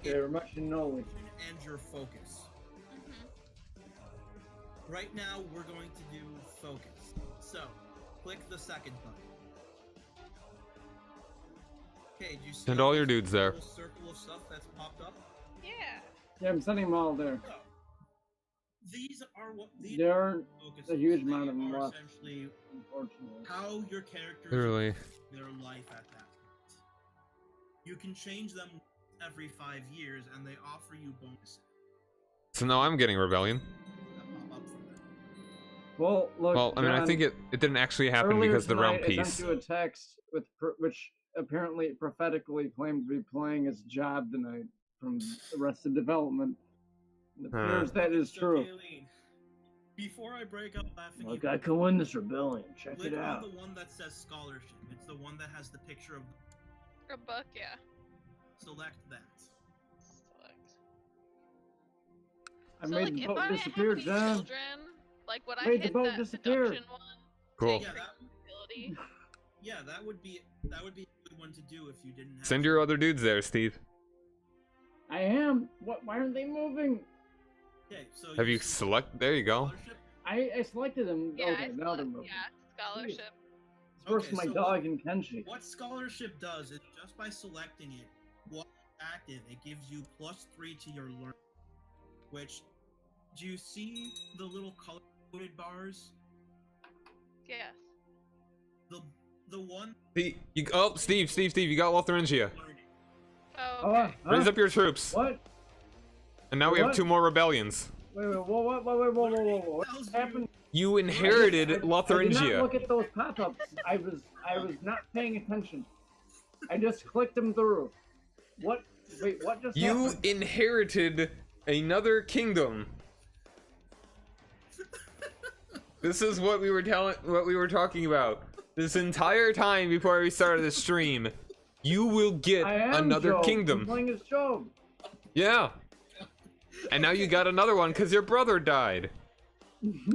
Speaker 3: Very much knowledge.
Speaker 2: and your focus.
Speaker 4: Mm-hmm.
Speaker 2: Right now, we're going to do focus. So, click the second button. Okay, do you see
Speaker 1: Send all your
Speaker 2: this
Speaker 1: dudes there.
Speaker 2: little circle of stuff that's popped up?
Speaker 4: Yeah.
Speaker 3: Yeah, I'm sending them all there.
Speaker 2: So, these are what these
Speaker 3: There aren't
Speaker 2: focuses.
Speaker 3: a huge
Speaker 2: They
Speaker 3: amount of them
Speaker 2: are
Speaker 3: left,
Speaker 2: essentially
Speaker 3: unfortunately.
Speaker 2: how your characters
Speaker 1: Literally.
Speaker 2: live their life at that point. You can change them every 5 years, and they offer you bonuses
Speaker 1: So now I'm getting rebellion.
Speaker 2: that pop up from them.
Speaker 3: Well, look,
Speaker 1: Well, I mean, I
Speaker 3: John,
Speaker 1: think it didn't actually happen
Speaker 3: earlier
Speaker 1: because of the realm
Speaker 3: tonight, I
Speaker 1: piece.
Speaker 3: sent you a text with which apparently prophetically claimed to be playing his job tonight from Arrested Development. It appears that is
Speaker 2: So,
Speaker 3: true.
Speaker 2: Kayleen, before I break up laughing,
Speaker 3: Look,
Speaker 2: you
Speaker 3: I can win this rebellion. Check
Speaker 2: click
Speaker 3: it
Speaker 2: on
Speaker 3: out.
Speaker 2: the one that says scholarship. It's the one that has the picture of.
Speaker 4: A book, yeah.
Speaker 2: Select that.
Speaker 4: Select.
Speaker 3: I
Speaker 4: So,
Speaker 3: made
Speaker 4: like,
Speaker 3: the
Speaker 4: if
Speaker 3: boat
Speaker 4: I
Speaker 3: disappear,
Speaker 4: have any
Speaker 3: John.
Speaker 4: children, like when I
Speaker 3: Made the
Speaker 4: hit
Speaker 3: boat
Speaker 4: that
Speaker 3: disappear.
Speaker 4: deduction one,
Speaker 1: Cool.
Speaker 2: Yeah,
Speaker 4: take
Speaker 2: that,
Speaker 4: responsibility.
Speaker 2: yeah, that would be a good one to do if you didn't have.
Speaker 1: Send your other dudes there, Steve.
Speaker 3: I am. What? Why aren't they moving?
Speaker 2: Okay, so
Speaker 1: Have you
Speaker 2: select
Speaker 1: select? There you go.
Speaker 2: scholarship.
Speaker 3: I selected them.
Speaker 4: Yeah,
Speaker 3: Okay, now they're moving.
Speaker 4: yeah, scholarship.
Speaker 3: It's worse
Speaker 2: Okay,
Speaker 3: than my
Speaker 2: so
Speaker 3: dog and Kenshi.
Speaker 2: What scholarship does is just by selecting it, while active, it gives you +3 to your learn. Which, do you see the little color-coded bars?
Speaker 4: Yes.
Speaker 2: The one
Speaker 1: Oh, Steve, you got Lotharingia.
Speaker 2: learning.
Speaker 4: Oh,
Speaker 3: Oh,
Speaker 4: okay.
Speaker 3: huh?
Speaker 1: Raise up your troops.
Speaker 3: What?
Speaker 1: And now we have
Speaker 3: What?
Speaker 1: 2 more rebellions.
Speaker 3: Wait, whoa, what what
Speaker 2: Tells you-
Speaker 3: happened?
Speaker 1: You inherited
Speaker 3: I did
Speaker 1: Lotharingia.
Speaker 3: not look at those pop-ups. I was not paying attention. I just clicked them through. What? Wait, what just
Speaker 1: You
Speaker 3: happened?
Speaker 1: inherited another kingdom. This is what we were talking about. This entire time before we started the stream. You will get
Speaker 3: I am
Speaker 1: another
Speaker 3: Job. I'm
Speaker 1: kingdom.
Speaker 3: playing as Job.
Speaker 1: Yeah. And now you got another one because your brother died.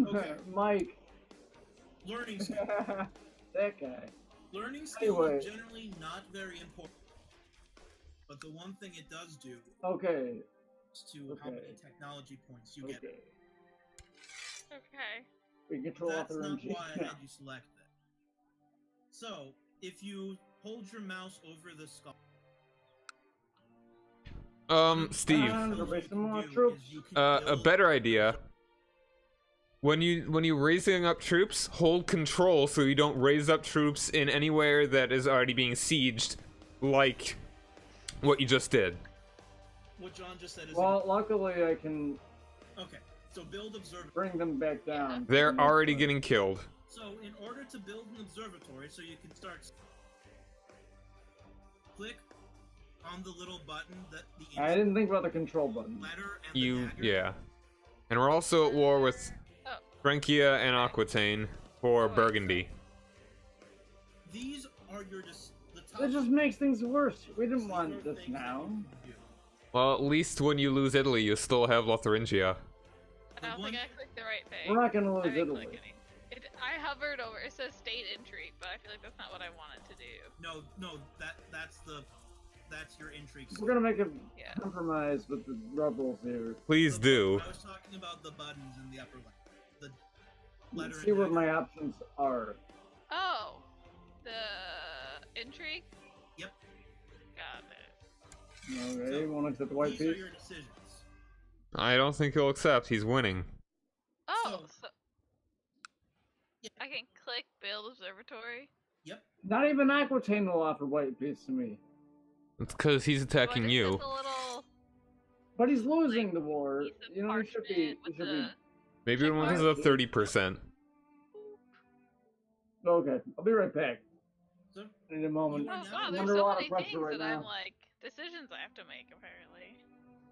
Speaker 2: Okay.
Speaker 3: Mike.
Speaker 2: Learning skill.
Speaker 3: That guy.
Speaker 2: Learning skill
Speaker 3: Anyway.
Speaker 2: is generally not very important. But the one thing it does do
Speaker 3: Okay.
Speaker 2: is to how many
Speaker 3: Okay.
Speaker 2: technology points you get.
Speaker 3: Okay.
Speaker 4: Okay.
Speaker 3: We control
Speaker 2: That's not
Speaker 3: Lotharingia.
Speaker 2: why I had you select that. So, if you hold your mouse over the skull,
Speaker 1: Steve,
Speaker 3: There'll be some more
Speaker 2: do is
Speaker 3: troops.
Speaker 2: you can
Speaker 1: a
Speaker 2: build-
Speaker 1: better idea. When you raising up troops, hold control so you don't raise up troops in anywhere that is already being sieged, like what you just did.
Speaker 2: What John just said is
Speaker 3: Well, luckily I can
Speaker 2: okay. So build observatory.
Speaker 3: bring them back down.
Speaker 1: They're already getting killed.
Speaker 2: So in order to build an observatory, so you can start. Click on the little button that the
Speaker 3: I didn't think about the control button.
Speaker 2: letter and the dagger.
Speaker 1: Yeah. And we're also at war with
Speaker 4: Oh.
Speaker 1: Francia and Aquitaine for Burgundy.
Speaker 2: These are your the top.
Speaker 3: It just makes things worse. We didn't
Speaker 2: these
Speaker 3: want
Speaker 2: are
Speaker 3: this
Speaker 2: things
Speaker 3: now.
Speaker 2: that you can do.
Speaker 1: Well, at least when you lose Italy, you still have Lotharingia.
Speaker 4: I don't
Speaker 2: one-
Speaker 4: think I clicked the right thing.
Speaker 3: We're not gonna
Speaker 4: I
Speaker 3: lose
Speaker 4: didn't
Speaker 3: Italy.
Speaker 4: click any. I hovered over. It says state intrigue, but I feel like that's not what I wanted to do.
Speaker 2: No, that's your intrigue.
Speaker 3: We're gonna make a
Speaker 4: Yeah.
Speaker 3: compromise with the rebels here.
Speaker 1: Please do.
Speaker 2: I was talking about the buttons in the upper left. The letter.
Speaker 3: Let's see
Speaker 2: and
Speaker 3: what
Speaker 2: dagger.
Speaker 3: my options are.
Speaker 4: Oh, the intrigue.
Speaker 2: Yep.
Speaker 4: Got it.
Speaker 3: Okay, won't accept the white
Speaker 2: These are
Speaker 3: piece.
Speaker 2: your decisions.
Speaker 1: I don't think he'll accept. He's winning.
Speaker 4: Oh,
Speaker 2: So-
Speaker 4: so
Speaker 2: Yeah.
Speaker 4: I can click build observatory.
Speaker 2: Yep.
Speaker 3: Not even Aquitaine will offer white piece to me.
Speaker 1: It's because he's
Speaker 4: So I
Speaker 1: attacking
Speaker 4: just
Speaker 1: you.
Speaker 4: get the little
Speaker 3: But he's losing the war.
Speaker 4: piece of
Speaker 3: You know, he should be.
Speaker 4: parchment with
Speaker 3: He should
Speaker 4: the.
Speaker 1: Maybe one has a 30%.
Speaker 3: be. Okay, I'll be right back
Speaker 2: So
Speaker 3: in a moment.
Speaker 2: You
Speaker 4: Oh
Speaker 2: are
Speaker 4: wow,
Speaker 2: now
Speaker 3: I'm
Speaker 4: there's
Speaker 3: under a
Speaker 4: so
Speaker 3: lot
Speaker 4: many
Speaker 3: of pressure
Speaker 4: things
Speaker 3: right
Speaker 4: that I'm
Speaker 3: now.
Speaker 4: like decisions I have to make apparently.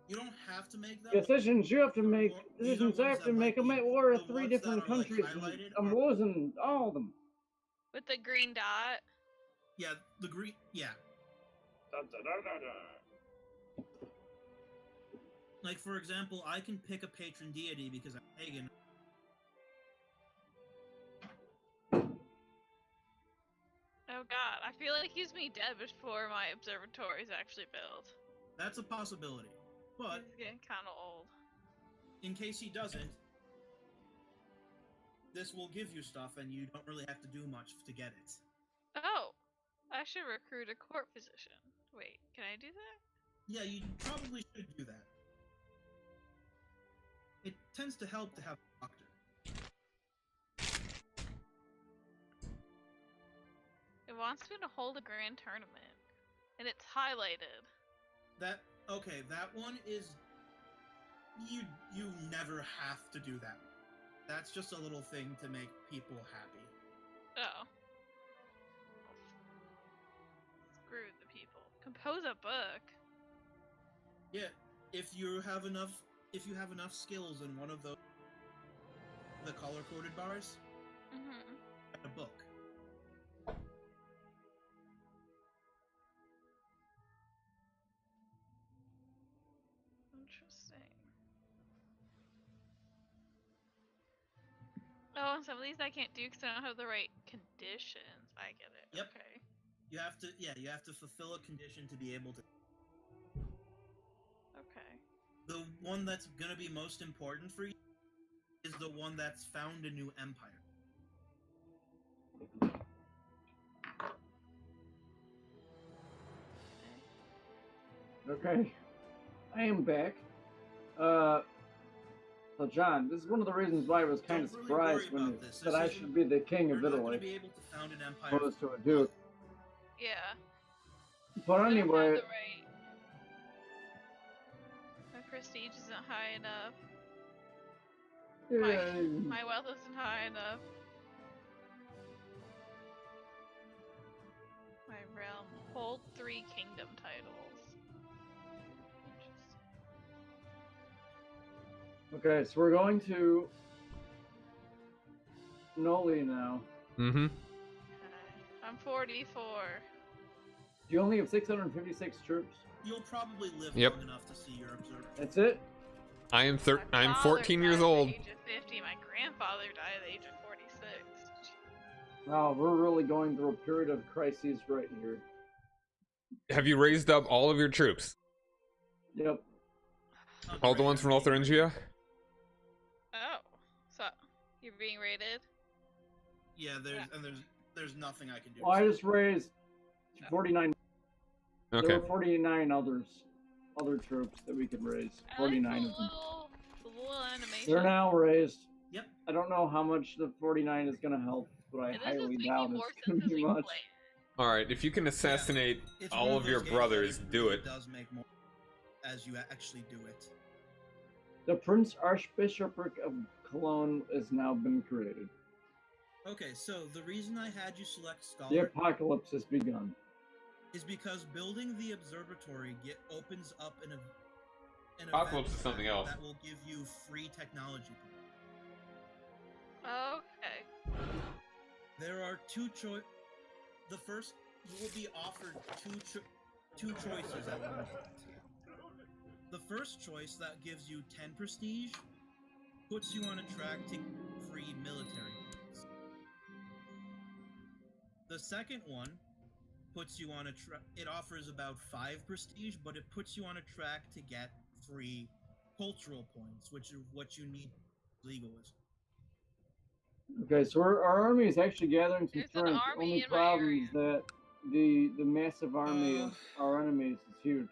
Speaker 2: you don't have to make them.
Speaker 3: Decisions you have to make.
Speaker 2: These are
Speaker 3: Decisions I
Speaker 2: ones
Speaker 3: have to
Speaker 2: that
Speaker 3: make.
Speaker 2: might
Speaker 3: I'm
Speaker 2: be-
Speaker 3: at war with
Speaker 2: the
Speaker 3: 3
Speaker 2: ones
Speaker 3: different
Speaker 2: that are, like,
Speaker 3: countries.
Speaker 2: highlighted
Speaker 3: I'm
Speaker 2: are-
Speaker 3: losing all of them.
Speaker 4: With the green dot.
Speaker 2: Yeah, the green. Yeah. Like, for example, I can pick a patron deity because I'm pagan.
Speaker 4: Oh god, I feel like he's me dead before my observatory is actually built.
Speaker 2: That's a possibility. But
Speaker 4: He's getting kind of old.
Speaker 2: in case he doesn't, this will give you stuff and you don't really have to do much to get it.
Speaker 4: Oh, I should recruit a court physician. Wait, can I do that?
Speaker 2: Yeah, you probably should do that. It tends to help to have a doctor.
Speaker 4: It wants me to hold a grand tournament, and it's highlighted.
Speaker 2: That one is you never have to do that. That's just a little thing to make people happy.
Speaker 4: Oh. Screw the people. Compose a book.
Speaker 2: Yeah, if you have enough skills in one of the color-coded bars, a book.
Speaker 4: Interesting. Oh, and some of these I can't do because I don't have the right conditions. I get it.
Speaker 2: Yep.
Speaker 4: Okay.
Speaker 2: You have to fulfill a condition to be able to.
Speaker 4: Okay.
Speaker 2: The one that's gonna be most important for you is the one that's found a new empire.
Speaker 3: Okay, I am back. So John, this is one of the reasons why I was kind of
Speaker 2: Don't really
Speaker 3: surprised
Speaker 2: worry
Speaker 3: when
Speaker 2: about this.
Speaker 3: that
Speaker 2: This
Speaker 3: I
Speaker 2: isn't-
Speaker 3: should be the king
Speaker 2: You're
Speaker 3: of
Speaker 2: not gonna
Speaker 3: Italy,
Speaker 2: be able to found an empire.
Speaker 3: opposed to a duke.
Speaker 4: Yeah.
Speaker 3: But
Speaker 4: I don't
Speaker 3: anyway,
Speaker 4: have the right. My prestige isn't high enough. My wealth isn't high enough. My realm hold 3 kingdom titles. Interesting.
Speaker 3: okay, so we're going to Noli now.
Speaker 1: Mm-hmm.
Speaker 4: Okay. I'm 44.
Speaker 3: You only have 656 troops.
Speaker 2: You'll probably live
Speaker 1: Yep.
Speaker 2: long enough to see your observatory.
Speaker 3: That's it?
Speaker 1: I'm
Speaker 4: My father
Speaker 1: 14 years
Speaker 4: died
Speaker 1: old.
Speaker 4: At the age of 50. My grandfather died at the age of 46.
Speaker 3: Wow, we're really going through a period of crises right here.
Speaker 1: Have you raised up all of your troops?
Speaker 3: Yep.
Speaker 1: All the ones from Lotharingia?
Speaker 4: Oh, so you're being raided?
Speaker 2: Yeah, there's nothing I can do.
Speaker 3: Well, I just raised 49.
Speaker 1: Okay.
Speaker 3: There were 49 other troops that we could raise. 49 of them.
Speaker 4: The little animation.
Speaker 3: They're now raised.
Speaker 2: Yep.
Speaker 3: I don't know how much the 49 is going to help, but I
Speaker 4: This is
Speaker 3: highly
Speaker 4: making
Speaker 3: doubt
Speaker 4: more
Speaker 3: it's going
Speaker 4: sense
Speaker 3: to
Speaker 4: as
Speaker 3: be
Speaker 4: we
Speaker 3: much.
Speaker 4: play.
Speaker 1: Alright, if you can assassinate
Speaker 2: It's one
Speaker 1: all of
Speaker 2: those
Speaker 1: your
Speaker 2: games
Speaker 1: brothers,
Speaker 2: that
Speaker 1: do
Speaker 2: really
Speaker 1: it.
Speaker 2: does make more as you actually do it.
Speaker 3: The Prince Archbishopric of Cologne has now been created.
Speaker 2: Okay, so the reason I had you select
Speaker 3: The
Speaker 2: scholar
Speaker 3: apocalypse has begun.
Speaker 2: is because building the observatory opens up an
Speaker 1: Apocalypse
Speaker 2: event
Speaker 1: is something else.
Speaker 2: that will give you free technology.
Speaker 4: Okay.
Speaker 2: There are two choices. The first, you will be offered two choices at one point. The first choice that gives you 10 prestige puts you on a track to free military points. The second one puts you on a track. It offers about 5 prestige, but it puts you on a track to get free cultural points, which is what you need for legalism.
Speaker 3: Okay, so our army is actually gathering some
Speaker 4: There's an
Speaker 3: strength.
Speaker 4: army
Speaker 3: Only
Speaker 4: in my
Speaker 3: problem
Speaker 4: area.
Speaker 3: is that the massive army of our enemies is huge.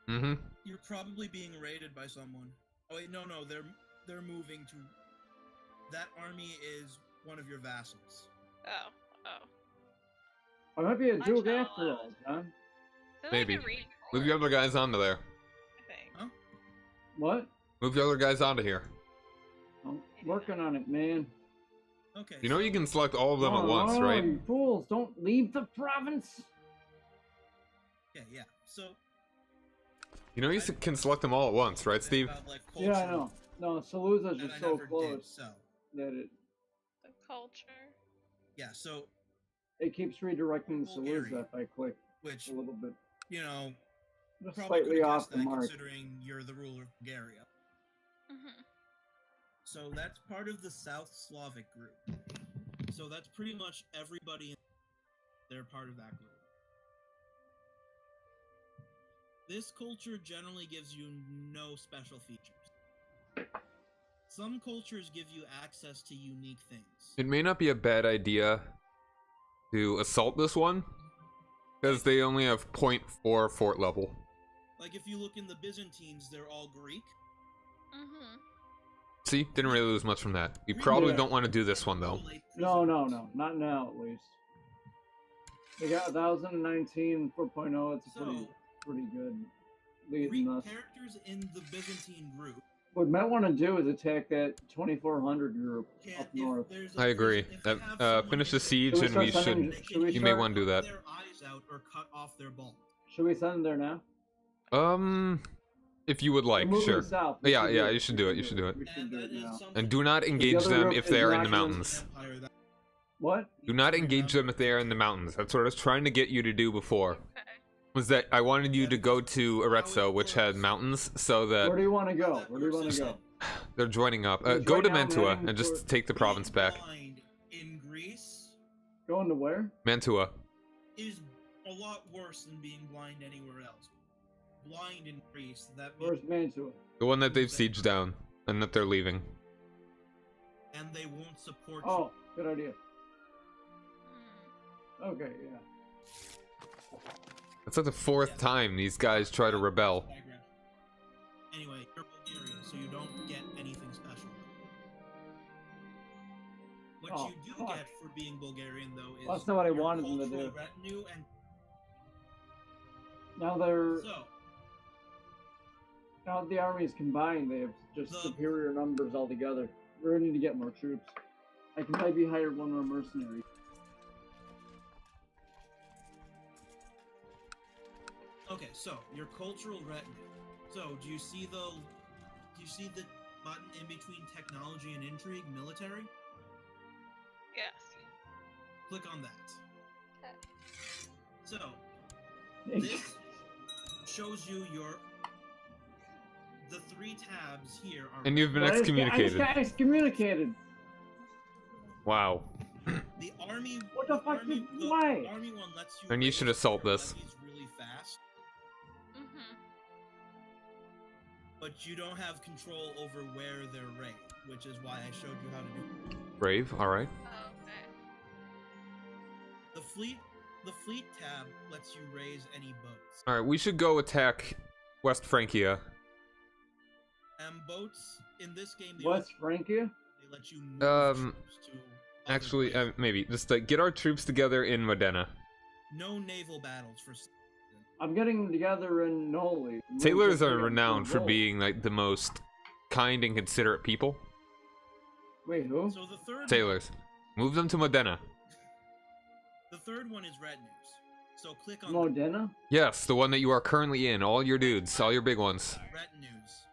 Speaker 1: Mm-hmm.
Speaker 2: You're probably being raided by someone. Oh wait, no, they're moving to. That army is one of your vassals.
Speaker 4: Oh.
Speaker 3: I might be a
Speaker 4: I
Speaker 3: duke
Speaker 4: shall
Speaker 3: after
Speaker 4: allow
Speaker 3: all,
Speaker 4: it.
Speaker 3: John.
Speaker 4: So
Speaker 1: Maybe.
Speaker 4: Like a read
Speaker 1: Move the other guys onto there.
Speaker 4: I think.
Speaker 3: What?
Speaker 1: Move the other guys onto here.
Speaker 3: I'm working on it, man.
Speaker 2: Okay.
Speaker 1: You know
Speaker 2: so-
Speaker 1: you can select all of them at
Speaker 3: Oh,
Speaker 1: once, right?
Speaker 3: You fools, don't leave the province.
Speaker 2: Yeah. So.
Speaker 1: You know you can select them all at once, right, Steve?
Speaker 2: About, like,
Speaker 3: Yeah, I
Speaker 2: culture,
Speaker 3: know. No, Saluza's
Speaker 2: and
Speaker 3: just
Speaker 2: I
Speaker 3: so
Speaker 2: never did,
Speaker 3: close
Speaker 2: so
Speaker 3: that
Speaker 4: The culture.
Speaker 2: yeah. So
Speaker 3: it keeps redirecting to
Speaker 2: Bulgaria.
Speaker 3: Saluza if I click
Speaker 2: which
Speaker 3: a little bit.
Speaker 2: you know,
Speaker 3: Just
Speaker 2: probably
Speaker 3: slightly
Speaker 2: could have
Speaker 3: off
Speaker 2: guessed
Speaker 3: the
Speaker 2: that
Speaker 3: mark.
Speaker 2: considering you're the ruler of Bulgaria.
Speaker 4: Mhm.
Speaker 2: So that's part of the South Slavic group. So that's pretty much everybody. They're part of that group. This culture generally gives you no special features. Some cultures give you access to unique things.
Speaker 1: It may not be a bad idea to assault this one, because they only have 0.4 fort level.
Speaker 2: Like if you look in the Byzantines, they're all Greek.
Speaker 4: Mhm.
Speaker 1: See, didn't really lose much from that. You probably
Speaker 3: Yeah.
Speaker 1: don't want to do this one though.
Speaker 3: No, not now at least. They got 1019 4.0. It's a pretty good lead
Speaker 2: Greek
Speaker 3: in us.
Speaker 2: characters in the Byzantine group.
Speaker 3: What we might want to do is attack that 2400 group
Speaker 2: Can,
Speaker 3: up north.
Speaker 2: if
Speaker 1: I agree.
Speaker 2: if they have someone
Speaker 1: Finish the
Speaker 2: in
Speaker 1: siege
Speaker 3: Should we
Speaker 1: and
Speaker 3: start
Speaker 1: we
Speaker 3: sending-
Speaker 1: should.
Speaker 3: should we
Speaker 1: You may
Speaker 3: start-
Speaker 1: want to do that.
Speaker 2: their eyes out or cut off their balls.
Speaker 3: Should we send them there now?
Speaker 1: If you would
Speaker 3: We're
Speaker 1: like,
Speaker 3: moving
Speaker 1: sure.
Speaker 3: south.
Speaker 1: Yeah,
Speaker 3: We should
Speaker 1: yeah,
Speaker 3: do it.
Speaker 1: you should
Speaker 3: We
Speaker 1: do it. You should do it.
Speaker 3: We should
Speaker 2: And
Speaker 3: do
Speaker 2: that
Speaker 3: it
Speaker 2: is
Speaker 3: now.
Speaker 2: something
Speaker 1: And do not
Speaker 3: the
Speaker 1: engage
Speaker 3: other
Speaker 1: them
Speaker 3: group
Speaker 1: if
Speaker 3: is
Speaker 1: they are in
Speaker 3: not
Speaker 1: the
Speaker 3: gonna-
Speaker 1: mountains.
Speaker 2: Empire that
Speaker 3: What?
Speaker 1: Do not engage them if they are in the mountains. That's what I was trying to get you to do before.
Speaker 4: Okay.
Speaker 1: Was that I wanted you to go to Arezzo, which had mountains, so
Speaker 3: Where
Speaker 1: that
Speaker 3: do you want to go? Where do you want to go?
Speaker 1: they're joining up.
Speaker 3: Because
Speaker 1: Go
Speaker 3: right
Speaker 1: to
Speaker 3: now I'm
Speaker 1: Mantua
Speaker 3: heading
Speaker 1: and just
Speaker 3: for-
Speaker 1: take the province back.
Speaker 2: Blind in Greece
Speaker 3: Going to where?
Speaker 1: Mantua.
Speaker 2: is a lot worse than being blind anywhere else. Blind in Greece, that
Speaker 3: Where's
Speaker 2: means,
Speaker 3: Mantua?
Speaker 1: The one that they've sieged down and that they're leaving.
Speaker 2: and they won't support
Speaker 3: Oh, good idea.
Speaker 4: Mm.
Speaker 3: Okay, yeah.
Speaker 1: It's like the fourth time these guys try to rebel.
Speaker 2: Diagram. Anyway, you're Bulgarian, so you don't get anything special. What
Speaker 3: Oh,
Speaker 2: you do
Speaker 3: fuck.
Speaker 2: get for being Bulgarian, though, is
Speaker 3: That's not what I
Speaker 2: your
Speaker 3: wanted them to
Speaker 2: cultural
Speaker 3: do.
Speaker 2: retinue and
Speaker 3: Now
Speaker 2: so
Speaker 3: the armies combined, they have just
Speaker 2: The-
Speaker 3: superior numbers altogether. We're gonna need to get more troops. I can maybe hire one more mercenary.
Speaker 2: okay, so your cultural retinue. So do you see the button in between technology and intrigue, military?
Speaker 4: Yes.
Speaker 2: Click on that.
Speaker 4: Okay.
Speaker 2: So this shows you the three tabs here are
Speaker 1: And you've been
Speaker 3: I just
Speaker 1: excommunicated.
Speaker 3: got excommunicated.
Speaker 1: Wow.
Speaker 2: the army.
Speaker 3: What the fuck
Speaker 2: army,
Speaker 3: did-
Speaker 2: the
Speaker 3: why?
Speaker 2: Army one lets you.
Speaker 1: And you
Speaker 2: raise
Speaker 1: should assault
Speaker 2: your
Speaker 1: this.
Speaker 2: levies really fast,
Speaker 4: Mhm.
Speaker 2: but you don't have control over where they're raised, which is why I showed you how to do it.
Speaker 1: Brave, alright.
Speaker 4: Oh, okay.
Speaker 2: The fleet tab lets you raise any boats.
Speaker 1: Alright, we should go attack West Francia.
Speaker 2: And boats in this game,
Speaker 3: West Francia?
Speaker 2: they let you move
Speaker 1: Um,
Speaker 2: troops to other
Speaker 1: Actually,
Speaker 2: places.
Speaker 1: maybe. Just get our troops together in Modena.
Speaker 2: No naval battles for.
Speaker 3: I'm getting them together in Noli.
Speaker 1: Sailors are renowned for
Speaker 3: Revolt.
Speaker 1: being like the most kind and considerate people.
Speaker 3: Wait, who?
Speaker 2: So the third.
Speaker 1: Sailors. Move them to Modena.
Speaker 2: The third one is retinues. So click on
Speaker 3: Modena?
Speaker 1: Yes, the one that you are currently in. All your dudes, all your big ones.
Speaker 2: retinues.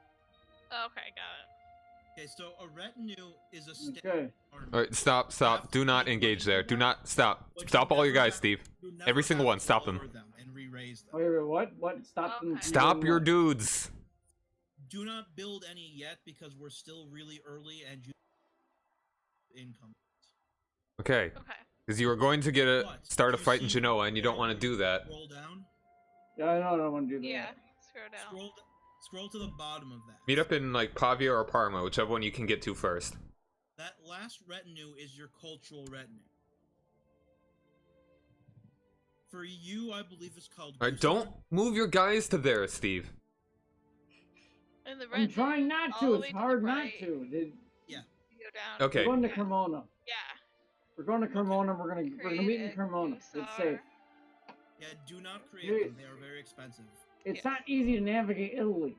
Speaker 4: Okay, got it.
Speaker 2: Okay, so a retinue is a standard
Speaker 3: Okay.
Speaker 2: army.
Speaker 1: Alright, stop. Do not engage there. Do not, stop. Stop all your guys, Steve.
Speaker 2: You never
Speaker 1: Every single
Speaker 2: have
Speaker 1: one, stop
Speaker 2: control
Speaker 1: them.
Speaker 2: over them and re-raise them.
Speaker 3: Wait, what? What? Stop them.
Speaker 4: Okay.
Speaker 3: from
Speaker 1: Stop
Speaker 3: doing
Speaker 1: your
Speaker 3: what?
Speaker 1: dudes.
Speaker 2: Do not build any yet because we're still really early and you income.
Speaker 1: Okay.
Speaker 4: Okay.
Speaker 1: Because you were going to start a
Speaker 2: You
Speaker 1: fight in
Speaker 2: see
Speaker 1: Genoa and you don't want to
Speaker 2: where
Speaker 1: do that.
Speaker 2: Scroll down.
Speaker 3: Yeah, I know I don't want to do that.
Speaker 4: Yeah. Scroll down.
Speaker 2: Scroll to the bottom of that.
Speaker 1: Meet up in like Pavia or Parma, whichever one you can get to first.
Speaker 2: That last retinue is your cultural retinue. For you, I believe it's called.
Speaker 1: Alright,
Speaker 2: Crusader.
Speaker 1: don't move your guys to there, Steve.
Speaker 4: And the
Speaker 3: I'm
Speaker 4: red
Speaker 3: trying not
Speaker 4: all
Speaker 3: to.
Speaker 4: the
Speaker 3: It's
Speaker 4: way to
Speaker 3: hard
Speaker 4: the
Speaker 3: not
Speaker 4: right.
Speaker 3: to.
Speaker 2: Yeah.
Speaker 4: Go down.
Speaker 1: Okay.
Speaker 3: We're going to
Speaker 4: Yeah.
Speaker 3: Cremona.
Speaker 4: Yeah.
Speaker 3: We're going to Cremona. We're gonna meet in
Speaker 4: Create a
Speaker 3: Cremona. It's
Speaker 4: Hussar.
Speaker 3: safe.
Speaker 2: Yeah, do not create
Speaker 3: Dude.
Speaker 2: them. They are very expensive.
Speaker 3: It's
Speaker 4: Yeah.
Speaker 3: not easy to navigate Italy.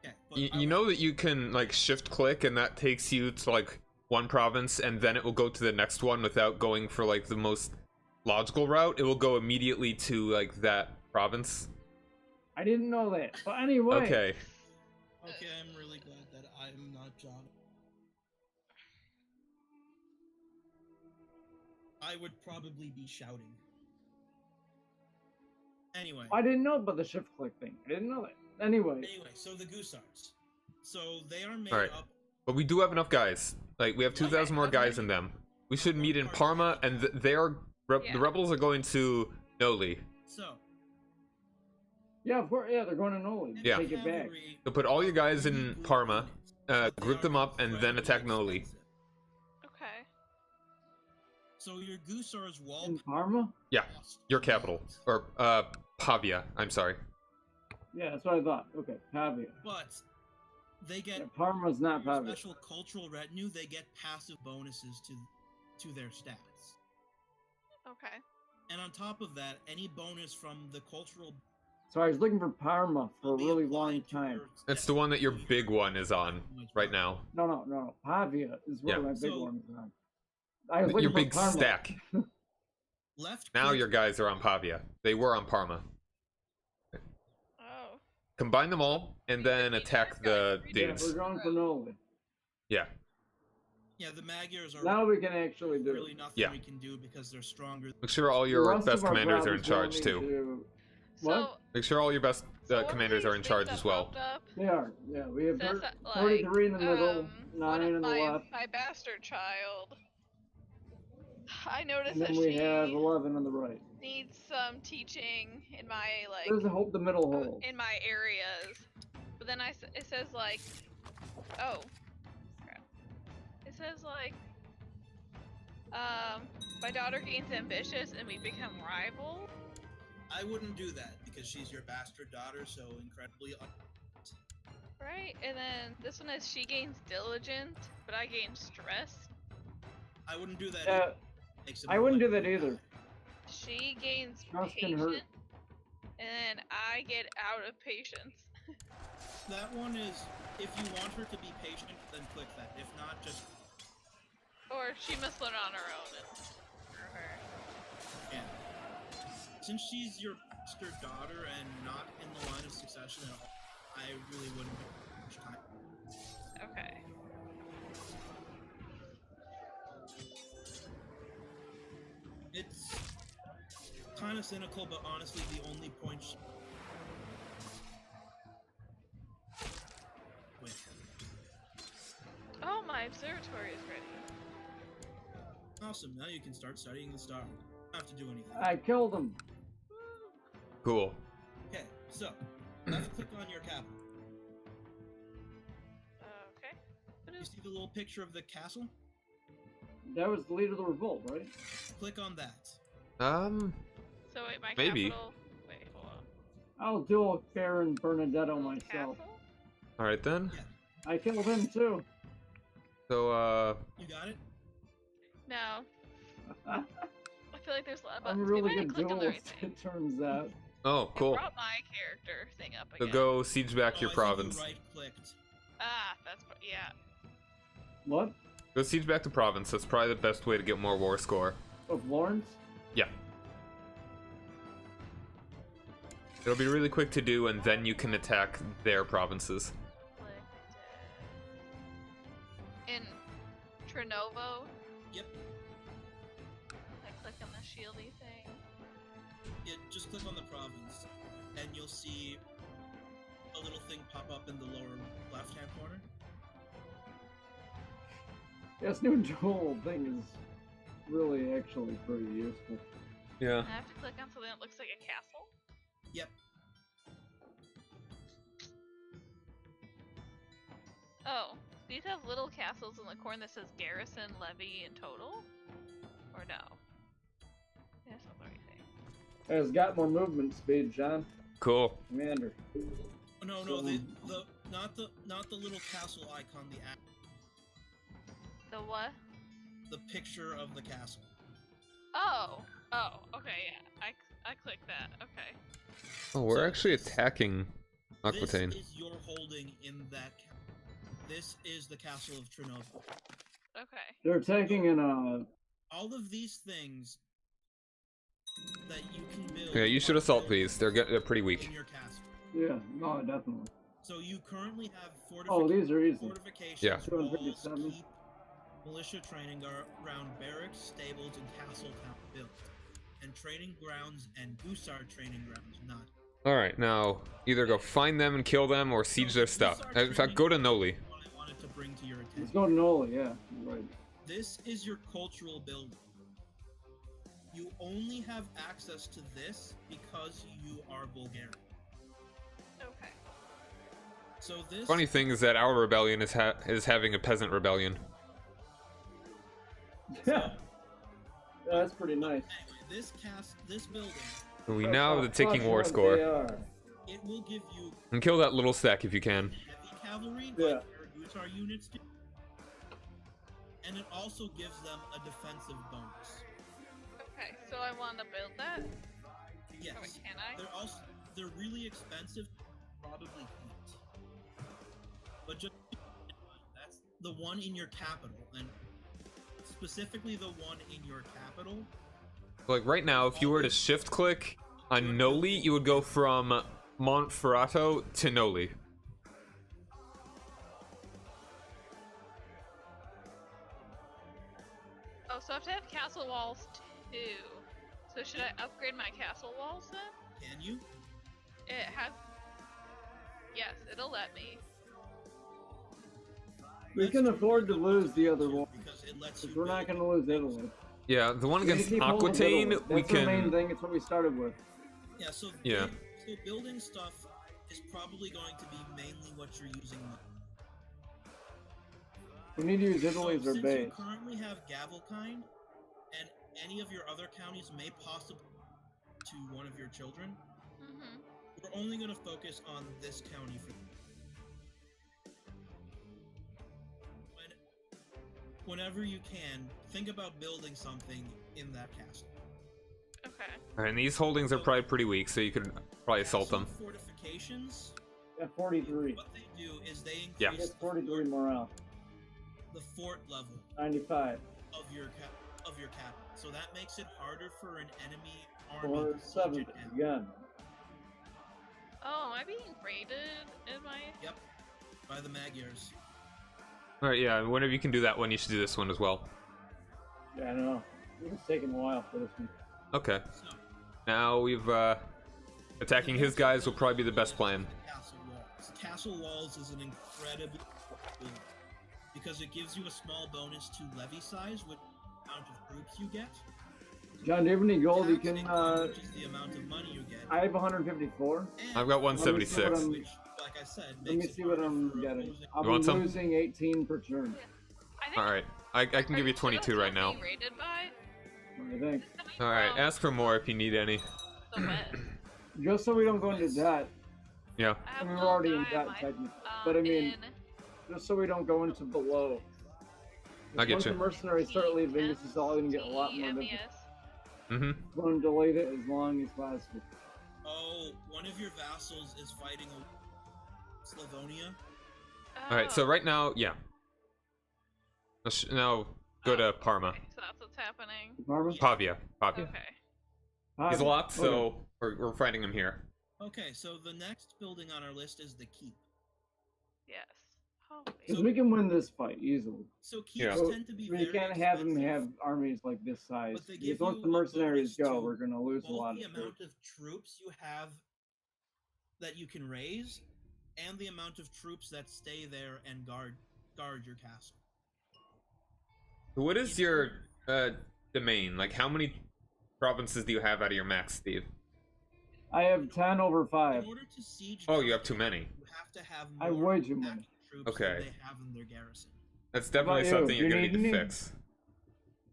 Speaker 2: Okay, but
Speaker 1: You,
Speaker 2: I
Speaker 1: you
Speaker 2: would-
Speaker 1: know that you can like shift click and that takes you to like one province and then it will go to the next one without going for like the most logical route. It will go immediately to like that province.
Speaker 3: I didn't know that. But anyway.
Speaker 1: Okay.
Speaker 2: Okay, I'm really glad that I'm not John. I would probably be shouting. Anyway.
Speaker 3: I didn't know about the shift click thing. I didn't know that. Anyway,
Speaker 2: So the Guisards. So they are made
Speaker 1: All right.
Speaker 2: up.
Speaker 1: But we do have enough guys. Like, we have 2,000 more guys in them. We should meet in Parma, and the rebels are going to Noli.
Speaker 2: So.
Speaker 3: yeah, of course, yeah, they're going to Noli.
Speaker 1: Yeah.
Speaker 3: Take it back.
Speaker 1: So put all your guys in Parma, group them up, and then attack Noli.
Speaker 4: Okay.
Speaker 2: So your Guisards wall.
Speaker 3: In Parma?
Speaker 1: Yeah, your capital. Or, Pavia, I'm sorry.
Speaker 3: Yeah, that's what I thought. Okay, Pavia.
Speaker 2: But they get
Speaker 3: Yeah, Parma's not
Speaker 2: your
Speaker 3: Pavia.
Speaker 2: special cultural retinue. They get passive bonuses to their stats.
Speaker 4: Okay.
Speaker 2: And on top of that, any bonus from the cultural
Speaker 3: So I was looking for Parma for a
Speaker 2: will be
Speaker 3: really
Speaker 2: applied
Speaker 3: long
Speaker 2: to
Speaker 3: time.
Speaker 2: your
Speaker 1: That's the one that your big one is on right now.
Speaker 3: No. Pavia is where
Speaker 1: Yeah.
Speaker 3: my big
Speaker 2: So-
Speaker 3: one is on. I was looking
Speaker 1: Your
Speaker 3: for
Speaker 1: big
Speaker 3: Parma.
Speaker 1: stack.
Speaker 2: Left.
Speaker 1: Now
Speaker 2: click-
Speaker 1: your guys are on Pavia. They were on Parma.
Speaker 4: Oh.
Speaker 1: Combine them all, and then attack the
Speaker 3: Yeah,
Speaker 1: dudes.
Speaker 3: we're going for Noli.
Speaker 1: Yeah.
Speaker 2: Yeah, the Magyars are
Speaker 3: Now we can actually do
Speaker 2: really
Speaker 3: it.
Speaker 2: nothing
Speaker 1: Yeah.
Speaker 2: we can do because they're stronger.
Speaker 1: Make sure all
Speaker 3: The
Speaker 1: your
Speaker 3: rest
Speaker 1: best
Speaker 3: of our
Speaker 1: commanders are in
Speaker 3: brothers don't
Speaker 1: charge
Speaker 3: need
Speaker 1: too.
Speaker 3: to-
Speaker 4: So,
Speaker 3: What?
Speaker 1: Make sure all your best
Speaker 4: so one of
Speaker 1: commanders are
Speaker 4: these
Speaker 1: in
Speaker 4: things
Speaker 1: charge
Speaker 4: that
Speaker 1: as well.
Speaker 4: popped up
Speaker 3: They are. Yeah, we have
Speaker 4: says that,
Speaker 3: 33 in the middle,
Speaker 4: one
Speaker 3: 9
Speaker 4: of
Speaker 3: in the left,
Speaker 4: my bastard child. I noticed
Speaker 3: and
Speaker 4: that
Speaker 3: then we
Speaker 4: she
Speaker 3: have 11 on the right.
Speaker 4: needs some teaching in my
Speaker 3: There's a hope the middle hole.
Speaker 4: in my areas. But then it says like, oh, crap. It says like, my daughter gains ambitious and we become rivals.
Speaker 2: I wouldn't do that because she's your bastard daughter, so incredibly.
Speaker 4: Right? And then this one is she gains diligent, but I gain stress.
Speaker 2: I wouldn't do that.
Speaker 3: Yeah,
Speaker 2: either. Makes it
Speaker 3: I
Speaker 2: more
Speaker 3: wouldn't do
Speaker 2: likely
Speaker 3: that
Speaker 2: to
Speaker 3: either.
Speaker 2: die.
Speaker 4: She gains
Speaker 3: Stress can
Speaker 4: patience,
Speaker 3: hurt.
Speaker 4: and then I get out of patience.
Speaker 2: That one is, if you want her to be patient, then click that. If not, just
Speaker 4: Or she must learn on her own. And screw her.
Speaker 2: yeah. Since she's your bastard daughter and not in the line of succession at all, I really wouldn't give her much time.
Speaker 4: Okay.
Speaker 2: It's kind of cynical, but honestly, the only point she... Wait.
Speaker 4: Oh, my observatory is ready.
Speaker 2: Awesome, now you can start studying the star. Don't have to do anything.
Speaker 3: I killed him.
Speaker 1: Cool.
Speaker 2: Okay, so, left click on your capital.
Speaker 4: Okay.
Speaker 2: You see the little picture of the castle?
Speaker 3: That was the leader of the revolt, right?
Speaker 2: Click on that.
Speaker 4: So wait, my
Speaker 1: Maybe.
Speaker 4: capital. Wait, hold on.
Speaker 3: I'll duel Baron Bernadetto
Speaker 4: Little
Speaker 3: myself.
Speaker 4: castle?
Speaker 1: All right then.
Speaker 3: I killed him too.
Speaker 1: So
Speaker 2: You got it?
Speaker 4: No. I feel like there's a lot of
Speaker 3: I'm
Speaker 4: buttons.
Speaker 3: a really
Speaker 4: Maybe I
Speaker 3: good
Speaker 4: clicked on the
Speaker 3: duelist,
Speaker 4: right thing.
Speaker 3: it turns out.
Speaker 1: oh, cool.
Speaker 4: It brought my character thing up
Speaker 1: So
Speaker 4: again.
Speaker 1: go siege back your
Speaker 2: I think
Speaker 1: province.
Speaker 2: you right-clicked.
Speaker 4: Ah, that's yeah.
Speaker 3: What?
Speaker 1: Go siege back the province. That's probably the best way to get more war score.
Speaker 3: Of Lawrence?
Speaker 1: Yeah. It'll be really quick to do, and then you can attack their provinces.
Speaker 4: In Trenovo,
Speaker 2: Yep.
Speaker 4: I click on the shieldy thing.
Speaker 2: Yeah, just click on the province, and you'll see a little thing pop up in the lower left-hand corner.
Speaker 3: This new duel thing is really actually pretty useful.
Speaker 1: Yeah.
Speaker 4: I have to click on something that looks like a castle.
Speaker 2: Yep.
Speaker 4: Oh, these have little castles in the corner that says garrison, levy, and total? Or no? Yeah, that's not the right thing.
Speaker 3: It's got more movement speed, John.
Speaker 1: Cool.
Speaker 3: Commander.
Speaker 2: Oh, no,
Speaker 3: So-
Speaker 2: the not the little castle icon,
Speaker 4: The what?
Speaker 2: the picture of the castle.
Speaker 4: Oh, okay, yeah. I clicked that. Okay.
Speaker 1: Oh, we're
Speaker 2: So-
Speaker 1: actually attacking Aquitaine.
Speaker 2: This is your holding in that. This is the castle of Trenovo.
Speaker 4: Okay.
Speaker 3: They're taking in
Speaker 2: All of these things that you can build.
Speaker 1: Yeah, you should
Speaker 2: are
Speaker 1: assault
Speaker 2: built
Speaker 1: these. They're pretty weak.
Speaker 2: in your castle.
Speaker 3: yeah, no, definitely.
Speaker 2: So you currently have
Speaker 3: Oh, these are easy.
Speaker 2: fortifications,
Speaker 1: Yeah.
Speaker 2: walls,
Speaker 3: 257.
Speaker 2: keep, militia training around barracks, stables, and castle town built. and training grounds and Gusar training grounds, not.
Speaker 1: Alright, now either go find them and kill them or siege their stuff. In fact, go to Noli.
Speaker 2: What I wanted to bring to your attention.
Speaker 3: Let's go to Nola, yeah. You're right.
Speaker 2: This is your cultural building. You only have access to this because you are Bulgarian.
Speaker 4: Okay.
Speaker 2: So this.
Speaker 1: Funny thing is that our rebellion is having a peasant rebellion.
Speaker 3: Yeah. That's pretty nice.
Speaker 2: Anyway, this building,
Speaker 1: We now have the ticking
Speaker 3: Plus
Speaker 1: war
Speaker 3: one
Speaker 1: score.
Speaker 3: AR.
Speaker 2: it will give you
Speaker 1: And kill that little stack if you can.
Speaker 2: heavy cavalry,
Speaker 3: Yeah.
Speaker 2: like your Gusar units do. And it also gives them a defensive bonus.
Speaker 4: Okay, so I want to build that.
Speaker 2: Yes.
Speaker 4: Oh, wait, can I?
Speaker 2: They're really expensive, probably can't. But just that's the one in your capital, and specifically the one in your capital.
Speaker 1: Like right now, if you were to shift click on Noli, you would go from Monferrato to Noli.
Speaker 4: Oh, so I have to have castle walls too. So should I upgrade my castle walls then?
Speaker 2: Can you?
Speaker 4: It has. Yes, it'll let me.
Speaker 3: We can afford to lose the other one.
Speaker 2: Because it lets you.
Speaker 3: Because we're not going to lose Italy.
Speaker 1: Yeah, the one
Speaker 3: We need to
Speaker 1: against
Speaker 3: keep holding
Speaker 1: Aquitaine,
Speaker 3: Italy.
Speaker 1: we
Speaker 3: That's the main
Speaker 1: can.
Speaker 3: thing. It's what we started with.
Speaker 2: Yeah. So
Speaker 1: Yeah.
Speaker 2: So building stuff is probably going to be mainly what you're using.
Speaker 3: We need to use Italy as our
Speaker 2: Since
Speaker 3: base.
Speaker 2: you currently have Gavelkind, and any of your other counties may possibly to one of your children,
Speaker 4: Mm-hmm.
Speaker 2: we're only going to focus on this county for. Whenever you can, think about building something in that castle.
Speaker 4: Okay.
Speaker 1: Alright, and these holdings are probably pretty weak, so you could probably assault them.
Speaker 2: Castle fortifications.
Speaker 3: At 43.
Speaker 2: What they do is they increase
Speaker 1: Yeah.
Speaker 3: It's 43 morale.
Speaker 2: the fort level
Speaker 3: 95.
Speaker 2: of your capital. So that makes it harder for an enemy army
Speaker 3: Or
Speaker 2: to siege
Speaker 3: 70.
Speaker 2: it down.
Speaker 3: Again.
Speaker 4: Oh, am I being raided in my?
Speaker 2: Yep, by the Magyars.
Speaker 1: Alright, yeah, whenever you can do that one, you should do this one as well.
Speaker 3: Yeah, I know. It's taking a while for this one.
Speaker 1: Okay.
Speaker 2: So
Speaker 1: Now we've, attacking his guys will probably be the best plan.
Speaker 2: Castle walls. Castle walls is an incredibly good because it gives you a small bonus to levy size with the amount of troops you get.
Speaker 3: John, do you have any gold you
Speaker 2: Tax
Speaker 3: can,
Speaker 2: income, which is the amount of money you get.
Speaker 3: I have 154.
Speaker 2: And
Speaker 1: I've got 176.
Speaker 2: which, like I said,
Speaker 3: Let me
Speaker 2: makes it
Speaker 3: see what
Speaker 2: harder
Speaker 3: I'm
Speaker 2: for
Speaker 3: getting.
Speaker 2: opposing-
Speaker 3: I'll
Speaker 1: You
Speaker 3: be
Speaker 1: want some?
Speaker 3: losing 18 per turn.
Speaker 4: I think.
Speaker 1: Alright, I can give you
Speaker 4: So
Speaker 1: 22
Speaker 4: that's
Speaker 1: right
Speaker 4: what
Speaker 1: now.
Speaker 4: being raided by?
Speaker 3: What do you think?
Speaker 1: Alright, ask for more if you need any.
Speaker 4: The West.
Speaker 3: Just so we don't go into debt.
Speaker 1: Yeah.
Speaker 4: I
Speaker 3: I
Speaker 4: have
Speaker 3: mean,
Speaker 4: no
Speaker 3: we're already in
Speaker 4: guy
Speaker 3: debt
Speaker 4: my-
Speaker 3: technically. But I mean,
Speaker 4: in
Speaker 3: just so we don't go into below.
Speaker 1: I get
Speaker 3: Once
Speaker 1: you.
Speaker 3: the mercenaries start leaving, this is all going to get a lot more difficult.
Speaker 4: MES.
Speaker 1: Mm-hmm.
Speaker 3: We're going to delay it as long as possible.
Speaker 2: Oh, one of your vassals is fighting a Slavonia.
Speaker 1: Alright, so
Speaker 4: Oh,
Speaker 1: right now, yeah. Now go to Parma.
Speaker 4: okay, so that's what's happening.
Speaker 3: Parma?
Speaker 1: Pavia. Pavia.
Speaker 4: Okay.
Speaker 1: He's locked,
Speaker 3: Okay.
Speaker 1: so we're fighting him here.
Speaker 2: Okay, so the next building on our list is the keep.
Speaker 4: Yes. Holy.
Speaker 3: Because we can win this fight easily.
Speaker 2: So keeps
Speaker 1: Yeah.
Speaker 3: So
Speaker 2: tend to be
Speaker 3: we
Speaker 2: very
Speaker 3: can't have them
Speaker 2: expensive.
Speaker 3: have armies like this size.
Speaker 2: But they
Speaker 3: Because
Speaker 2: give
Speaker 3: once
Speaker 2: you
Speaker 3: the
Speaker 2: a
Speaker 3: mercenaries
Speaker 2: bonus
Speaker 3: go,
Speaker 2: to
Speaker 3: we're going to lose a
Speaker 2: both
Speaker 3: lot
Speaker 2: the
Speaker 3: of
Speaker 2: amount
Speaker 3: troops.
Speaker 2: of troops you have that you can raise, and the amount of troops that stay there and guard your castle.
Speaker 1: What is your domain? Like, how many provinces do you have out of your max, Steve?
Speaker 3: I have 10 over 5.
Speaker 2: In order to siege,
Speaker 1: Oh,
Speaker 2: them,
Speaker 1: you have too many.
Speaker 2: You have to have
Speaker 3: I have
Speaker 2: more
Speaker 3: way too many.
Speaker 2: backing troops
Speaker 1: Okay.
Speaker 2: than they have in their garrison.
Speaker 1: That's
Speaker 3: How about
Speaker 1: definitely
Speaker 3: you?
Speaker 1: something
Speaker 3: Do
Speaker 1: you're
Speaker 3: you
Speaker 1: gonna need
Speaker 3: need
Speaker 1: to
Speaker 3: any?
Speaker 1: fix.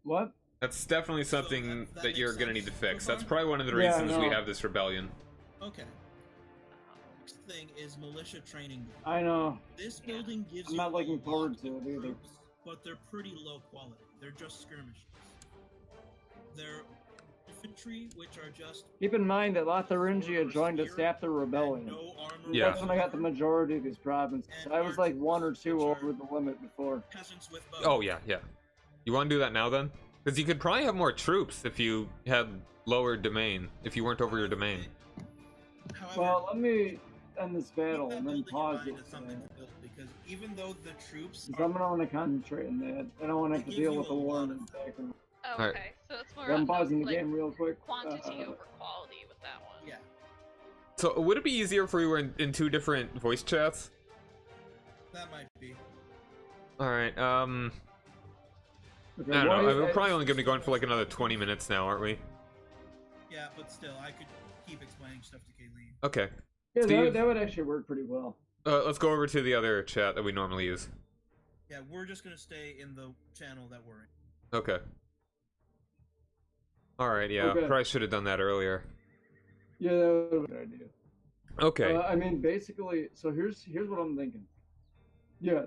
Speaker 3: What?
Speaker 1: That's definitely
Speaker 2: So
Speaker 1: something
Speaker 2: that
Speaker 1: that you're
Speaker 2: makes
Speaker 1: gonna need to
Speaker 2: sense,
Speaker 1: fix. That's
Speaker 2: Stefan?
Speaker 1: probably one of the
Speaker 3: Yeah,
Speaker 1: reasons we
Speaker 3: no.
Speaker 1: have this rebellion.
Speaker 2: Okay. Next thing is militia training.
Speaker 3: I know.
Speaker 2: This building gives
Speaker 3: I'm
Speaker 2: you
Speaker 3: not
Speaker 2: a
Speaker 3: looking
Speaker 2: lot
Speaker 3: forward to
Speaker 2: of
Speaker 3: it either.
Speaker 2: troops, but they're pretty low quality. They're just skirmishes. They're infantry, which are just
Speaker 3: Keep in mind that Lotharingia joined us after rebellion.
Speaker 2: no armor.
Speaker 1: Yeah.
Speaker 3: That's when I got the majority of these provinces.
Speaker 2: And
Speaker 3: I was like
Speaker 2: archers,
Speaker 3: 1 or 2
Speaker 2: which are-
Speaker 3: over the limit before.
Speaker 2: Peasants with bows.
Speaker 1: Oh yeah, yeah. You want to do that now then? Because you could probably have more troops if you had lower domain. If you weren't over your domain.
Speaker 2: However,
Speaker 3: Well, let me end this
Speaker 2: keep
Speaker 3: battle
Speaker 2: that
Speaker 3: and then
Speaker 2: building in
Speaker 3: pause
Speaker 2: mind
Speaker 3: it.
Speaker 2: as something to build, because even though the troops
Speaker 3: Because I'm going to want to concentrate on that. I don't want to have to
Speaker 2: They
Speaker 3: deal
Speaker 2: give
Speaker 3: with the
Speaker 2: you a
Speaker 3: war
Speaker 2: lot
Speaker 3: and
Speaker 2: of-
Speaker 3: back and
Speaker 4: Oh,
Speaker 1: Alright.
Speaker 4: okay. So it's more
Speaker 3: I'm
Speaker 4: on
Speaker 3: pausing the
Speaker 4: like,
Speaker 3: game real quick.
Speaker 4: quantity over quality with that one.
Speaker 2: Yeah.
Speaker 1: So would it be easier if we were in two different voice chats?
Speaker 2: That might be.
Speaker 1: Alright,
Speaker 3: Okay,
Speaker 1: I don't know.
Speaker 3: why-
Speaker 1: We're probably only gonna be going for like another 20 minutes now, aren't we?
Speaker 2: Yeah, but still, I could keep explaining stuff to Kayleen.
Speaker 1: Okay.
Speaker 3: Yeah,
Speaker 1: Steve?
Speaker 3: that would actually work pretty well.
Speaker 1: Let's go over to the other chat that we normally use.
Speaker 2: Yeah, we're just gonna stay in the channel that we're in.
Speaker 1: Okay. Alright, yeah.
Speaker 3: Okay.
Speaker 1: Probably should have done that earlier.
Speaker 3: Yeah, that would be a good idea.
Speaker 1: Okay.
Speaker 3: I mean, basically, so here's what I'm thinking. Yeah,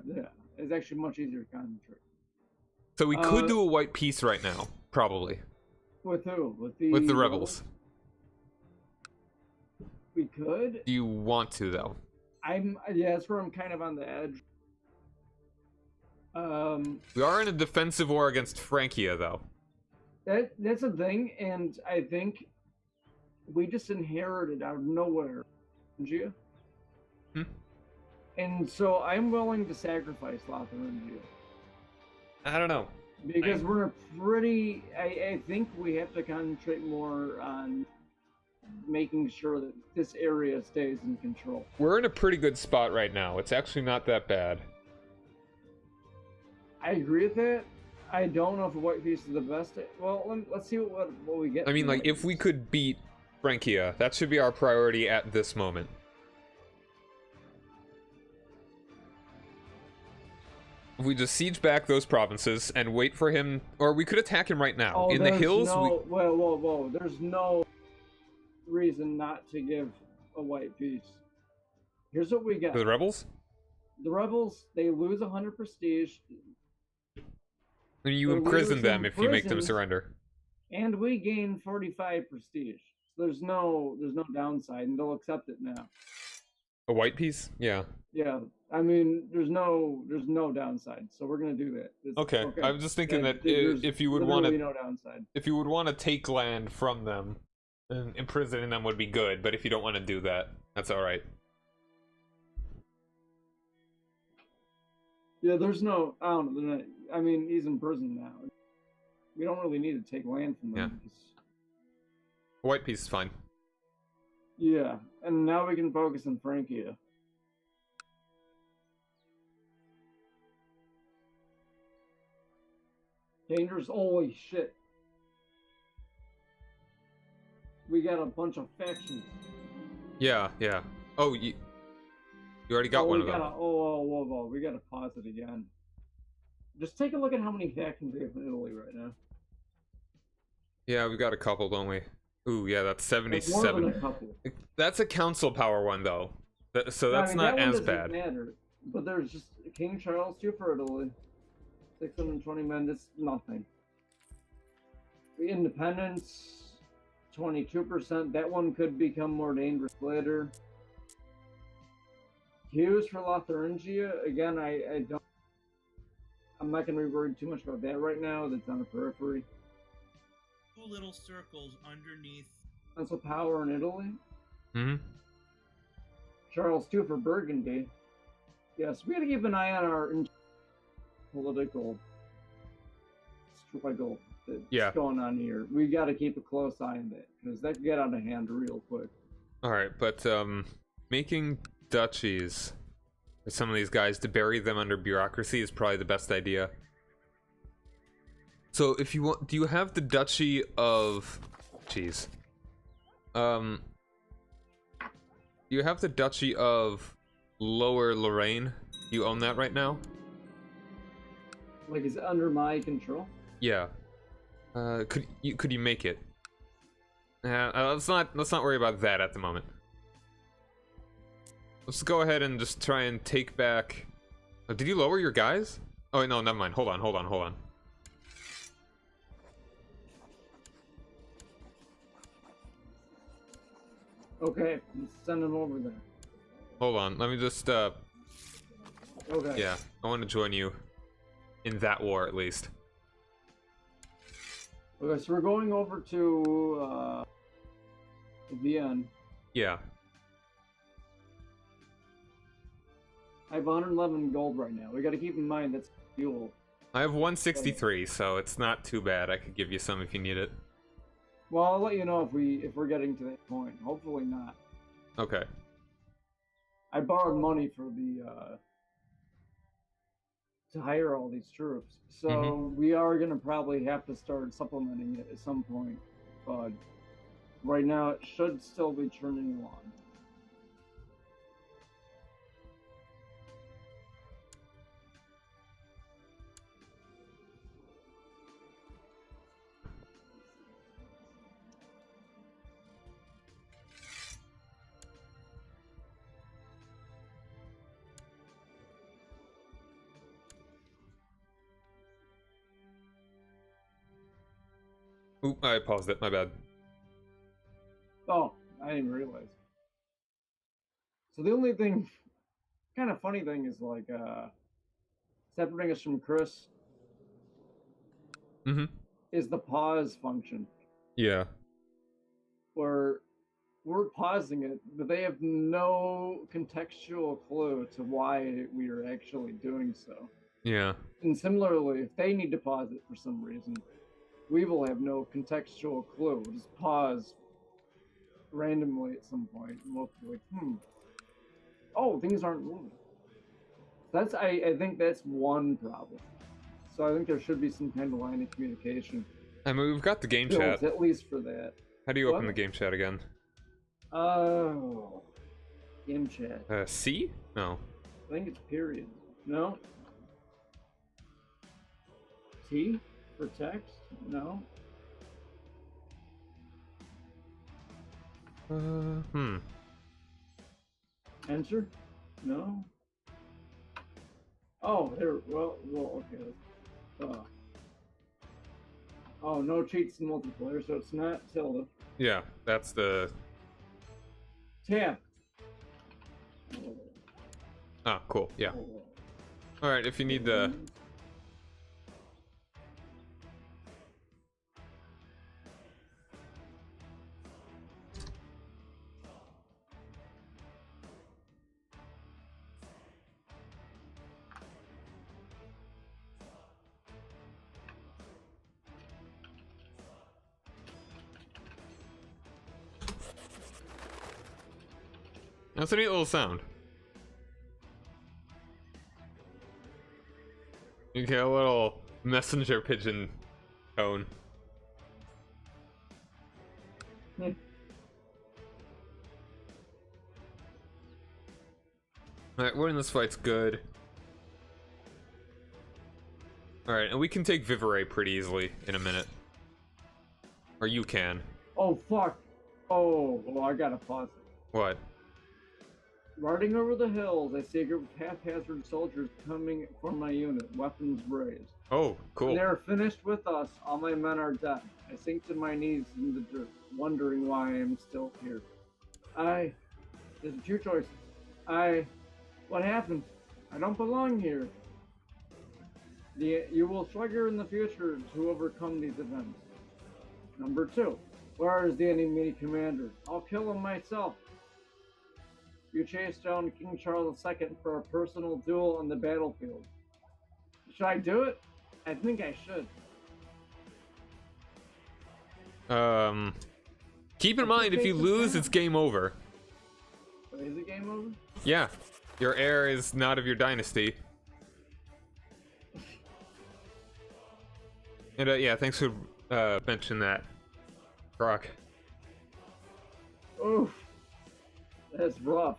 Speaker 3: it's actually much easier to concentrate.
Speaker 1: So we could do a white piece right now, probably.
Speaker 3: With who?
Speaker 1: With the rebels.
Speaker 3: We could.
Speaker 1: Do you want to though?
Speaker 3: Yeah, that's where I'm kind of on the edge.
Speaker 1: We are in a defensive war against Francia though.
Speaker 3: That's a thing, and I think we just inherited out of nowhere, Gia.
Speaker 1: Hmm?
Speaker 3: And so I'm willing to sacrifice Lotharingia.
Speaker 1: I don't know.
Speaker 3: Because we're pretty... I think we have to concentrate more on making sure that this area stays in control.
Speaker 1: We're in a pretty good spot right now. It's actually not that bad.
Speaker 3: I agree with that. I don't know if a white piece is the best. Well, let's see what we get.
Speaker 1: I mean,
Speaker 3: from
Speaker 1: like,
Speaker 3: white
Speaker 1: if we
Speaker 3: piece.
Speaker 1: could beat Francia, that should be our priority at this moment. If we just siege back those provinces and wait for him, or we could attack him right now. In the
Speaker 3: there's
Speaker 1: hills,
Speaker 3: No, whoa. There's no reason not to give a white piece. Here's what we got.
Speaker 1: the rebels?
Speaker 3: The rebels, they lose 100 prestige,
Speaker 1: And you
Speaker 3: They're
Speaker 1: imprison them
Speaker 3: losing
Speaker 1: if you make them
Speaker 3: prisons.
Speaker 1: surrender.
Speaker 3: and we gain 45 prestige. So there's no downside, and they'll accept it now.
Speaker 1: A white piece? Yeah.
Speaker 3: Yeah, I mean, there's no downside, so we're gonna do that.
Speaker 1: Okay. I was just thinking that
Speaker 3: there's
Speaker 1: if you would want
Speaker 3: literally
Speaker 1: to,
Speaker 3: no downside.
Speaker 1: if you would want to take land from them, then imprisoning them would be good. But if you don't want to do that, that's all right.
Speaker 3: Yeah, there's no. I don't know. They're not, I mean, he's in prison now. We don't really need to take land from them.
Speaker 1: Yeah. A white piece is fine.
Speaker 3: Yeah, and now we can focus on Francia. Dangerous. Holy shit. We got a bunch of factions.
Speaker 1: Yeah. Yeah. Oh, you already got one of them.
Speaker 3: Whoa. We gotta pause it again. Just take a look at how many factions we have in Italy right now.
Speaker 1: Yeah, we've got a couple, don't we? Ooh, yeah, that's
Speaker 3: That's more than
Speaker 1: 77.
Speaker 3: a couple.
Speaker 1: That's a council power one, though. So
Speaker 3: I
Speaker 1: that's
Speaker 3: mean,
Speaker 1: not
Speaker 3: that one
Speaker 1: as
Speaker 3: doesn't
Speaker 1: bad.
Speaker 3: Matter. But there's just King Charles II for Italy. 620 men, that's nothing. The independence, 22%. That one could become more dangerous later. Hughes for Lotharingia. Again, I'm not going to be worried too much about that right now. That's on the periphery.
Speaker 2: Two little circles underneath.
Speaker 3: That's a power in Italy.
Speaker 1: Hmm.
Speaker 3: Charles II for Burgundy. Yes, we got to keep an eye on our political struggle that's going on here. We got to keep a close eye on that because that could get out of hand real quick.
Speaker 1: All right, but making duchies for some of these guys to bury them under bureaucracy is probably the best idea. So if you want, do you have the Duchy of, jeez, do you have the Duchy of Lower Lorraine? You own that right now?
Speaker 3: Like, is it under my control?
Speaker 1: Yeah. Could you make it? Let's not worry about that at the moment. Let's go ahead and just try and take back. Oh, did you lower your guys? Oh wait, no, never mind. Hold on.
Speaker 3: Okay, let's send them over there.
Speaker 1: Hold on. Let me just
Speaker 3: Okay.
Speaker 1: yeah, I want to join you in that war at least.
Speaker 3: Okay, so we're going over to Vienna.
Speaker 1: Yeah.
Speaker 3: I have 111 gold right now. We got to keep in mind that's fuel.
Speaker 1: I have 163, so it's not too bad. I could give you some if you need it.
Speaker 3: Well, I'll let you know if we're getting to that point. Hopefully not.
Speaker 1: Okay.
Speaker 3: I borrowed money for the to hire all these troops, so we are gonna probably have to start supplementing it at some point. But right now, it should still be churning along.
Speaker 1: Oop, I paused it, my bad.
Speaker 3: Oh, I didn't realize. So the only thing, kind of funny thing is like, separating us from Chris is the pause function,
Speaker 1: Yeah.
Speaker 3: where we're pausing it, but they have no contextual clue to why we are actually doing so.
Speaker 1: Yeah.
Speaker 3: And similarly, if they need to pause it for some reason, we will have no contextual clue. We'll just pause randomly at some point, and we'll be like, oh, things aren't moving. I think that's one problem. So I think there should be some kind of line of communication.
Speaker 1: I mean, we've got the game chat.
Speaker 3: At least for that.
Speaker 1: How do you open the game chat again?
Speaker 3: Oh, game chat.
Speaker 1: C? No.
Speaker 3: I think it's period. No. T for text? No. Enter? No. Oh, there. Well, okay. Oh, no cheats in multiplayer, so it's not tilde.
Speaker 1: Yeah, that's the.
Speaker 3: Tab.
Speaker 1: Ah, cool. Yeah. All right. If you need the. That's a neat little sound. You get a little messenger pigeon tone. Alright, winning this fight's good. Alright, and we can take Vivere pretty easily in a minute. Or you can.
Speaker 3: Oh, fuck. Oh, well, I gotta pause it.
Speaker 1: What?
Speaker 3: Riding over the hills, I see a group of haphazard soldiers coming from my unit, weapons raised.
Speaker 1: Oh, cool.
Speaker 3: When they are finished with us, all my men are dead. I sink to my knees in the dirt, wondering why I am still here. There's two choices. What happened? I don't belong here. You will struggle in the future to overcome these events. Number 2, where is the enemy commander? I'll kill him myself. You chase down King Charles II for a personal duel on the battlefield. Should I do it? I think I should.
Speaker 1: Keep in mind, if you lose, it's game over.
Speaker 3: Is it game over?
Speaker 1: Yeah. Your heir is not of your dynasty. And yeah, thanks for mentioning that, Brock.
Speaker 3: Oof. That's rough.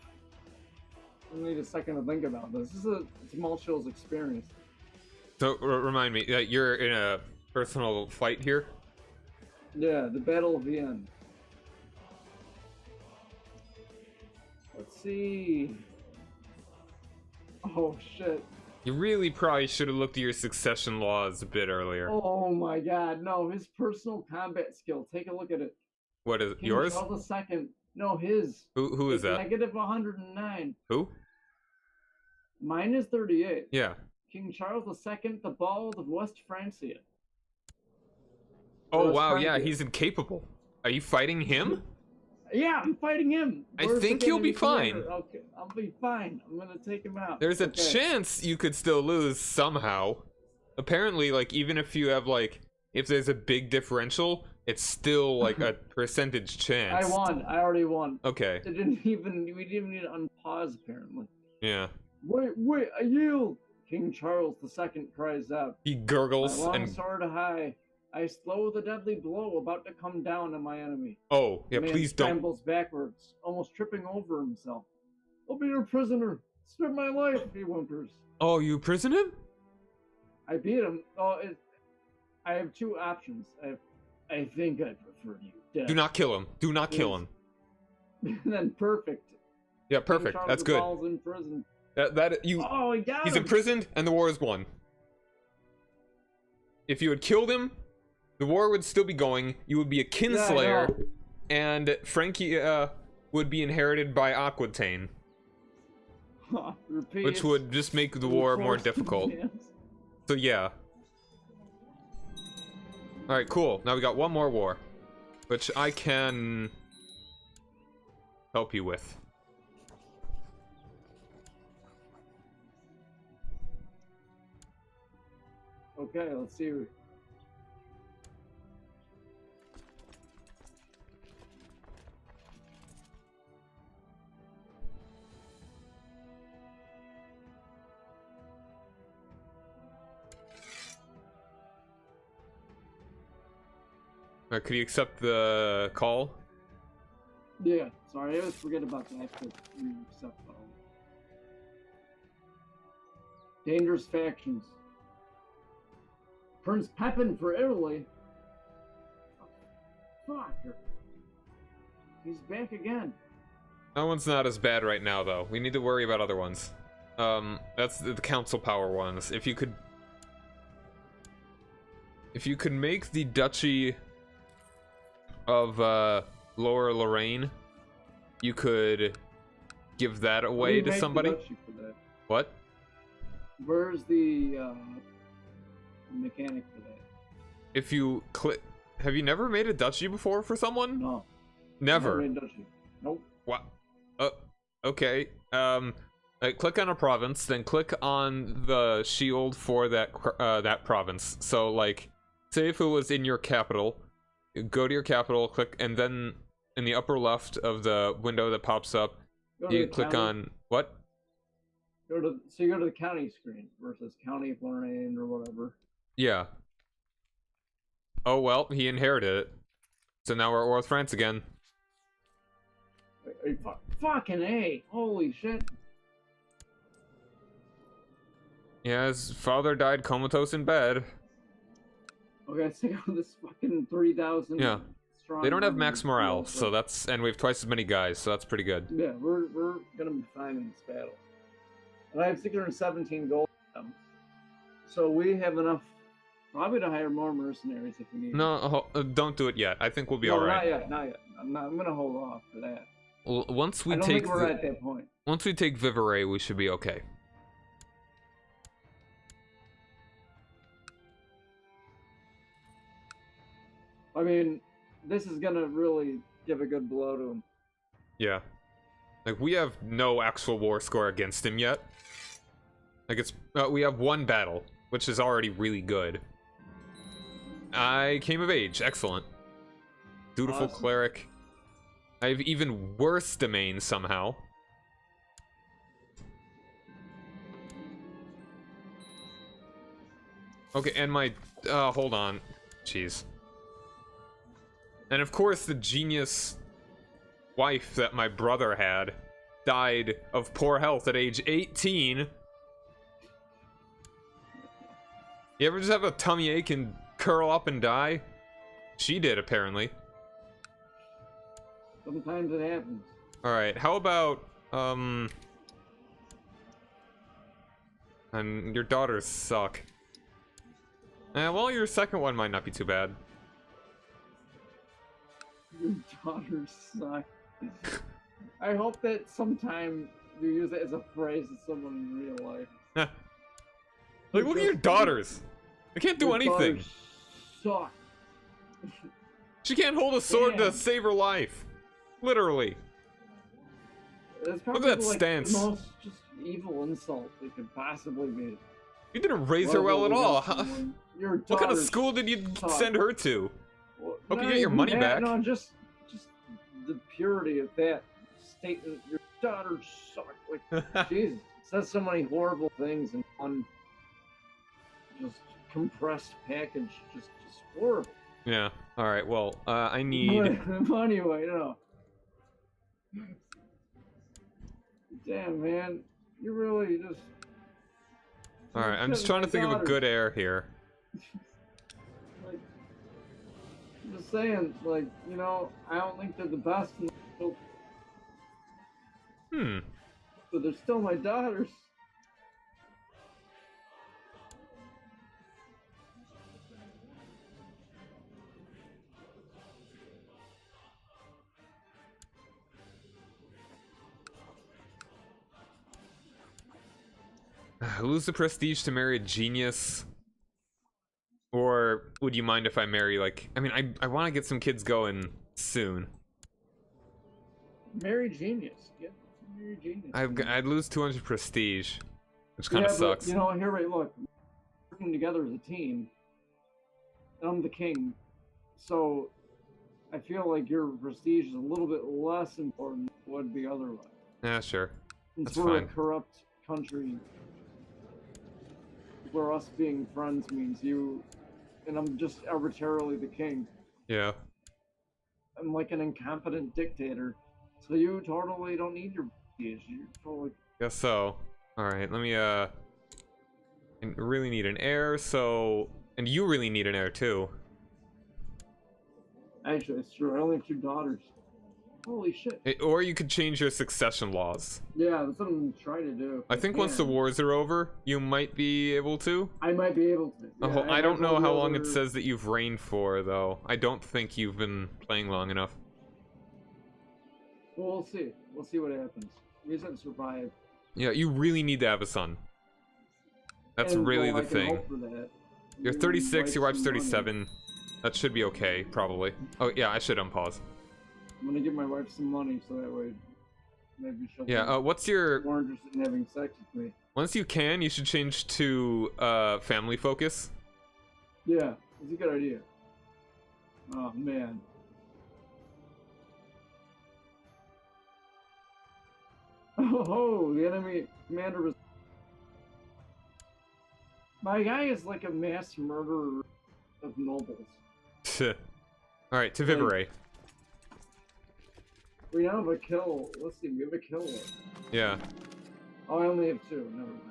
Speaker 3: I need a second to think about this. This is a tumultuous experience.
Speaker 1: So, remind me, you're in a personal fight here?
Speaker 3: Yeah, the Battle of the End. Let's see. Oh, shit.
Speaker 1: You really probably should have looked at your succession laws a bit earlier.
Speaker 3: Oh my god, no, his personal combat skill. Take a look at it.
Speaker 1: What is it?
Speaker 3: King
Speaker 1: Yours?
Speaker 3: Charles II. No, his.
Speaker 1: Who is that?
Speaker 3: Negative 109.
Speaker 1: Who?
Speaker 3: Mine is 38.
Speaker 1: Yeah.
Speaker 3: King Charles II, the Bald of West Francia.
Speaker 1: Oh,
Speaker 3: West
Speaker 1: wow,
Speaker 3: Francia.
Speaker 1: yeah, he's incapable. Are you fighting him?
Speaker 3: Yeah, I'm fighting him.
Speaker 1: I
Speaker 3: Where's
Speaker 1: think
Speaker 3: the
Speaker 1: you'll be
Speaker 3: enemy
Speaker 1: fine.
Speaker 3: commander? Okay, I'll be fine. I'm gonna take him out.
Speaker 1: There's a
Speaker 3: Okay.
Speaker 1: chance you could still lose somehow. Apparently, like, even if you have, like, if there's a big differential, it's still like a percentage chance.
Speaker 3: I won. I already won.
Speaker 1: Okay.
Speaker 3: We didn't even need to unpause, apparently.
Speaker 1: Yeah.
Speaker 3: Wait, I yield! King Charles II cries out.
Speaker 1: He gurgles
Speaker 3: My long
Speaker 1: and
Speaker 3: sword high, I slow the deadly blow about to come down on my enemy.
Speaker 1: oh yeah,
Speaker 3: The man
Speaker 1: please don't.
Speaker 3: scrambles backwards, almost tripping over himself. I'll be your prisoner. Spare my life, he whimpers.
Speaker 1: Oh, you prison him?
Speaker 3: I beat him. I have two options. I think I prefer you dead.
Speaker 1: Do not kill him. Do not kill him.
Speaker 3: Then perfect.
Speaker 1: Yeah, perfect.
Speaker 3: King Charles
Speaker 1: That's good.
Speaker 3: Falls in prison.
Speaker 1: Oh,
Speaker 3: he got
Speaker 1: he's
Speaker 3: him.
Speaker 1: imprisoned and the war is won. If you had killed him, the war would still be going. You would be a kinslayer, and Frankie would be inherited by Aquitaine, which would just make the war more difficult. So yeah. All right, cool. Now we got one more war, which I can help you with.
Speaker 3: Okay, let's see.
Speaker 1: Could you accept the call?
Speaker 3: Yeah, sorry, I always forget about that. Accept all. Dangerous factions. Prince Pepin for Italy. Fuck. He's back again.
Speaker 1: That one's not as bad right now, though. We need to worry about other ones. That's the council power ones. If you could make the duchy of Lower Lorraine, you could give that away to somebody. What?
Speaker 3: Where's the mechanic for that?
Speaker 1: If you click, have you never made a duchy before for someone?
Speaker 3: No.
Speaker 1: Never.
Speaker 3: Never made a duchy. Nope.
Speaker 1: What? Okay. Click on a province, then click on the shield for that province. So, like, say if it was in your capital, go to your capital, click, and then in the upper left of the window that pops up, you click on what?
Speaker 3: So you go to the county screen versus county of Lorraine or whatever.
Speaker 1: Yeah. Oh well, he inherited it. So now we're at war with France again.
Speaker 3: Fucking A! Holy shit!
Speaker 1: Yeah, his father died comatose in bed.
Speaker 3: Okay, let's take out this fucking 3,000.
Speaker 1: Yeah.
Speaker 3: Strong.
Speaker 1: They don't have max morale, so that's, and we have twice as many guys, so that's pretty good.
Speaker 3: Yeah, we're gonna be fine in this battle. And I have 617 gold. So we have enough, probably to hire more mercenaries if we need.
Speaker 1: No, don't do it yet. I think we'll be alright.
Speaker 3: Not yet. I'm gonna hold off for that.
Speaker 1: Well, once we
Speaker 3: I don't think we're at that point.
Speaker 1: Once we take Vivarais, we should be okay.
Speaker 3: I mean, this is gonna really give a good blow to him.
Speaker 1: Yeah. Like, we have no actual war score against him yet. Like, it's we have one battle, which is already really good. I came of age. Excellent. Dutiful
Speaker 3: Awesome.
Speaker 1: cleric. I have even worse domains somehow. Okay, and my hold on. Jeez. And of course the genius wife that my brother had died of poor health at age 18. You ever just have a tummy ache and curl up and die? She did, apparently.
Speaker 3: Sometimes it happens.
Speaker 1: Alright, how about, and your daughters suck. Well, your second one might not be too bad.
Speaker 3: Your daughters suck. I hope that sometime you use it as a phrase to someone in real life.
Speaker 1: Like, look at your daughters! They can't do
Speaker 3: Your
Speaker 1: anything!
Speaker 3: daughters suck.
Speaker 1: She can't hold a sword to
Speaker 3: Damn.
Speaker 1: save her life! Literally.
Speaker 3: That's
Speaker 1: Look
Speaker 3: probably
Speaker 1: at that
Speaker 3: like
Speaker 1: stance.
Speaker 3: the most just evil insult they could possibly be.
Speaker 1: You didn't raise her well at all. What kind of
Speaker 3: Your
Speaker 1: school did you
Speaker 3: suck.
Speaker 1: send her to?
Speaker 3: Well,
Speaker 1: Hope you
Speaker 3: Not
Speaker 1: get your
Speaker 3: even
Speaker 1: money
Speaker 3: that,
Speaker 1: back.
Speaker 3: No, just the purity of that statement. Your daughters suck. Like, Jesus, it says so many horrible things in one just compressed package. Just horrible.
Speaker 1: Yeah. All right. Well, I need.
Speaker 3: Anyway, no. Damn, man, you really just.
Speaker 1: All right. I'm just trying to think of a good heir here.
Speaker 3: Like, I'm just saying, like, you know, I don't think they're the best in the world, but they're still my daughters.
Speaker 1: Lose the prestige to marry a genius. Or would you mind if I marry, like, I mean, I want to get some kids going soon.
Speaker 3: Marry genius. Yeah, marry genius.
Speaker 1: I'd lose 200 prestige, which kind of sucks.
Speaker 3: But, you know, here, right, look, working together as a team, and I'm the king, so I feel like your prestige is a little bit less important than it would be otherwise.
Speaker 1: Yeah, sure.
Speaker 3: Since
Speaker 1: That's
Speaker 3: we're
Speaker 1: fine.
Speaker 3: a corrupt country, where us being friends means you, and I'm just arbitrarily the king.
Speaker 1: Yeah.
Speaker 3: I'm like an incompetent dictator, so you totally don't need your prestige. You totally.
Speaker 1: Guess so. All right. Let me. I really need an heir. So, and you really need an heir too.
Speaker 3: Actually, it's true. I only have 2 daughters. Holy shit.
Speaker 1: Or you could change your succession laws.
Speaker 3: Yeah, that's what I'm trying to do.
Speaker 1: I think once the wars are over, you might be able to.
Speaker 3: I might be able to. Yeah,
Speaker 1: I don't know how long it
Speaker 3: other-
Speaker 1: says that you've reigned for, though. I don't think you've been playing long enough.
Speaker 3: Well, we'll see. We'll see what happens. We just have to survive.
Speaker 1: Yeah, you really need to have a son. That's
Speaker 3: And,
Speaker 1: really
Speaker 3: well,
Speaker 1: the
Speaker 3: I can
Speaker 1: thing.
Speaker 3: hope for that.
Speaker 1: You're
Speaker 3: You
Speaker 1: 36, your
Speaker 3: wife
Speaker 1: wife's
Speaker 3: some money.
Speaker 1: 37. That should be okay, probably. Oh, yeah, I should unpause.
Speaker 3: I'm gonna give my wife some money so that way maybe she'll
Speaker 1: Yeah,
Speaker 3: be
Speaker 1: what's your...
Speaker 3: more interested in having sex with me.
Speaker 1: Once you can, you should change to family focus.
Speaker 3: Yeah, it's a good idea. Oh, man. Oh, the enemy commander was... My guy is like a mass murderer of nobles.
Speaker 1: Alright, to Vivere.
Speaker 3: We now have a kill. Let's see, we have a kill.
Speaker 1: Yeah.
Speaker 3: Oh, I only have 2. Never mind.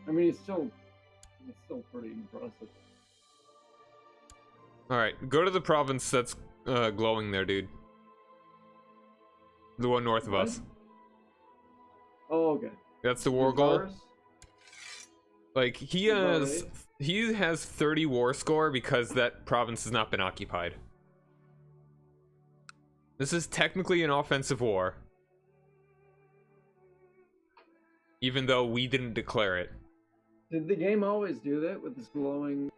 Speaker 3: I mean, it's still pretty impressive.
Speaker 1: Alright, go to the province that's glowing there, dude. The one north of
Speaker 3: What?
Speaker 1: us.
Speaker 3: Oh, okay.
Speaker 1: That's the war goal.
Speaker 3: Varus?
Speaker 1: Like, he has 30 war score because that province has not been occupied. This is technically an offensive war. Even though we didn't declare it.
Speaker 3: Did the game always do that with this glowing?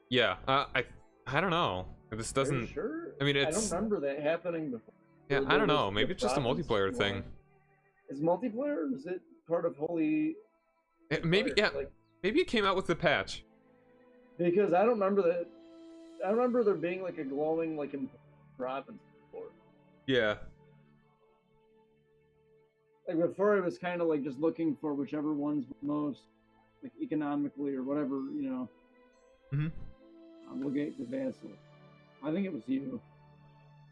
Speaker 1: Yeah, I don't know. This
Speaker 3: Are you
Speaker 1: doesn't...
Speaker 3: sure?
Speaker 1: I mean,
Speaker 3: I
Speaker 1: it's...
Speaker 3: don't remember that happening before.
Speaker 1: Yeah,
Speaker 3: Or
Speaker 1: I don't
Speaker 3: there
Speaker 1: know.
Speaker 3: was
Speaker 1: Maybe
Speaker 3: the
Speaker 1: it's just a
Speaker 3: province
Speaker 1: multiplayer
Speaker 3: glowing.
Speaker 1: thing.
Speaker 3: Is multiplayer? Or is it part of Holy?
Speaker 1: Maybe,
Speaker 3: Fire?
Speaker 1: yeah.
Speaker 3: Like,
Speaker 1: Maybe it came out with the patch.
Speaker 3: because I don't remember that. I remember there being like a glowing like in province before.
Speaker 1: Yeah.
Speaker 3: Like before, it was kind of like just looking for whichever one's most like economically or whatever, you know.
Speaker 1: Mhm.
Speaker 3: Obligate the vassal. I think it was you.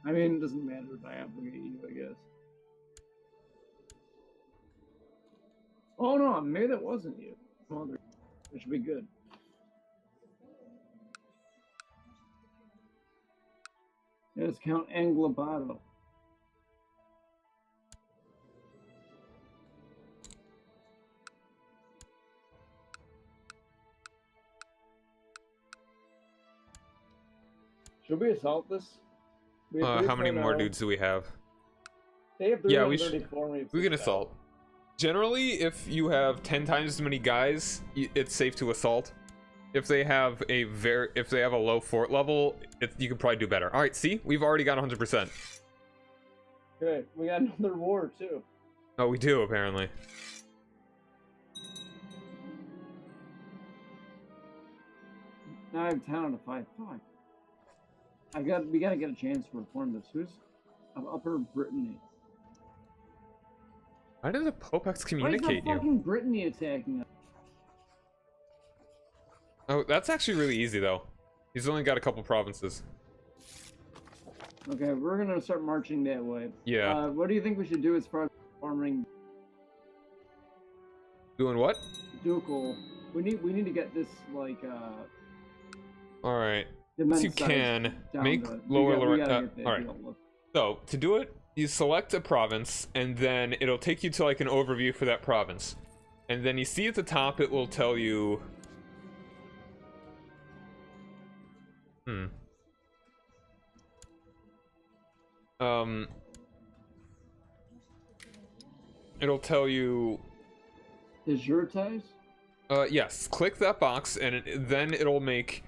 Speaker 3: I mean, it doesn't matter if I obligate you, I guess. Oh no, maybe that wasn't you. Well, that should be good. Yeah, it's Count Anglobato. Should we assault this? We have
Speaker 1: How many more
Speaker 3: 3.0.
Speaker 1: dudes do we have?
Speaker 3: They have
Speaker 1: Yeah, we
Speaker 3: 334.
Speaker 1: We can assault. Generally, if you have 10 times as many guys, it's safe to assault. If they have a low fort level, you can probably do better. All right, see, we've already got 100%.
Speaker 3: Okay, we got another war too.
Speaker 1: Oh, we do apparently.
Speaker 3: Now I have town to fight. Fuck. We gotta get a chance to reform this. Who's of Upper Brittany?
Speaker 1: Why does the Pope
Speaker 3: Why is
Speaker 1: excommunicate
Speaker 3: the
Speaker 1: you?
Speaker 3: fucking Brittany attacking us?
Speaker 1: Oh, that's actually really easy though. He's only got a couple provinces.
Speaker 3: Okay, we're gonna start marching that way.
Speaker 1: Yeah.
Speaker 3: What do you think we should do as far as farming
Speaker 1: Doing what?
Speaker 3: ducal? We need to get this like
Speaker 1: All right.
Speaker 3: immense
Speaker 1: You
Speaker 3: size
Speaker 1: can
Speaker 3: down
Speaker 1: make
Speaker 3: to,
Speaker 1: lower
Speaker 3: we
Speaker 1: Lorraine.
Speaker 3: gotta get that
Speaker 1: All right.
Speaker 3: deal with-
Speaker 1: So to do it, you select a province, and then it'll take you to like an overview for that province, and then you see at the top it will tell you. It'll tell you.
Speaker 3: Is your ties?
Speaker 1: Yes. Click that box, and then it'll make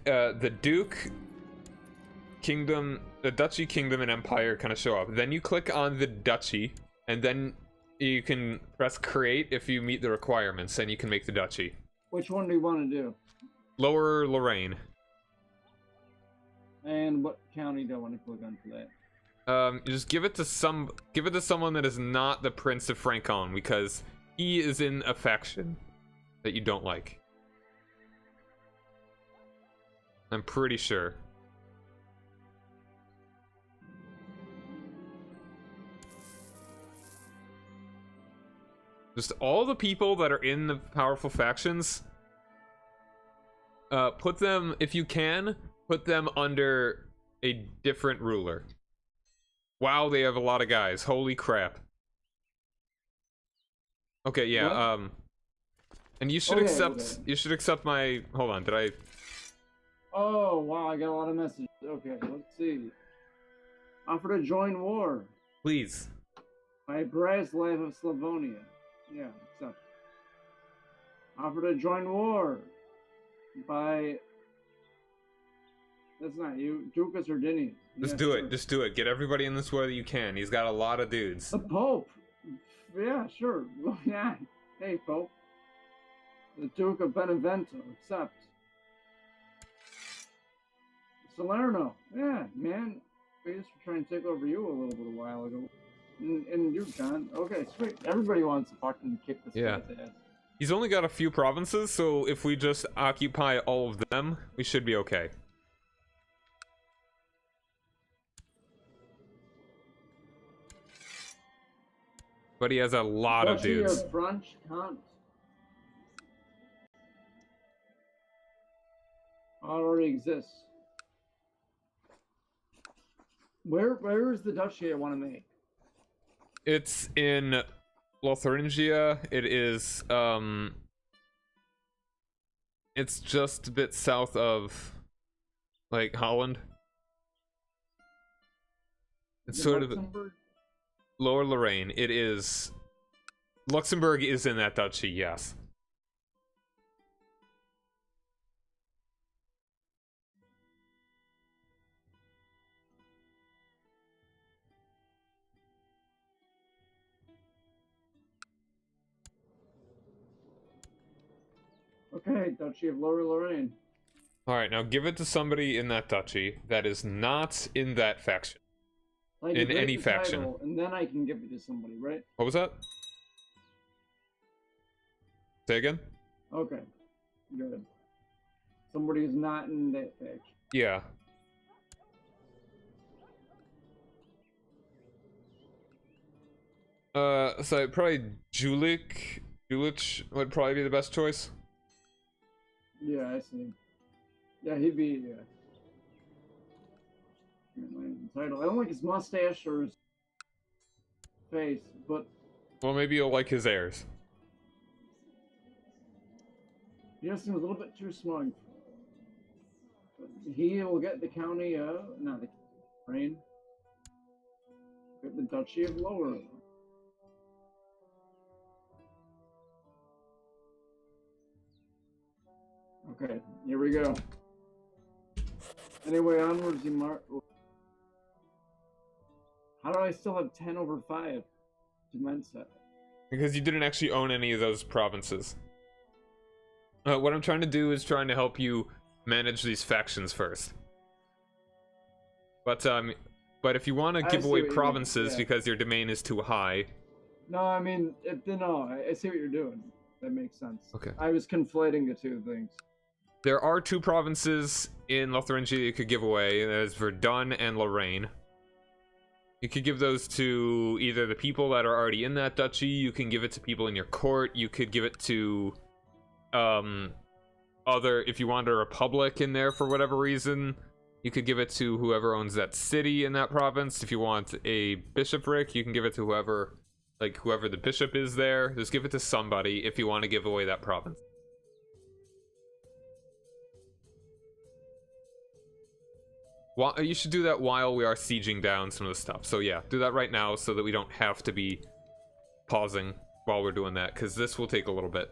Speaker 1: the Duke Kingdom, the Duchy Kingdom and Empire kind of show up. Then you click on the Duchy, and then you can press Create if you meet the requirements, and you can make the Duchy.
Speaker 3: Which one do you want to do?
Speaker 1: Lower Lorraine.
Speaker 3: And what county do I want to click on for that?
Speaker 1: You just give it to someone that is not the Prince of Francon, because he is in a faction that you don't like. I'm pretty sure. Just all the people that are in the powerful factions, put them, if you can, put them under a different ruler. Wow, they have a lot of guys. Holy crap. Okay, yeah,
Speaker 3: What?
Speaker 1: and you should
Speaker 3: Okay,
Speaker 1: accept,
Speaker 3: okay.
Speaker 1: you should accept my, hold on, did I?
Speaker 3: Oh, wow, I got a lot of messages. Okay, let's see. Offer to join war
Speaker 1: Please.
Speaker 3: by Bratislav of Slavonia. Yeah, accept. Offer to join war by... That's not you. Dukas Ardinian.
Speaker 1: Just
Speaker 3: Yeah,
Speaker 1: do
Speaker 3: sure.
Speaker 1: it, just do it. Get everybody in this way that you can. He's got a lot of dudes.
Speaker 3: The Pope. Yeah, sure. Yeah. Hey, Pope. The Duke of Benevento. Accept. Salerno. Yeah, man. We used to try and take over you a little bit a while ago. And you, John. Okay, sweet. Everybody wants to fucking kick this
Speaker 1: Yeah.
Speaker 3: guy's ass.
Speaker 1: He's only got a few provinces, so if we just occupy all of them, we should be okay. But he has a lot of
Speaker 3: Duchy
Speaker 1: dudes.
Speaker 3: of French Comte. Already exists. Where is the duchy I want to make?
Speaker 1: It's in Lotharingia. It is, it's just a bit south of, like, Holland. It's
Speaker 3: In
Speaker 1: sort of
Speaker 3: Luxembourg?
Speaker 1: Lower Lorraine. It is. Luxembourg is in that duchy, yes.
Speaker 3: Okay, Duchy of Lower Lorraine.
Speaker 1: Alright, now give it to somebody in that duchy that is not in that faction.
Speaker 3: Like
Speaker 1: In
Speaker 3: break
Speaker 1: any
Speaker 3: the
Speaker 1: faction.
Speaker 3: title, and then I can give it to somebody, right?
Speaker 1: What was that? Say again?
Speaker 3: Okay, good. Somebody who's not in that faction.
Speaker 1: Yeah. So probably Julich would probably be the best choice.
Speaker 3: Yeah, I see. Yeah, he'd be. Title. I don't like his mustache or his face, but
Speaker 1: Well, maybe you'll like his heirs.
Speaker 3: he just seems a little bit too smug. But he will get the county, not the Lorraine. Get the Duchy of Lower. Okay, here we go. Anyway, onwards you march. How do I still have 10 over 5 to Mensa?
Speaker 1: Because you didn't actually own any of those provinces. What I'm trying to do is trying to help you manage these factions first. But if you want to
Speaker 3: I
Speaker 1: give
Speaker 3: see
Speaker 1: away
Speaker 3: what you mean,
Speaker 1: provinces
Speaker 3: yeah.
Speaker 1: because your domain is too high,
Speaker 3: No, I mean, I see what you're doing. That makes sense.
Speaker 1: Okay.
Speaker 3: I was conflating the two things.
Speaker 1: there are 2 provinces in Lotharingia you could give away. There's Verdun and Lorraine. You could give those to either the people that are already in that duchy. You can give it to people in your court. You could give it to if you want a republic in there for whatever reason, you could give it to whoever owns that city in that province. If you want a bishopric, you can give it to whoever the bishop is there. Just give it to somebody if you want to give away that province. Well, you should do that while we are sieging down some of the stuff. So yeah, do that right now so that we don't have to be pausing while we're doing that, because this will take a little bit.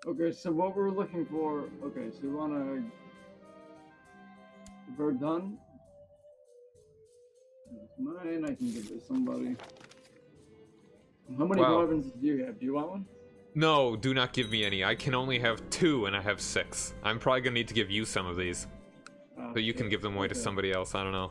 Speaker 3: Okay, so what we're looking for... Okay, so we want to... Verdun? That's mine, I can give it to somebody. How many
Speaker 1: Wow.
Speaker 3: provinces do you have? Do you want one?
Speaker 1: No, do not give me any. I can only have 2 and I have 6. I'm probably gonna need to give you some of these. So you can give them away to somebody else, I don't know.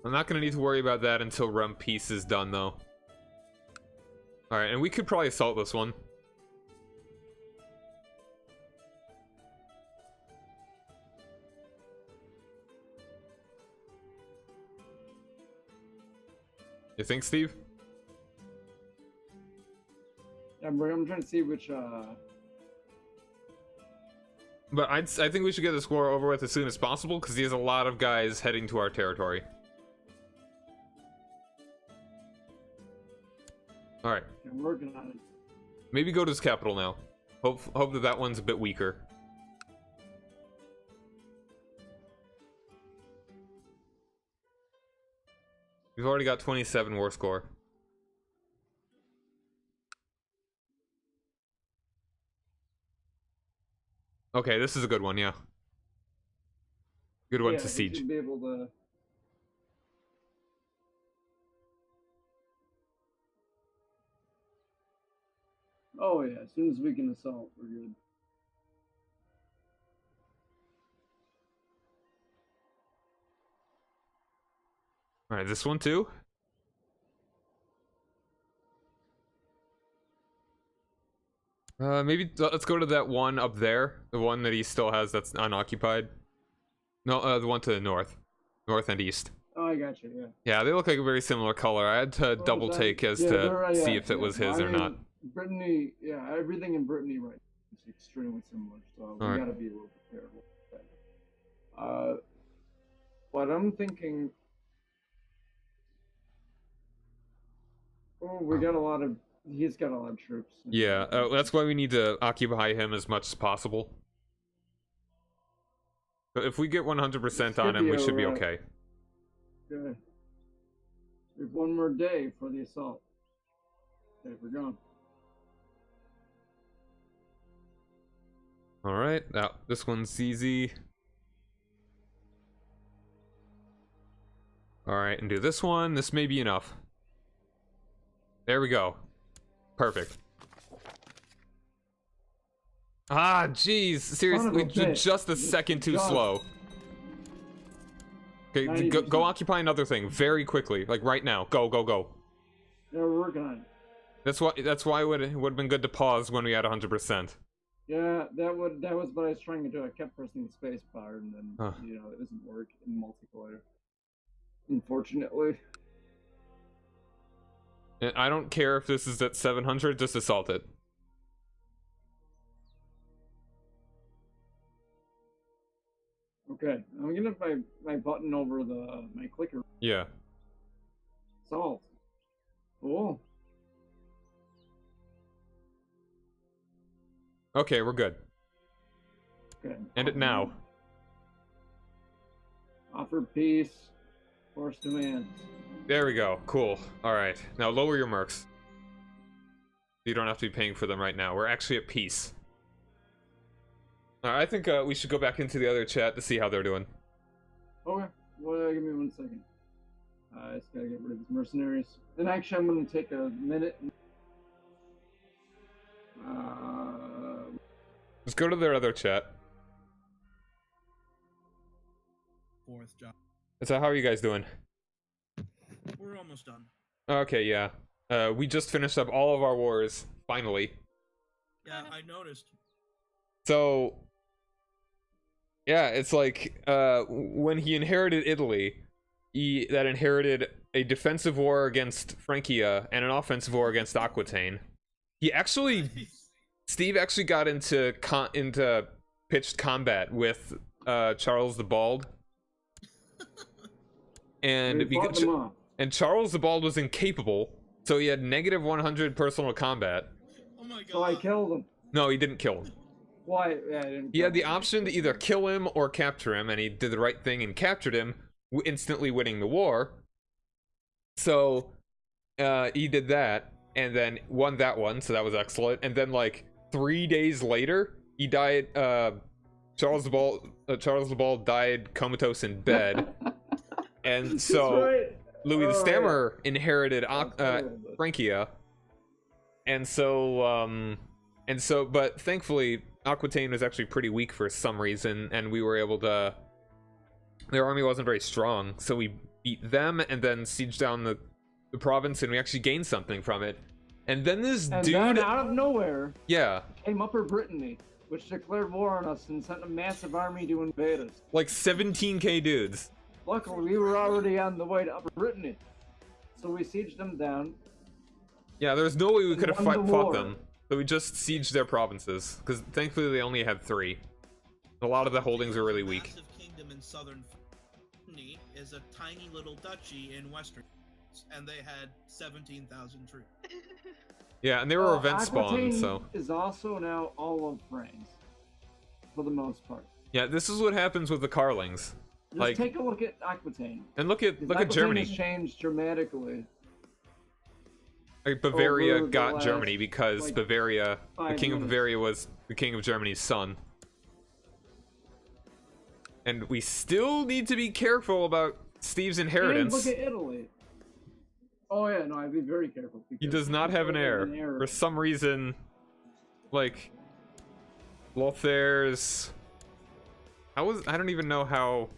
Speaker 1: I'm not gonna need to worry about that until Realm Peace is done, though. Alright, and we could probably assault this one. You think, Steve?
Speaker 3: I'm trying to see which,
Speaker 1: But I think we should get this war over with as soon as possible, because he has a lot of guys heading to our territory. Alright.
Speaker 3: I'm working on it.
Speaker 1: Maybe go to his capital now. Hope that one's a bit weaker. We've already got 27 war score. Okay, this is a good one, yeah. Good one to
Speaker 3: we
Speaker 1: siege.
Speaker 3: should be able to... Oh yeah, as soon as we can assault, we're good.
Speaker 1: Alright, this one too? Maybe let's go to that one up there. The one that he still has that's unoccupied. No, the one to the north. North and east.
Speaker 3: Oh, I got you, yeah.
Speaker 1: Yeah, they look like a very similar color. I had to double take as to see if it was his or not.
Speaker 3: Brittany, yeah, everything in Brittany right is extremely similar, so we gotta be a little bit careful. But I'm thinking... Oh, we got a lot of... He's got a lot of troops.
Speaker 1: Yeah, that's why we need to occupy him as much as possible. So if we get 100% on him, we should be okay.
Speaker 3: Good. We have one more day for the assault. Okay, we're gone.
Speaker 1: Alright, now this one's easy. Alright, and do this one. This may be enough. There we go. Perfect. Ah, jeez. Seriously, just a second too slow. Okay, go occupy another thing very quickly. Like right now. Go, go, go.
Speaker 3: Yeah, we're working on it.
Speaker 1: That's why it would have been good to pause when we had 100%.
Speaker 3: Yeah, that was what I was trying to do. I kept pressing the space bar and then it doesn't work in multiplayer. Unfortunately.
Speaker 1: And I don't care if this is at 700, just assault it.
Speaker 3: Okay, I'm gonna have my button over my clicker.
Speaker 1: Yeah.
Speaker 3: Assault. Cool.
Speaker 1: Okay, we're good.
Speaker 3: Okay.
Speaker 1: End it now.
Speaker 3: Offer peace. Force demands.
Speaker 1: There we go. Cool. All right. Now lower your mercs. You don't have to be paying for them right now. We're actually at peace. All right, I think we should go back into the other chat to see how they're doing.
Speaker 3: Okay. Well, give me 1 second. I just gotta get rid of these mercenaries. Then actually, I'm gonna take a minute.
Speaker 1: Let's go to their other chat.
Speaker 2: Fourth job.
Speaker 1: So how are you guys doing?
Speaker 2: We're almost done.
Speaker 1: Okay, yeah. We just finished up all of our wars, finally.
Speaker 2: Yeah, I noticed.
Speaker 1: So, yeah, it's like, when he inherited Italy, that inherited a defensive war against Francia and an offensive war against Aquitaine. He actually, Steve actually got into pitched combat with Charles the Bald. And Charles the Bald was incapable, so he had negative 100 personal combat.
Speaker 2: Oh my god.
Speaker 3: So I killed him.
Speaker 1: No, he didn't kill him.
Speaker 3: Why? Yeah, I didn't.
Speaker 1: He had the option to either kill him or capture him, and he did the right thing and captured him, instantly winning the war. So, he did that, and then won that one, so that was excellent. And then, like, 3 days later, he died, Charles the Bald died comatose in bed. And so,
Speaker 3: right.
Speaker 1: Louis the
Speaker 3: Oh,
Speaker 1: Stammer inherited
Speaker 3: yeah.
Speaker 1: Francia. And so, but thankfully, Aquitaine was actually pretty weak for some reason, and we were able to, their army wasn't very strong, so we beat them and then sieged down the province, and we actually gained something from it. And then this dude,
Speaker 3: then out of nowhere,
Speaker 1: yeah,
Speaker 3: came Upper Brittany, which declared war on us and sent a massive army to invade us.
Speaker 1: like 17k dudes.
Speaker 3: Luckily, we were already on the way to Upper Brittany, so we sieged them down.
Speaker 1: Yeah, there's no way we could have
Speaker 3: won the
Speaker 1: fought
Speaker 3: war.
Speaker 1: them. So we just sieged their provinces, because thankfully they only had 3. A lot of the holdings are really weak.
Speaker 2: Massive kingdom in southern Brittany is a tiny little duchy in western, and they had 17,000 troops.
Speaker 1: Yeah, and they were event
Speaker 3: Aquitaine
Speaker 1: spawned, so.
Speaker 3: is also now all of France, for the most part.
Speaker 1: Yeah, this is what happens with the Carlings.
Speaker 3: Just
Speaker 1: Like,
Speaker 3: take a look at Aquitaine.
Speaker 1: and look at
Speaker 3: Aquitaine
Speaker 1: Germany.
Speaker 3: has changed dramatically.
Speaker 1: Like Bavaria
Speaker 3: over the
Speaker 1: got
Speaker 3: last,
Speaker 1: Germany because
Speaker 3: like,
Speaker 1: Bavaria, the
Speaker 3: 5
Speaker 1: king of
Speaker 3: minutes.
Speaker 1: Bavaria was the king of Germany's son. And we still need to be careful about Steve's
Speaker 3: And
Speaker 1: inheritance.
Speaker 3: look at Italy. Oh yeah, no, I'd be very careful.
Speaker 1: He
Speaker 3: because
Speaker 1: does not have an heir. For some reason, like, Lothaire's... I don't even know how...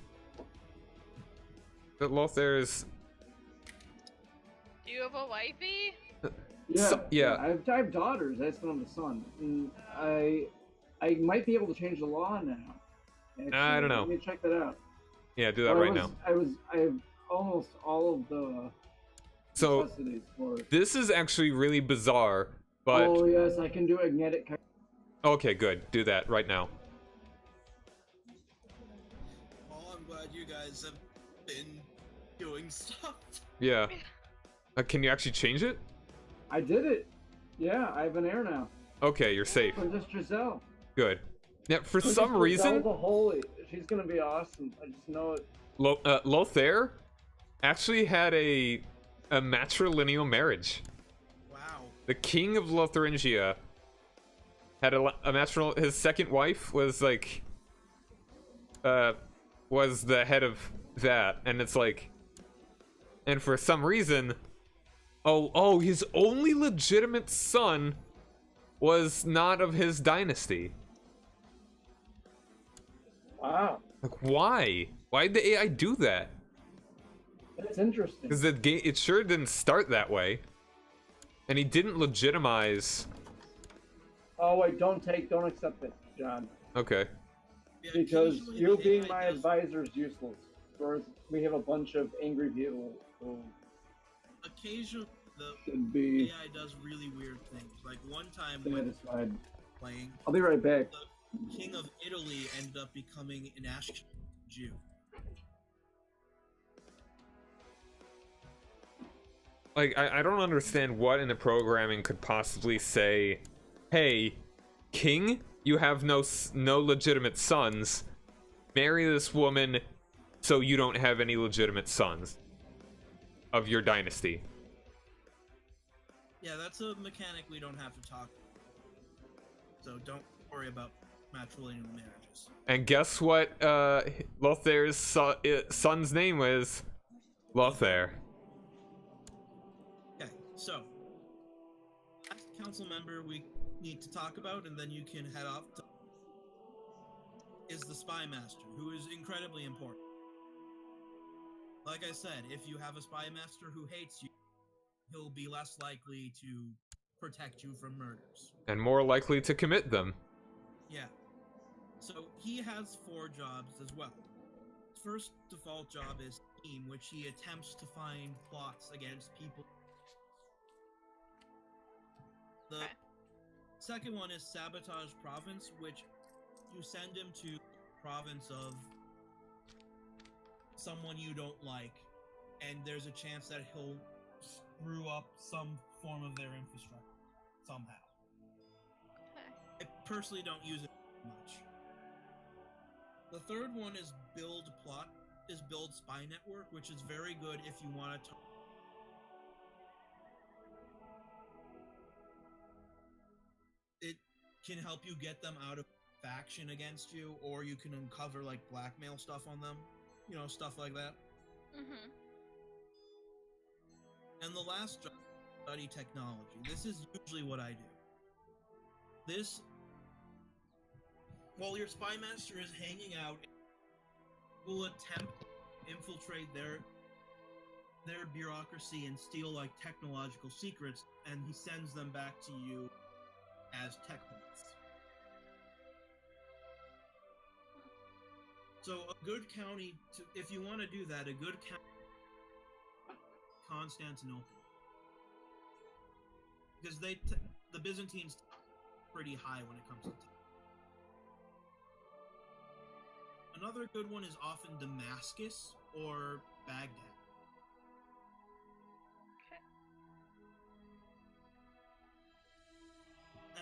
Speaker 1: That Lothaire's...
Speaker 4: Do you have a wifey?
Speaker 3: Yeah,
Speaker 1: yeah.
Speaker 3: I have daughters. I just don't have a son. And I might be able to change the law now. Actually.
Speaker 1: I don't know.
Speaker 3: Let me check that out.
Speaker 1: Yeah, do that right now.
Speaker 3: I have almost all of the
Speaker 1: So,
Speaker 3: necessities for it.
Speaker 1: this is actually really bizarre, but...
Speaker 3: Oh yes, I can do agnetic.
Speaker 1: Okay, good. Do that right now.
Speaker 2: Oh, I'm glad you guys have been doing stuff.
Speaker 1: Yeah. Can you actually change it?
Speaker 3: I did it. Yeah, I have an heir now.
Speaker 1: Okay, you're safe.
Speaker 3: Princess Giselle.
Speaker 1: Good. Yeah, for
Speaker 3: Princess
Speaker 1: some
Speaker 3: Giselle
Speaker 1: reason,
Speaker 3: the Holy. She's gonna be awesome. I just know it.
Speaker 1: Lothair actually had a matrilineal marriage.
Speaker 2: Wow.
Speaker 1: The king of Lotharingia had a matrilineal. His second wife was like, was the head of that, and it's like, and for some reason, oh, his only legitimate son was not of his dynasty.
Speaker 3: Wow,
Speaker 1: Like, why? Why did the AI do that?
Speaker 3: that's interesting.
Speaker 1: Because the game, it sure didn't start that way, and he didn't legitimize.
Speaker 3: Oh wait, don't accept it, John.
Speaker 1: Okay.
Speaker 2: Yeah,
Speaker 3: Because
Speaker 2: occasionally
Speaker 3: you
Speaker 2: the
Speaker 3: being
Speaker 2: AI
Speaker 3: my
Speaker 2: does-
Speaker 3: advisor is useless. Whereas we have a bunch of angry people who
Speaker 2: Occasionally, the
Speaker 3: should be
Speaker 2: AI does really weird things. Like one time when
Speaker 3: satisfied.
Speaker 2: playing,
Speaker 3: I'll be right back.
Speaker 2: the king of Italy ended up becoming an Ashkenazi Jew.
Speaker 1: Like, I don't understand what in the programming could possibly say, hey, king, you have no legitimate sons. Marry this woman, so you don't have any legitimate sons of your dynasty.
Speaker 2: Yeah, that's a mechanic we don't have to talk about. So don't worry about matrilineal marriages.
Speaker 1: And guess what Lothair's son's name is? Lothair.
Speaker 2: Okay, so last council member we need to talk about, and then you can head off to, is the spy master, who is incredibly important. Like I said, if you have a spy master who hates you, he'll be less likely to protect you from murders.
Speaker 1: And more likely to commit them.
Speaker 2: Yeah. So he has 4 jobs as well. His first default job is team, which he attempts to find plots against people. The second one is sabotage province, which you send him to province of someone you don't like, and there's a chance that he'll screw up some form of their infrastructure somehow. I personally don't use it much. The third one is build spy network, which is very good if you want to it can help you get them out of faction against you, or you can uncover like blackmail stuff on them, you know, stuff like that. And the last job, study technology. This is usually what I do. This, while your spy master is hanging out, will attempt to infiltrate their bureaucracy and steal like technological secrets, and he sends them back to you as tech points. So a good county, if you want to do that, a good county, Constantinople, because the Byzantines pretty high when it comes to tech. Another good one is often Damascus or Baghdad.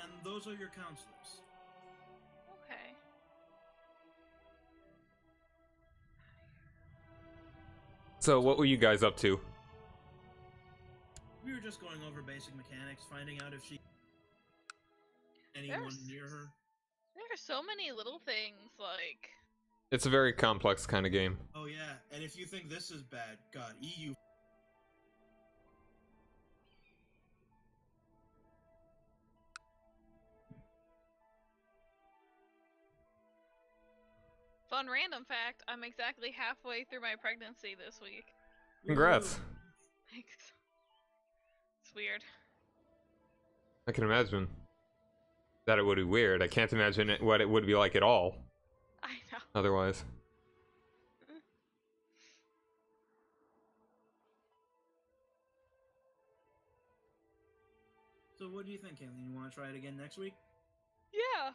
Speaker 2: And those are your counselors.
Speaker 4: Okay.
Speaker 1: So what were you guys up to?
Speaker 2: We were just going over basic mechanics, finding out if anyone near her.
Speaker 4: There are so many little things, like...
Speaker 1: It's a very complex kind of game.
Speaker 2: Oh yeah, and if you think this is bad, God, EU.
Speaker 4: Fun random fact, I'm exactly halfway through my pregnancy this week.
Speaker 1: Congrats.
Speaker 4: Thanks. It's weird.
Speaker 1: I can imagine that it would be weird. I can't imagine what it would be like at all.
Speaker 4: I know.
Speaker 1: Otherwise.
Speaker 2: So what do you think, Caitlin? You want to try it again next week?
Speaker 4: Yeah.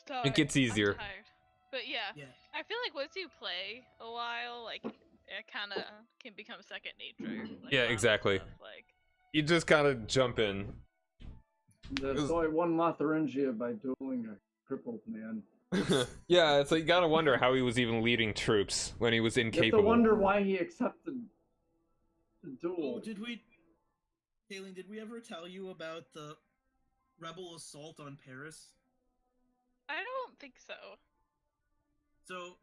Speaker 4: Sorry,
Speaker 1: It gets easier.
Speaker 4: I'm tired. But yeah, I feel like once you play a while, like, it kind of can become second nature. Like,
Speaker 1: Yeah, exactly.
Speaker 4: stuff, like...
Speaker 1: You just kind of jump in.
Speaker 3: That's why I won Lotharingia by dueling a crippled man.
Speaker 1: Yeah, it's like you gotta wonder how he was even leading troops when he was
Speaker 3: You have
Speaker 1: incapable.
Speaker 3: to wonder why he accepted the duel.
Speaker 2: Oh, Caitlin, did we ever tell you about the rebel assault on Paris?
Speaker 4: I don't think so.
Speaker 2: So,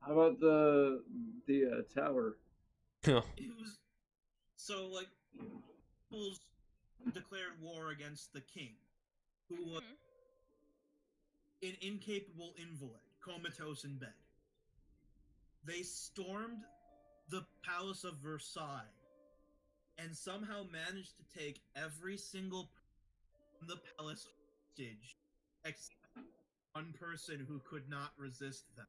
Speaker 3: How about the tower?
Speaker 2: it was... So, like, rebels declared war against the king, who was an incapable invalid, comatose in bed. They stormed the Palace of Versailles and somehow managed to take every single person in the palace hostage, except one person who could not resist them.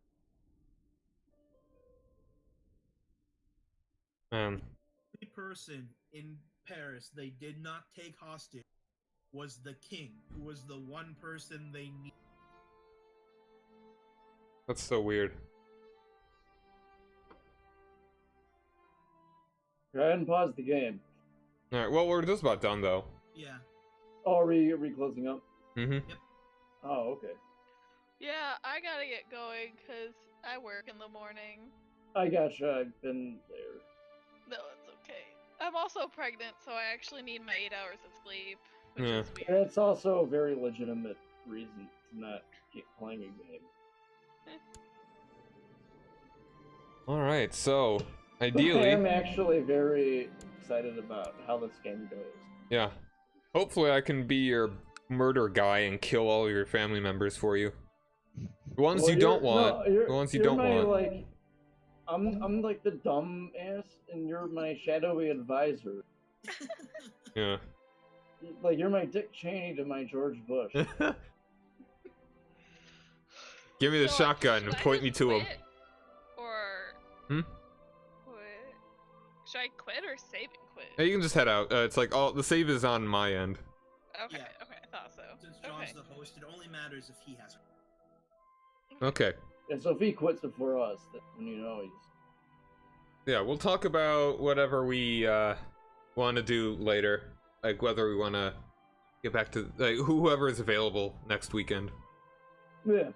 Speaker 2: The person in Paris they did not take hostage was the king, who was the one person they needed.
Speaker 1: That's so weird.
Speaker 3: Go ahead and pause the game.
Speaker 1: Alright, well, we're just about done, though.
Speaker 2: Yeah.
Speaker 3: Oh, are we closing up?
Speaker 1: Mm-hmm.
Speaker 2: Yep.
Speaker 3: Oh, okay.
Speaker 4: Yeah, I gotta get going because I work in the morning.
Speaker 3: I gotcha. I've been there.
Speaker 4: No, it's okay. I'm also pregnant, so I actually need my 8 hours of sleep, which
Speaker 1: Yeah.
Speaker 4: is weird.
Speaker 3: And it's also a very legitimate reason to not keep playing a game.
Speaker 1: All right, so
Speaker 3: I
Speaker 1: ideally,
Speaker 3: am actually very excited about how this game goes.
Speaker 1: yeah. Hopefully, I can be your murder guy and kill all your family members for you. The ones
Speaker 3: Well,
Speaker 1: you don't
Speaker 3: you're-
Speaker 1: want.
Speaker 3: no,
Speaker 1: The ones you
Speaker 3: you're
Speaker 1: don't
Speaker 3: my,
Speaker 1: want.
Speaker 3: Like, I'm like the dumb ass, and you're my shadowy advisor.
Speaker 1: Yeah.
Speaker 3: Like you're my Dick Cheney to my George Bush.
Speaker 1: Give me the
Speaker 4: So,
Speaker 1: shotgun
Speaker 4: should
Speaker 1: and
Speaker 4: I
Speaker 1: point me
Speaker 4: just
Speaker 1: to him.
Speaker 4: quit, or
Speaker 1: Hmm?
Speaker 4: quit? Should I quit or save and quit?
Speaker 1: Hey, you can just head out. It's like all the save is on my end.
Speaker 4: Okay,
Speaker 2: Yeah.
Speaker 4: okay, I thought so.
Speaker 2: Since John's
Speaker 4: Okay.
Speaker 2: the host, it only matters if he has it.
Speaker 1: Okay.
Speaker 3: And so if he quits before us, then you know he's.
Speaker 1: Yeah, we'll talk about whatever we want to do later, like whether we want to get back to like whoever is available next weekend.
Speaker 3: Yeah.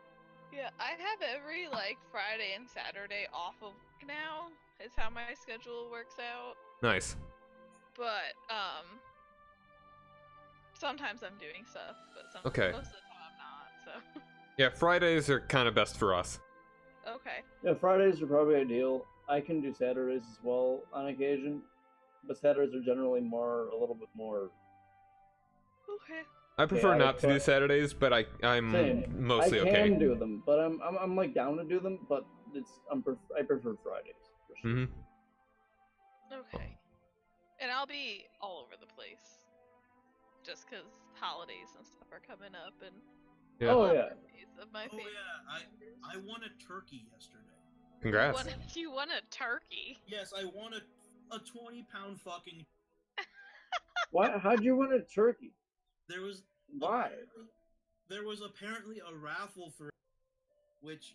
Speaker 4: Yeah, I have every like Friday and Saturday off of work now. Is how my schedule works out.
Speaker 1: Nice.
Speaker 4: But sometimes I'm doing stuff, but
Speaker 1: Okay.
Speaker 4: most of the time I'm not. So
Speaker 1: Yeah, Fridays are kind of best for us.
Speaker 4: okay.
Speaker 3: Yeah, Fridays are probably ideal. I can do Saturdays as well on occasion, but Saturdays are generally a little bit more.
Speaker 4: Okay.
Speaker 1: I prefer
Speaker 3: I
Speaker 1: not to do
Speaker 3: put-
Speaker 1: Saturdays, but I'm
Speaker 3: Same.
Speaker 1: mostly
Speaker 3: I
Speaker 1: okay.
Speaker 3: can do them, but I'm like down to do them, but I prefer Fridays. For sure.
Speaker 1: Mm-hmm.
Speaker 4: Okay. And I'll be all over the place, just 'cause holidays and stuff are coming up, and
Speaker 1: Yeah.
Speaker 3: Oh
Speaker 4: love
Speaker 3: yeah.
Speaker 4: birthdays of my
Speaker 2: Oh
Speaker 4: favorite.
Speaker 2: yeah, I won a turkey yesterday.
Speaker 1: Congrats.
Speaker 4: You won a turkey.
Speaker 2: Yes, I won a 20-pound fucking.
Speaker 3: Why? How'd you win a turkey?
Speaker 2: There was
Speaker 3: Why?
Speaker 2: There was apparently a raffle for which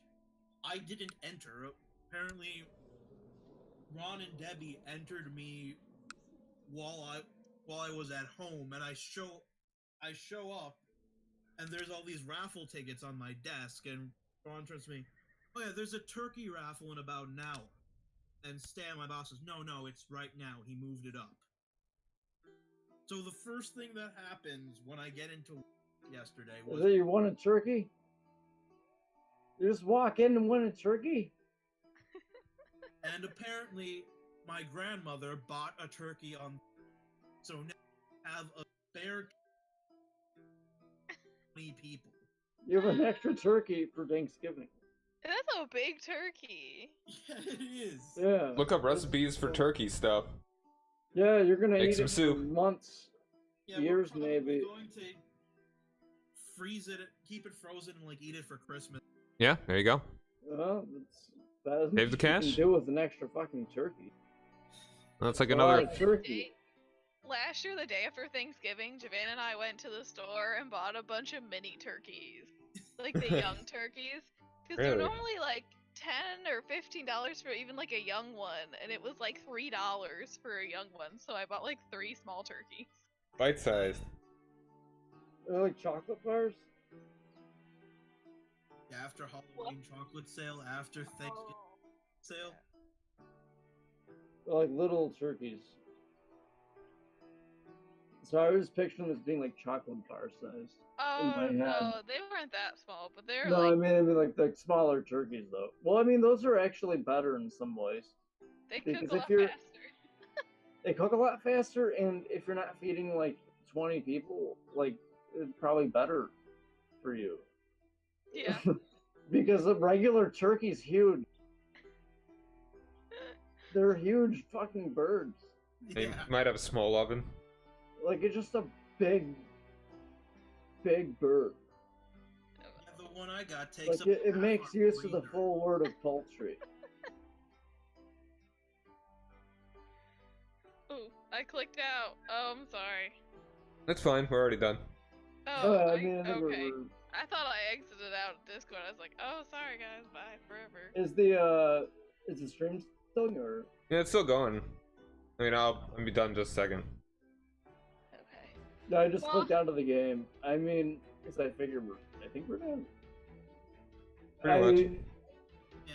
Speaker 2: I didn't enter. Apparently, Ron and Debbie entered me while I was at home, and I show up, and there's all these raffle tickets on my desk, and Ron turns to me, "Oh yeah, there's a turkey raffle in about an hour." And Stan, my boss, says, "No, it's right now. He moved it up." So the first thing that happens when I get into yesterday
Speaker 3: Is
Speaker 2: was
Speaker 3: it you won a turkey? You just walk in and win a turkey?
Speaker 2: and apparently my grandmother bought a turkey on, so now I have a spare 20 people.
Speaker 3: You have an extra turkey for Thanksgiving.
Speaker 4: That's a big turkey.
Speaker 2: Yeah, it is.
Speaker 3: Yeah.
Speaker 1: Look up recipes for turkey stuff.
Speaker 3: Yeah, you're gonna
Speaker 1: Make
Speaker 3: eat
Speaker 1: some
Speaker 3: it
Speaker 1: soup.
Speaker 3: for months.
Speaker 2: Yeah,
Speaker 3: years,
Speaker 2: we're probably
Speaker 3: maybe.
Speaker 2: going to freeze it, keep it frozen, and like eat it for Christmas.
Speaker 1: Yeah, there you go.
Speaker 3: Well, that isn't
Speaker 1: Save the
Speaker 3: what you
Speaker 1: cash?
Speaker 3: can do with an extra fucking turkey.
Speaker 1: That's like
Speaker 3: A lot
Speaker 1: another.
Speaker 3: of turkey.
Speaker 4: Last year, the day after Thanksgiving, Javan and I went to the store and bought a bunch of mini turkeys, like the young turkeys, because they're
Speaker 1: Really?
Speaker 4: normally like $10 or $15 for even like a young one, and it was like $3 for a young one. So I bought like 3 small turkeys.
Speaker 1: Bite sized.
Speaker 3: They're like chocolate bars.
Speaker 2: Yeah, after Halloween chocolate sale, after Thanksgiving sale.
Speaker 3: They're like little turkeys. So I was picturing them as being like chocolate bar sized.
Speaker 4: Oh
Speaker 3: my
Speaker 4: no,
Speaker 3: head.
Speaker 4: they weren't that small, but they're
Speaker 3: No,
Speaker 4: like
Speaker 3: I mean like the smaller turkeys though. Well, I mean those are actually better in some ways.
Speaker 4: they cook
Speaker 3: because
Speaker 4: a
Speaker 3: if
Speaker 4: lot
Speaker 3: you're-
Speaker 4: faster.
Speaker 3: They cook a lot faster, and if you're not feeding like 20 people, like it's probably better for you.
Speaker 4: Yeah.
Speaker 3: Because the regular turkey's huge. They're huge fucking birds.
Speaker 1: They
Speaker 2: Yeah.
Speaker 1: might have a small oven.
Speaker 3: Like it's just a big bird.
Speaker 2: Yeah, the one I got takes
Speaker 3: Like
Speaker 2: up
Speaker 3: it
Speaker 2: half
Speaker 3: makes
Speaker 2: our
Speaker 3: use of the
Speaker 2: freezer.
Speaker 3: full word of poultry.
Speaker 4: Ooh, I clicked out. Oh, I'm sorry.
Speaker 1: That's fine. We're already done.
Speaker 4: Oh,
Speaker 3: I mean, I think
Speaker 4: okay.
Speaker 3: we're-
Speaker 4: I thought I exited out of Discord. I was like, oh, sorry guys, bye forever.
Speaker 3: is the stream still going, or
Speaker 1: Yeah, it's still going. I mean, I'll be done in just a second.
Speaker 4: Okay.
Speaker 3: no, I just
Speaker 4: Well-
Speaker 3: clicked out of the game. I mean, because I think we're done.
Speaker 1: Pretty much.
Speaker 2: Yeah.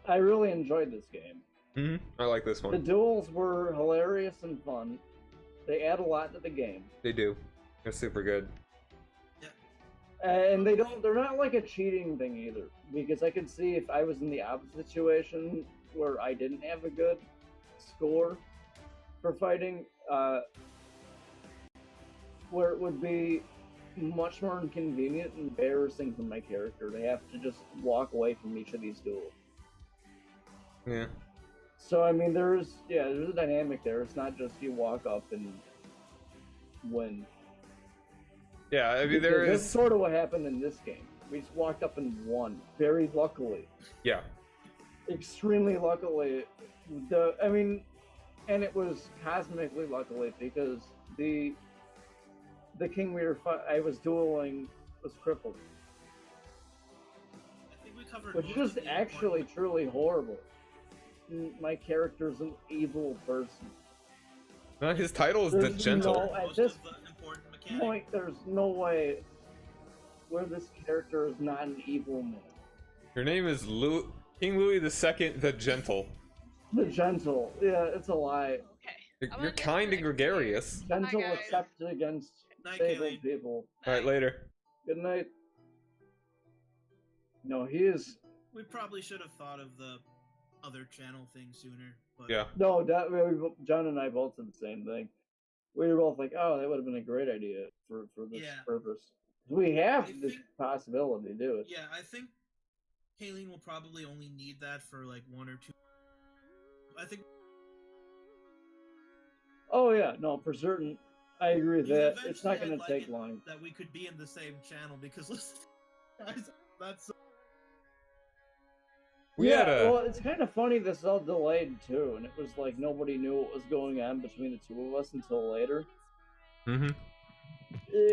Speaker 3: I really enjoyed this game.
Speaker 1: I like this
Speaker 3: The
Speaker 1: one.
Speaker 3: duels were hilarious and fun. They add a lot to the game.
Speaker 1: They do. They're super good.
Speaker 3: And they're not like a cheating thing either. Because I could see if I was in the opposite situation where I didn't have a good score for fighting, where it would be much more inconvenient and embarrassing for my character to have to just walk away from each of these duels.
Speaker 1: Yeah.
Speaker 3: So I mean, there's a dynamic there. It's not just you walk up and win.
Speaker 1: Yeah, I mean, there
Speaker 3: That's
Speaker 1: is...
Speaker 3: sort of what happened in this game. We just walked up and won, very luckily.
Speaker 1: Yeah.
Speaker 3: Extremely luckily. And it was cosmically luckily because the king I was dueling was crippled,
Speaker 2: I think we covered
Speaker 3: which
Speaker 2: most
Speaker 3: is
Speaker 2: of the
Speaker 3: actually
Speaker 2: important-
Speaker 3: truly horrible. My character's an evil person.
Speaker 1: No, his title is the
Speaker 3: There's
Speaker 1: Gentle.
Speaker 3: no- at
Speaker 2: most
Speaker 3: this
Speaker 2: of the important mechanics.
Speaker 3: Point, there's no way where this character is not an evil man.
Speaker 1: Your name is King Louis II the Gentle.
Speaker 3: The gentle, yeah, it's a lie.
Speaker 4: Okay.
Speaker 1: You're,
Speaker 4: I'm
Speaker 1: you're
Speaker 4: gonna just
Speaker 1: kind and
Speaker 4: fix
Speaker 1: gregarious.
Speaker 3: Gentle
Speaker 4: guys.
Speaker 3: except against
Speaker 2: Night,
Speaker 3: disabled
Speaker 2: Kaylee.
Speaker 3: people.
Speaker 1: All right, later.
Speaker 3: Good night. No, he is.
Speaker 2: We probably should have thought of the other channel thing sooner. But
Speaker 1: Yeah.
Speaker 3: No, John and I both said the same thing. We were both like, "Oh, that would have been a great idea for this
Speaker 2: Yeah.
Speaker 3: purpose." We have
Speaker 2: I
Speaker 3: this
Speaker 2: think-
Speaker 3: possibility to do it.
Speaker 2: Yeah, I think Kayleen will probably only need that for like 1 or 2. I think
Speaker 3: Oh yeah, no, for certain. I agree with
Speaker 2: Because
Speaker 3: that. It's not
Speaker 2: eventually
Speaker 3: going to
Speaker 2: I'd
Speaker 3: take
Speaker 2: like it
Speaker 3: long.
Speaker 2: that we could be in the same channel because listen, guys, that's
Speaker 1: We
Speaker 3: yeah,
Speaker 1: had a...
Speaker 3: well, it's kind of funny this is all delayed too, and it was like nobody knew what was going on between the two of us until later.
Speaker 1: Mm-hmm.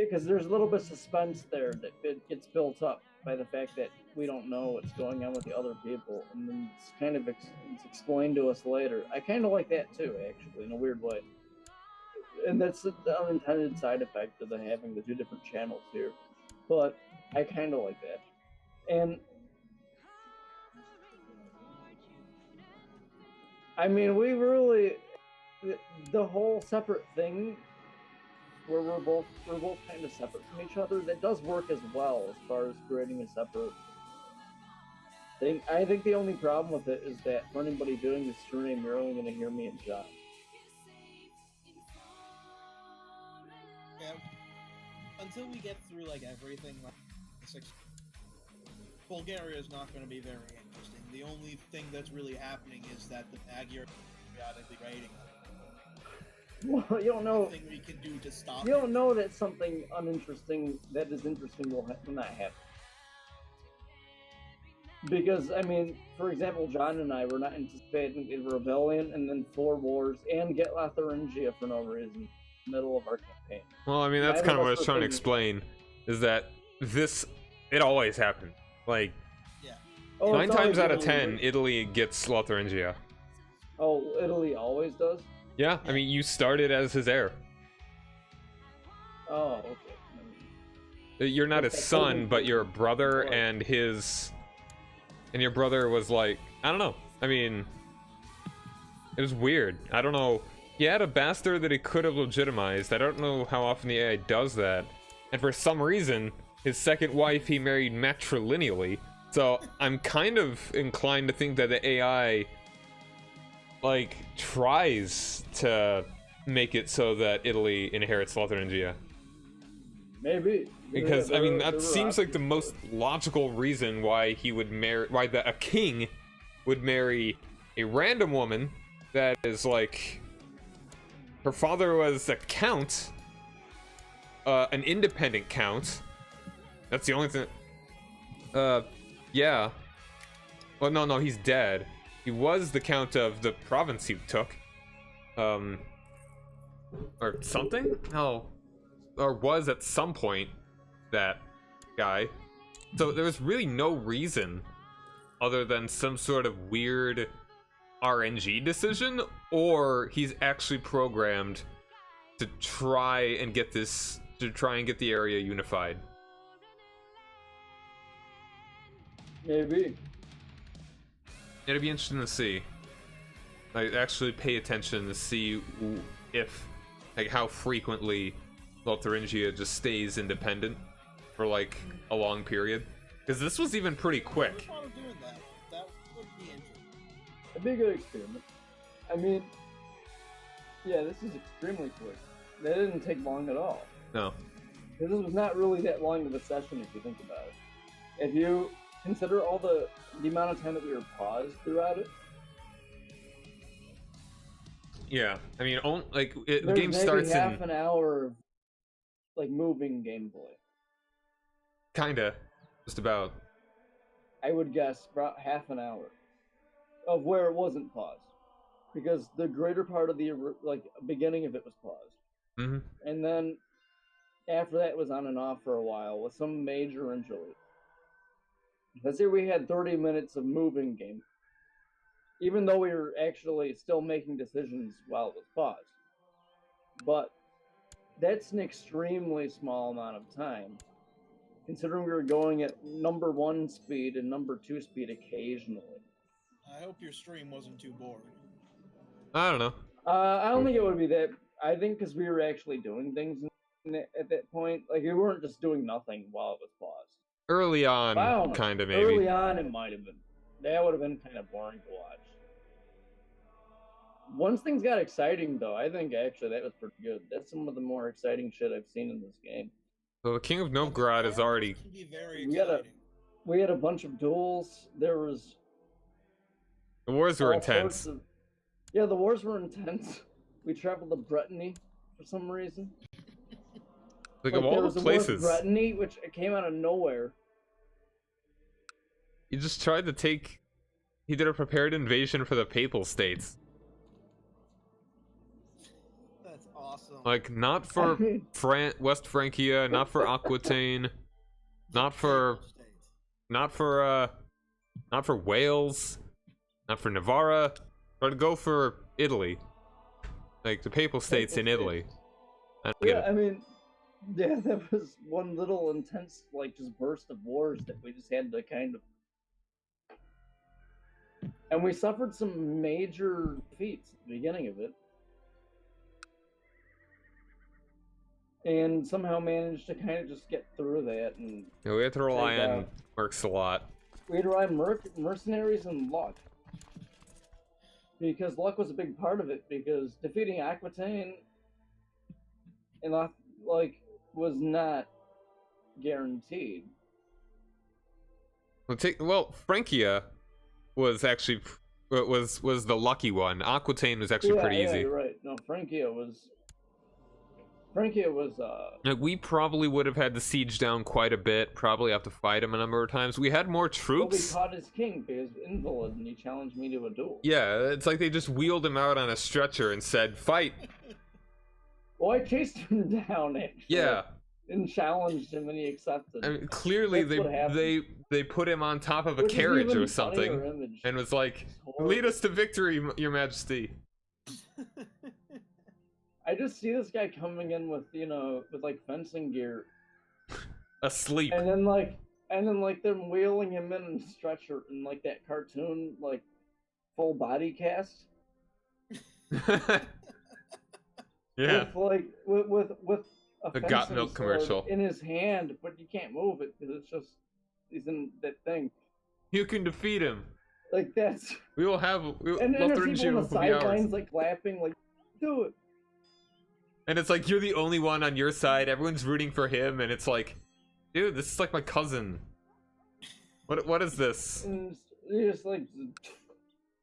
Speaker 3: Because there's a little bit of suspense there that it gets built up by the fact that we don't know what's going on with the other people, and then it's kind of it's explained to us later. I kind of like that too, actually, in a weird way. And that's the unintended side effect of having the two different channels here. But I kind of like that. And I mean, we really the whole separate thing where we're both kind of separate from each other, that does work as well as far as creating a separate thing. I think the only problem with it is that for anybody doing the stream, you're only going to hear me and John.
Speaker 2: yeah. Until we get through like everything, like Bulgaria is not going to be very interesting. The only thing that's really happening is that the Magyar are periodically raiding.
Speaker 3: Well, you don't know.
Speaker 2: Nothing we can do to stop
Speaker 3: You
Speaker 2: it.
Speaker 3: don't know that something uninteresting that is interesting will not happen. Because, I mean, for example, John and I were not anticipating a rebellion and then 4 wars and get Lotharingia for no reason in the middle of our campaign.
Speaker 1: Well, I mean, that's
Speaker 3: Neither
Speaker 1: kind of
Speaker 3: of
Speaker 1: what I
Speaker 3: us
Speaker 1: was
Speaker 3: were
Speaker 1: trying to
Speaker 3: thinking-
Speaker 1: explain, is that it always happened. Like,
Speaker 3: Oh,
Speaker 1: 9
Speaker 3: it's
Speaker 1: times
Speaker 3: always
Speaker 1: out of
Speaker 3: Italy.
Speaker 1: 10, Italy gets Lotharingia.
Speaker 3: Oh, Italy always does?
Speaker 1: Yeah, I mean, you started as his heir.
Speaker 3: Oh, okay.
Speaker 1: You're not his
Speaker 3: Okay,
Speaker 1: son,
Speaker 3: cool.
Speaker 1: but your brother
Speaker 3: Right.
Speaker 1: and your brother was like, I don't know. I mean, it was weird. I don't know. He had a bastard that he could have legitimized. I don't know how often the AI does that. And for some reason, his second wife he married matrilineally. So I'm kind of inclined to think that the AI like tries to make it so that Italy inherits Lotharingia.
Speaker 3: Maybe.
Speaker 1: Because I mean,
Speaker 3: There
Speaker 1: that
Speaker 3: were
Speaker 1: seems like the
Speaker 3: options.
Speaker 1: most logical reason why he would marry, a king would marry a random woman that is like, her father was a count, an independent count. That's the only thing. Yeah. Well, no, he's dead. He was the count of the province he took. Or something? No. Or was at some point that guy. So there was really no reason other than some sort of weird RNG decision, or he's actually programmed to try and get the area unified.
Speaker 3: Maybe.
Speaker 1: It'd be interesting to see. Like, actually pay attention to see if, like, how frequently Lotharingia just stays independent for, like, a long period. Because this was even pretty quick.
Speaker 2: I thought of doing that. That would be interesting.
Speaker 3: It'd be a good experiment. I mean, yeah, this is extremely quick. That didn't take long at all.
Speaker 1: No.
Speaker 3: Because this was not really that long of a session if you think about it. If you consider all the amount of time that we were paused throughout it.
Speaker 1: Yeah, I mean, the
Speaker 3: There's
Speaker 1: game
Speaker 3: maybe
Speaker 1: starts
Speaker 3: half
Speaker 1: in
Speaker 3: an hour of like moving gameplay.
Speaker 1: kinda, just about.
Speaker 3: I would guess about half an hour of where it wasn't paused, because the greater part of the like beginning of it was paused,
Speaker 1: Mm-hmm.
Speaker 3: and then after that it was on and off for a while with some major interlude. Let's say we had 30 minutes of moving game, even though we were actually still making decisions while it was paused. But that's an extremely small amount of time, considering we were going at number 1 speed and number 2 speed occasionally.
Speaker 2: I hope your stream wasn't too bored.
Speaker 1: I don't know.
Speaker 3: I don't think it would be that. I think because we were actually doing things at that point. Like, we weren't just doing nothing while it was paused.
Speaker 1: Early on,
Speaker 3: Wow,
Speaker 1: kind of maybe.
Speaker 3: Early on, it might have been. That would have been kind of boring to watch. Once things got exciting, though, I think actually that was pretty good. That's some of the more exciting shit I've seen in this game.
Speaker 1: So the King of Novgorod is already.
Speaker 2: Can be very
Speaker 3: We had
Speaker 2: exciting.
Speaker 3: We had a bunch of duels. There was
Speaker 1: The wars were
Speaker 3: all
Speaker 1: intense.
Speaker 3: sorts of- Yeah, the wars were intense. We traveled to Brittany for some reason.
Speaker 1: Like, of
Speaker 3: there
Speaker 1: all
Speaker 3: was
Speaker 1: the
Speaker 3: a war in
Speaker 1: places,
Speaker 3: Brittany, which came out of nowhere.
Speaker 1: he just tried to take. He did a prepared invasion for the Papal States.
Speaker 2: That's awesome.
Speaker 1: Like, not for
Speaker 3: I mean,
Speaker 1: West Francia, not for Aquitaine, not for Wales, not for Navarra, but to go for Italy. Like, the Papal States in Italy. I don't get
Speaker 3: yeah,
Speaker 1: it.
Speaker 3: I mean, yeah, that was one little intense, like, just burst of wars that we just had to kind of. And we suffered some major defeats at the beginning of it. And somehow managed to kind of just get through that. And
Speaker 1: Yeah, we had to rely
Speaker 3: Like,
Speaker 1: on Mercs a lot.
Speaker 3: we had to rely on mercenaries and luck. Because luck was a big part of it, because defeating Aquitaine and was not guaranteed.
Speaker 1: Well, Francia was actually was the lucky one. Aquitaine was actually pretty
Speaker 3: yeah,
Speaker 1: easy.
Speaker 3: You're right. No, Francia was
Speaker 1: Like, we probably would have had to siege down quite a bit, probably have to fight him a number of times. We had more
Speaker 3: well, we
Speaker 1: troops.
Speaker 3: caught his king because invalid, and he challenged me to a duel.
Speaker 1: Yeah, it's like they just wheeled him out on a stretcher and said, "Fight."
Speaker 3: Well, I chased him down actually.
Speaker 1: Yeah.
Speaker 3: And challenged him, and he accepted.
Speaker 1: I mean, clearly
Speaker 3: That's what happened.
Speaker 1: they put him on top of a
Speaker 3: Which is
Speaker 1: carriage
Speaker 3: even
Speaker 1: or something
Speaker 3: funnier image.
Speaker 1: and was like,
Speaker 3: Horrible.
Speaker 1: "Lead us to victory, Your Majesty."
Speaker 3: I just see this guy coming in with with like fencing gear,
Speaker 1: Asleep.
Speaker 3: and then them wheeling him in a stretcher in like that cartoon like full body cast.
Speaker 1: Yeah.
Speaker 3: With a
Speaker 1: The Got
Speaker 3: fencing
Speaker 1: Milk
Speaker 3: sword
Speaker 1: commercial.
Speaker 3: in his hand, but you can't move it because he's in that thing.
Speaker 1: You can defeat him.
Speaker 3: Like that's
Speaker 1: We will have.
Speaker 3: and there's people on
Speaker 1: Lotharingia
Speaker 3: the
Speaker 1: will be ours.
Speaker 3: sidelines like clapping, like do it.
Speaker 1: And it's like you're the only one on your side. Everyone's rooting for him, and it's like, dude, this is like my cousin. What is this?
Speaker 3: And he just like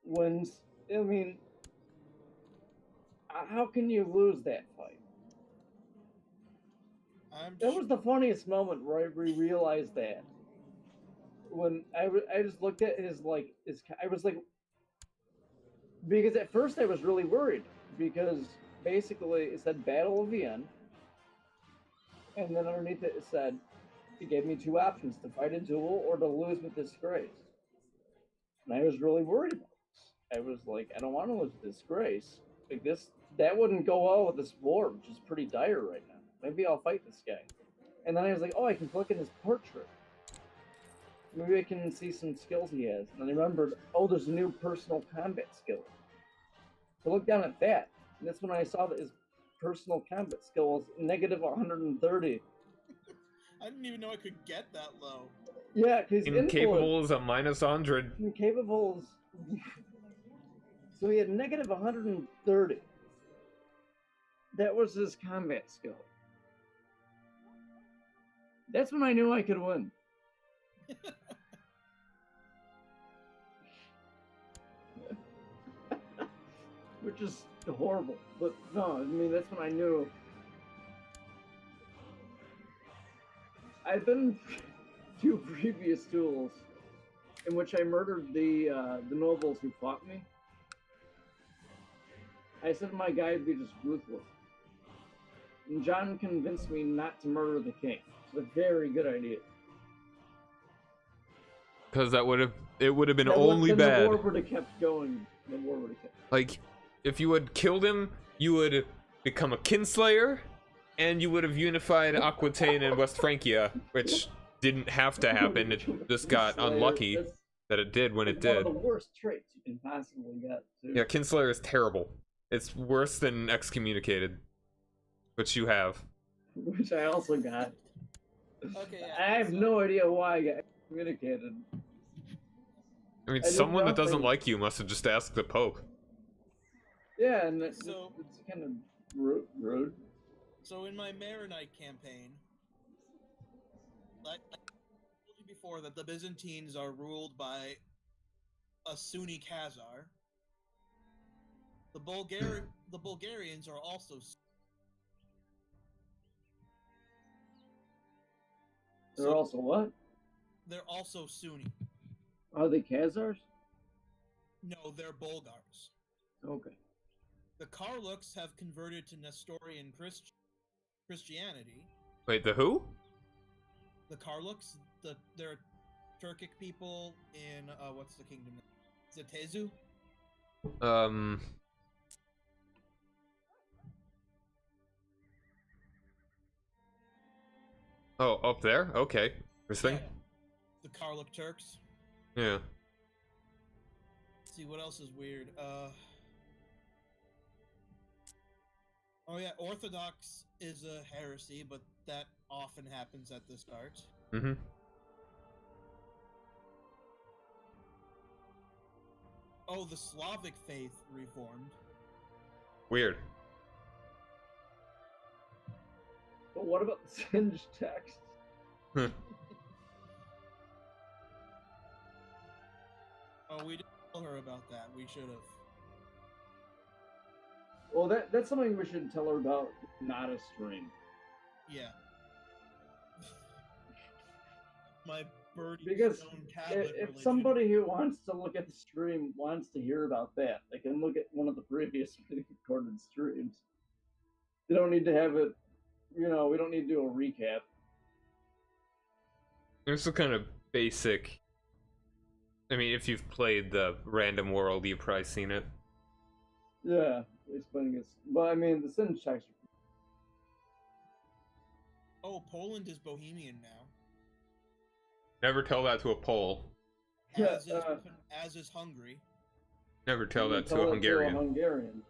Speaker 3: wins. I mean, how can you lose that fight? That was the funniest moment where I realized that. When I just looked at I was like, because at first I was really worried, because basically it said Battle of Vienna, and then underneath it said, it gave me two options, to fight a duel or to lose with disgrace. And I was really worried about this. I was like, I don't want to lose disgrace. Like that wouldn't go well with this war, which is pretty dire right now. Maybe I'll fight this guy. And then I was like, oh, I can click in his portrait. maybe I can see some skills he has. And I remembered, oh, there's a new personal combat skill. So look down at that. And that's when I saw that his personal combat skill was negative 130.
Speaker 2: I didn't even know I could get that low.
Speaker 3: Yeah, because
Speaker 1: Incapable is a minus 100.
Speaker 3: Incapable is... So he had negative 130. That was his combat skill. That's when I knew I could win. Which is horrible. But no, I mean, that's when I knew. I've been to previous duels in which I murdered the nobles who fought me. I said my guy would be just ruthless. And John convinced me not to murder the king. It's a very good idea.
Speaker 1: Because it would have been only bad.
Speaker 3: The war would have kept going. The war would have kept.
Speaker 1: Like, if you had killed him, you would become a kinslayer, and you would have unified Aquitaine and West Francia, which didn't have to happen. It just got unlucky that it did when it did.
Speaker 3: One of the worst traits you can possibly get. Too.
Speaker 1: Yeah, kinslayer is terrible. It's worse than excommunicated, which you have.
Speaker 3: Which I also got.
Speaker 2: Okay, yeah,
Speaker 3: I have no idea why I got excommunicated.
Speaker 1: I mean, someone that doesn't like you must have just asked the Pope.
Speaker 3: Yeah, and it's
Speaker 2: So-
Speaker 3: kind of rude.
Speaker 2: So in my Maronite campaign, I told you before that the Byzantines are ruled by a Sunni Khazar. The Bulgarians are also.
Speaker 3: They're also what?
Speaker 2: They're also Sunni.
Speaker 3: Are they Khazars?
Speaker 2: No, they're Bulgars.
Speaker 3: Okay.
Speaker 2: The Karluks have converted to Nestorian Christianity.
Speaker 1: Wait, the who?
Speaker 2: The Karluks, they're Turkic people in what's the kingdom? Is it Tezu?
Speaker 1: Oh, up there? Okay. This thing?
Speaker 2: Yeah. The Karluk Turks.
Speaker 1: Yeah.
Speaker 2: Let's see what else is weird. Oh yeah, Orthodox is a heresy, but that often happens at the start.
Speaker 1: Mm-hmm.
Speaker 2: Oh, the Slavic faith reformed.
Speaker 1: Weird.
Speaker 3: But what about the singed texts?
Speaker 2: Oh, we didn't tell her about that. We should have.
Speaker 3: Well, that's something we should tell her about, not a stream.
Speaker 2: Yeah. My birdie
Speaker 3: Because
Speaker 2: stone tablet
Speaker 3: if
Speaker 2: religion.
Speaker 3: somebody who wants to look at the stream wants to hear about that, they can look at one of the previous recorded streams. They don't need to have it, we don't need to do a recap.
Speaker 1: It's a kind of basic. I mean, if you've played the Random World, you've probably seen it.
Speaker 3: Yeah, explaining it. But I mean, the singed texts.
Speaker 2: Oh, Poland is Bohemian now.
Speaker 1: Never tell that to a Pole.
Speaker 3: Yeah,
Speaker 2: As is Hungary.
Speaker 1: Never tell that to
Speaker 3: tell
Speaker 1: a
Speaker 3: it
Speaker 1: Hungarian.
Speaker 3: Hungarian.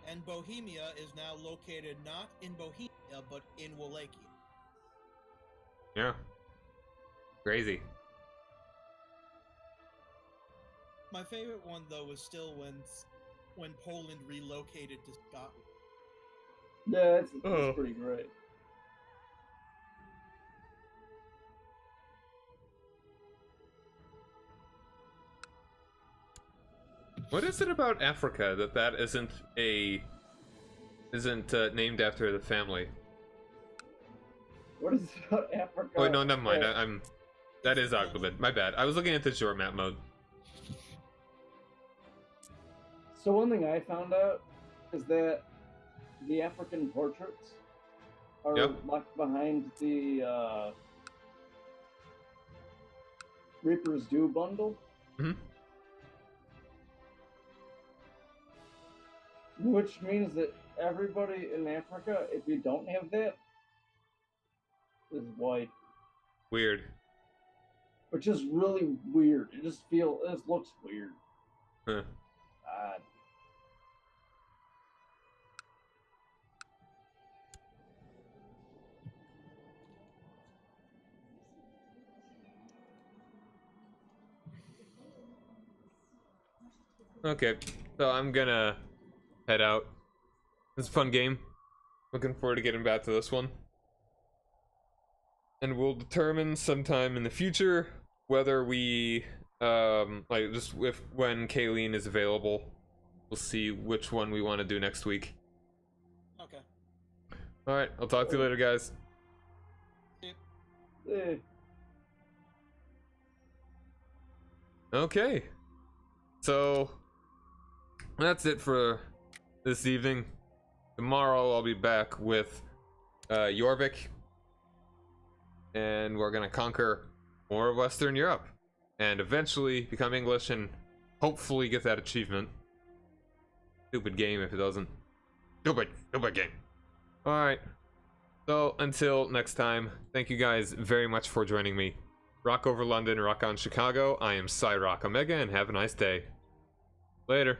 Speaker 2: And Bohemia is now located not in Bohemia, but in Wallachia.
Speaker 1: Yeah. Crazy.
Speaker 2: My favorite one, though, was still when Poland relocated to Scotland.
Speaker 3: Yeah, it's
Speaker 1: Oh.
Speaker 3: pretty great.
Speaker 1: What is it about Africa that isn't named after the family?
Speaker 3: What is it about Africa?
Speaker 1: Oh, wait, no, never mind.
Speaker 3: Yeah.
Speaker 1: That is Aghlabid. My bad. I was looking at the short map mode.
Speaker 3: So one thing I found out is that the African portraits are
Speaker 1: Yep.
Speaker 3: locked behind the Reaper's Due bundle.
Speaker 1: Mhm.
Speaker 3: Which means that everybody in Africa, if you don't have that, is white.
Speaker 1: Weird.
Speaker 3: which is really weird. It just looks weird.
Speaker 1: Huh.
Speaker 3: God.
Speaker 1: Okay, so I'm gonna head out. It's a fun game. Looking forward to getting back to this one. And we'll determine sometime in the future whether we, like, just when Kayleen is available, we'll see which one we want to do next week.
Speaker 2: Okay.
Speaker 1: Alright, I'll talk to you later, guys.
Speaker 3: Eh.
Speaker 1: Okay. So, that's it for this evening. Tomorrow I'll be back with Jorvik, and we're gonna conquer more of Western Europe and eventually become English and hopefully get that achievement. Stupid game if it doesn't. Stupid game. Alright, so until next time, thank you guys very much for joining me. Rock over London, rock on Chicago. I am Cyrock Omega, and have a nice day. Later.